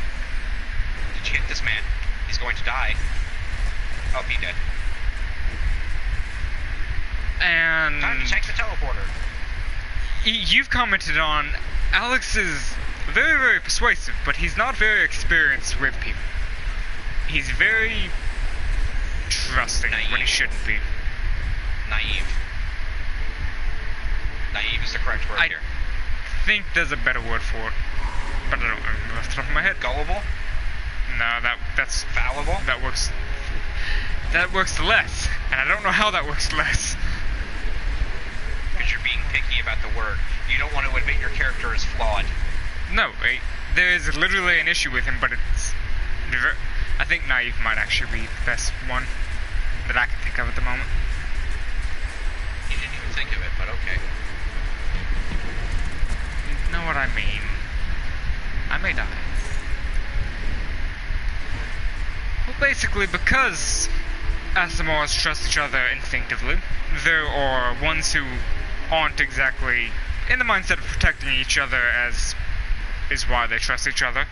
Did you hit this man? He's going to die. Oh, he did. And Time to check the teleporter. you've commented on Alex is very, very persuasive, but he's not very experienced with people. He's very trusting when he shouldn't be. Naive. Naive is the correct word here. I think there's a better word for it, but I don't remember off the top of my head. Gullible? No, that's Fallible? that works. That works less, and I don't know how that works less. Because you're being picky about the word. You don't want to admit your character is flawed. No, there is literally an issue with him, but it's. I think naive might actually be the best one that I can think of at the moment. You didn't even think of it, but okay. You know what I mean? I may die. Well, basically, because Asamoahs trust each other instinctively, there are ones who aren't exactly in the mindset of protecting each other, as is why they trust each other.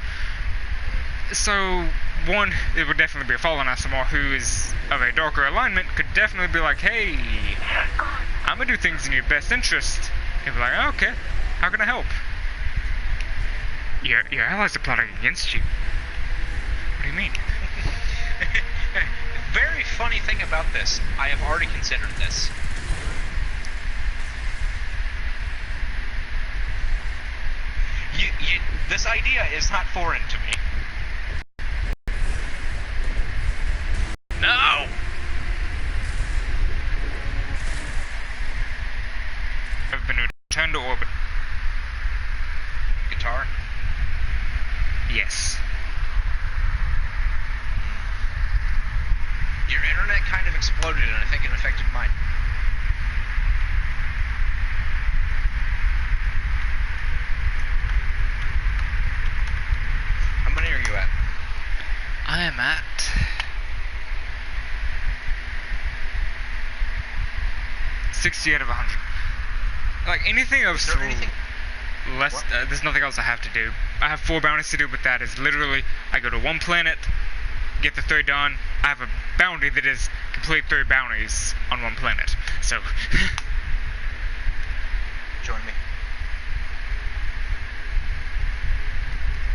So, one, it would definitely be a fallen Asamoah who is of a darker alignment, could definitely be like, hey, I'm gonna do things in your best interest. He'd be like, oh, okay, how can I help? Your allies are plotting against you. What do you mean? Very funny thing about this, I have already considered this. This idea is not foreign to me. No! I've been returned to orbit. Guitar? Yes. Your internet kind of exploded, and I think it affected mine. How many are you at? I am at 60 out of 100. Like, anything else Is there anything? less, there's nothing else I have to do. I have 4 bounties to do, but that is literally, I go to one planet, get the 3 done. I have a bounty that is complete 3 bounties on one planet. So, Join me.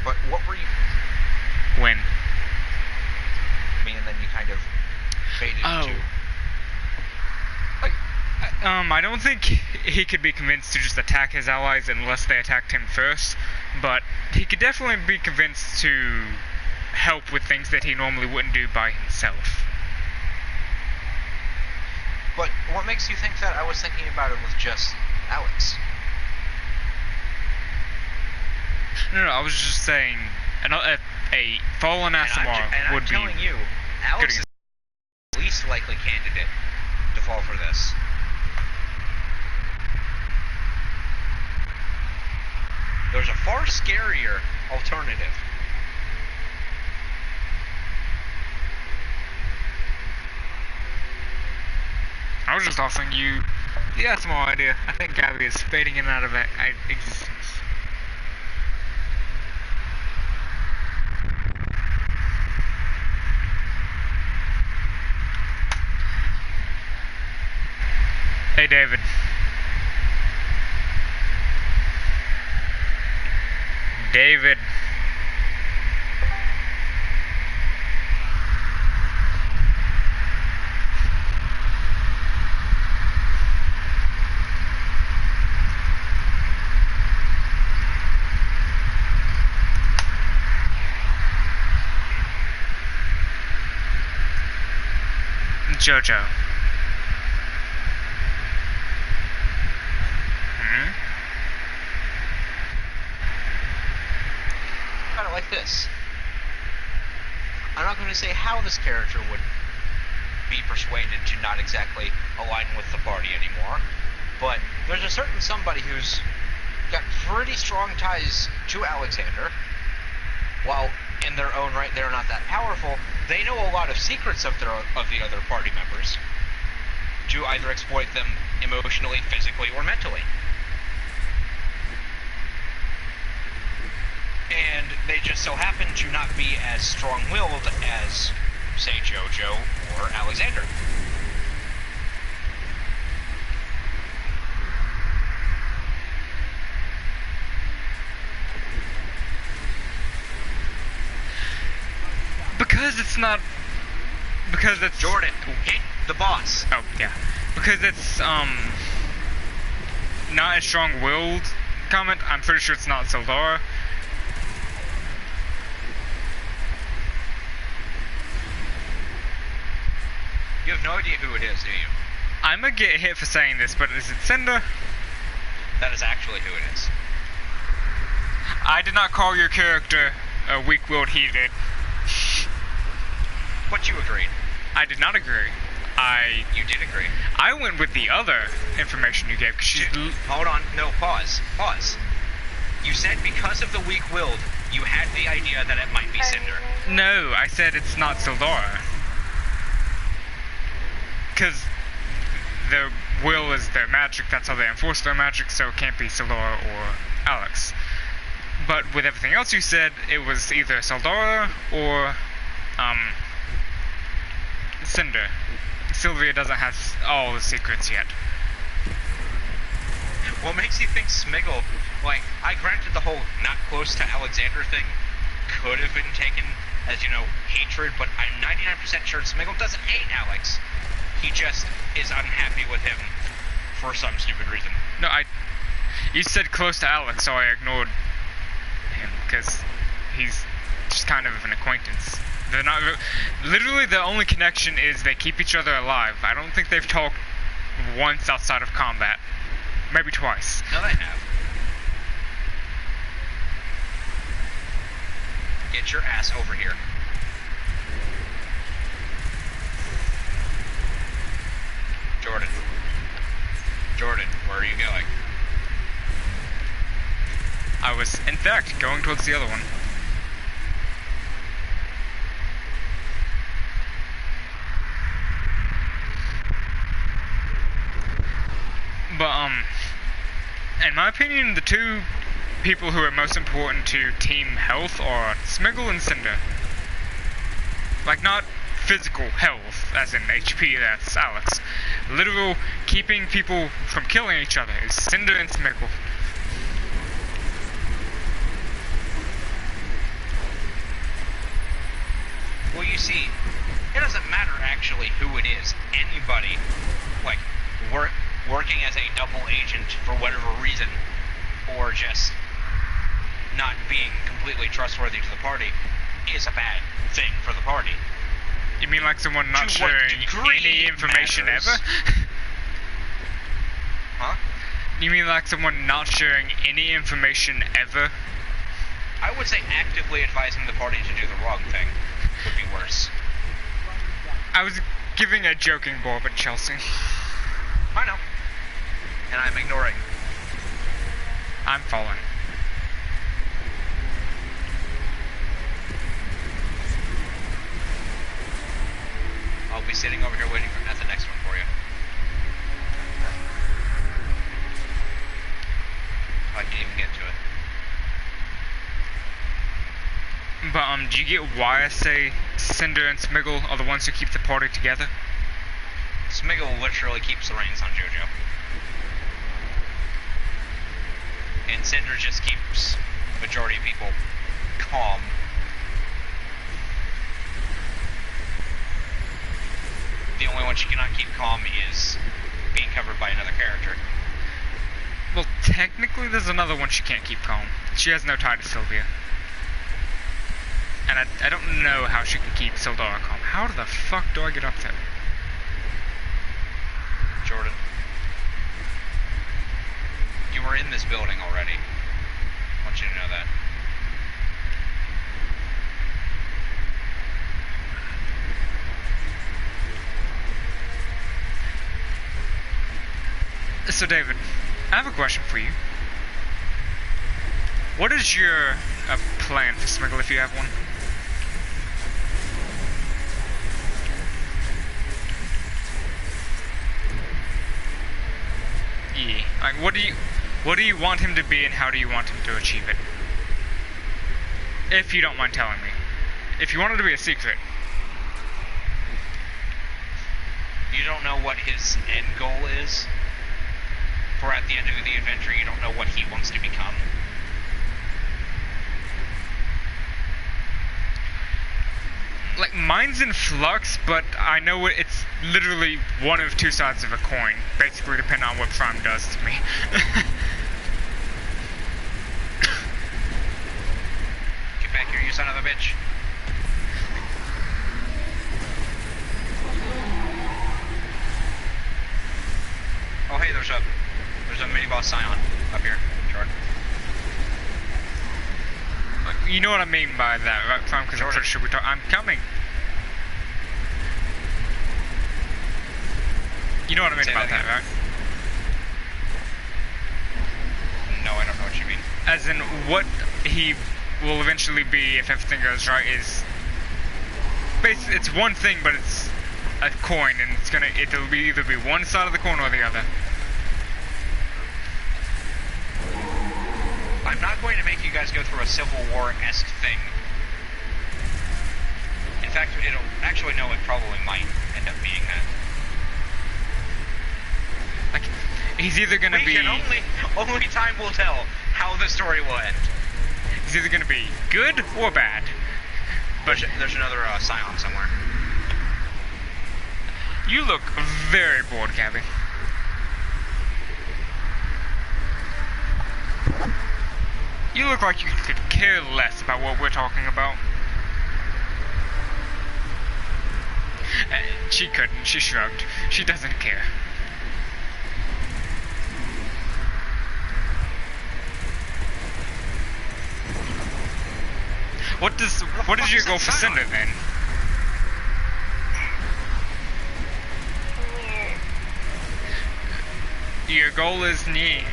But what were you... when? Me, and then you kind of faded into... Like, I don't think he could be convinced to just attack his allies unless they attacked him first, but he could definitely be convinced to help with things that he normally wouldn't do by himself. But what makes you think that I was thinking about it with just Alex? No, I was just saying, a fallen Asamoah would be... I'm telling you, Alex is the least likely candidate to fall for this. There's a far scarier alternative. I was just offering you the Asamoah idea. I think Gabby is fading in and out of existence. Hey, David. David. Jojo. Kind of like this. I'm not going to say how this character would be persuaded to not exactly align with the party anymore, but there's a certain somebody who's got pretty strong ties to Alexander. While in their own right they're not that powerful, they know a lot of secrets of the other party members. to either exploit them emotionally, physically, or mentally. And they just so happen to not be as strong-willed as, say, JoJo or Alexander. Because it's Jordan, hit the boss. Oh yeah, because it's not a strong-willed comment. I'm pretty sure it's not Sildara. You have no idea who it is, do you? I'm gonna get hit for saying this, but is it Cinder? That is actually who it is. I did not call your character weak-willed. He did. But you agreed. I did not agree. You did agree. I went with the other information you gave. Hold on. No, pause. Pause. You said because of the weak-willed, you had the idea that it might be Cinder. No, I said it's not Sildara. Because their will is their magic, that's how they enforce their magic, so it can't be Sildara or Alex. But with everything else you said, it was either Sildara or, Cinder. Sylvia doesn't have all the secrets yet. What makes you think Smiggle, like, I granted the whole not close to Alexander thing could have been taken as, you know, hatred, but I'm 99% sure Smiggle doesn't hate Alex. He just is unhappy with him for some stupid reason. No, you said close to Alex, so I ignored him, because he's just kind of an acquaintance. They're not, literally the only connection is they keep each other alive. I don't think they've talked once outside of combat. Maybe twice. No, they have. Get your ass over here. Jordan. Jordan, where are you going? I was, in fact, going towards the other one. But, in my opinion, the two people who are most important to team health are Smiggle and Cinder. Like, not physical health, as in HP, that's Alex. Literal keeping people from killing each other is Cinder and Smiggle. Well, you see, it doesn't matter actually who it is. Anybody, like, working as a double agent for whatever reason, or just not being completely trustworthy to the party, is a bad thing for the party. You mean like someone not sharing any information ever? Huh? You mean like someone not sharing any information ever? I would say actively advising the party to do the wrong thing would be worse. I was giving a joking bob at Chelsea. I know. And I'm ignoring. I'm following. I'll be sitting over here waiting at the next one for you. If I can even get to it. But, do you get why I say Cinder and Smiggle are the ones who keep the party together? Smiggle literally keeps the reins on JoJo. And Cinder just keeps the majority of people calm. The only one she cannot keep calm is being covered by another character. Well, technically there's another one she can't keep calm. She has no tie to Sylvia. And I don't know how she can keep Sildara calm. How the fuck do I get up there? Jordan. You were in this building already. I want you to know that. So David, I have a question for you. What is your plan for Smiggle if you have one? he? Like, what do you want him to be, and how do you want him to achieve it? If you don't mind telling me. If you want it to be a secret. You don't know what his end goal is? For at the end of the adventure, you don't know what he wants to become? Like, mine's in flux, but I know it's literally one of two sides of a coin. Basically, depending on what Prime does to me. Get back here, you son of a bitch. Oh hey, there's a mini-boss Scion up here, Jordan. You know what I mean by that, right, Prime? Because I'm pretty sure I'm coming. You know what I mean about that, right? No, I don't know what you mean. As in, what he will eventually be if everything goes right is... Basically, it's one thing, but it's a coin, and it'll be either be one side of the coin or the other. I'm not going to make you guys go through a Civil War-esque thing. In fact, it'll... Actually, no, it probably might end up being that. Like, he's either gonna be... Only time will tell how the story will end. He's either gonna be good or bad. But there's another Scion somewhere. You look very bored, Gabby. You look like you could care less about what we're talking about. She couldn't. She shrugged. She doesn't care. What is your goal for Cinder then? Your goal is near.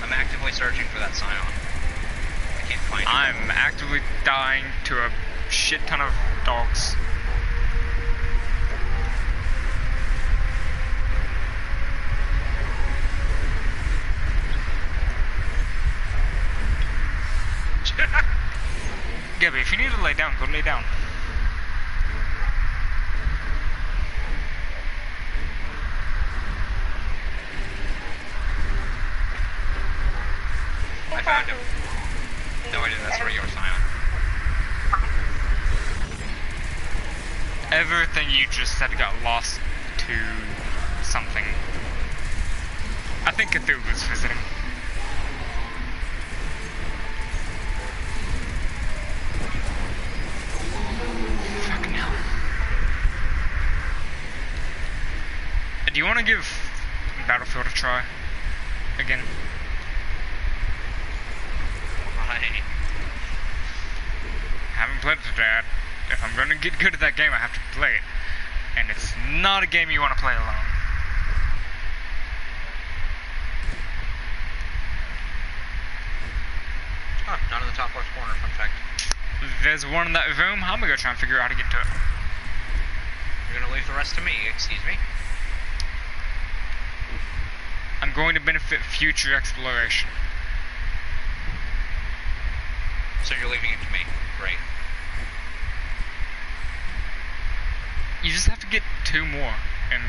I'm actively searching for that Scion. I can't find it. I'm actively dying to a shit ton of dogs. Gabby, if you need to lay down, go lay down. I found him. No, I didn't. That's where your Scion. Everything you just said got lost to something. I think Cthulhu's visiting. Fucking hell. Do you want to give Battlefield a try? Again? Why? Haven't played it today. If I'm going to get good at that game, I have to play it. And it's not a game you want to play alone. Oh, not in the top left corner, fun fact. There's one in that room. I'm going to go try and figure out how to get to it. You're going to leave the rest to me, excuse me? I'm going to benefit future exploration. So you're leaving it to me. Great. You just have to get 2 more, and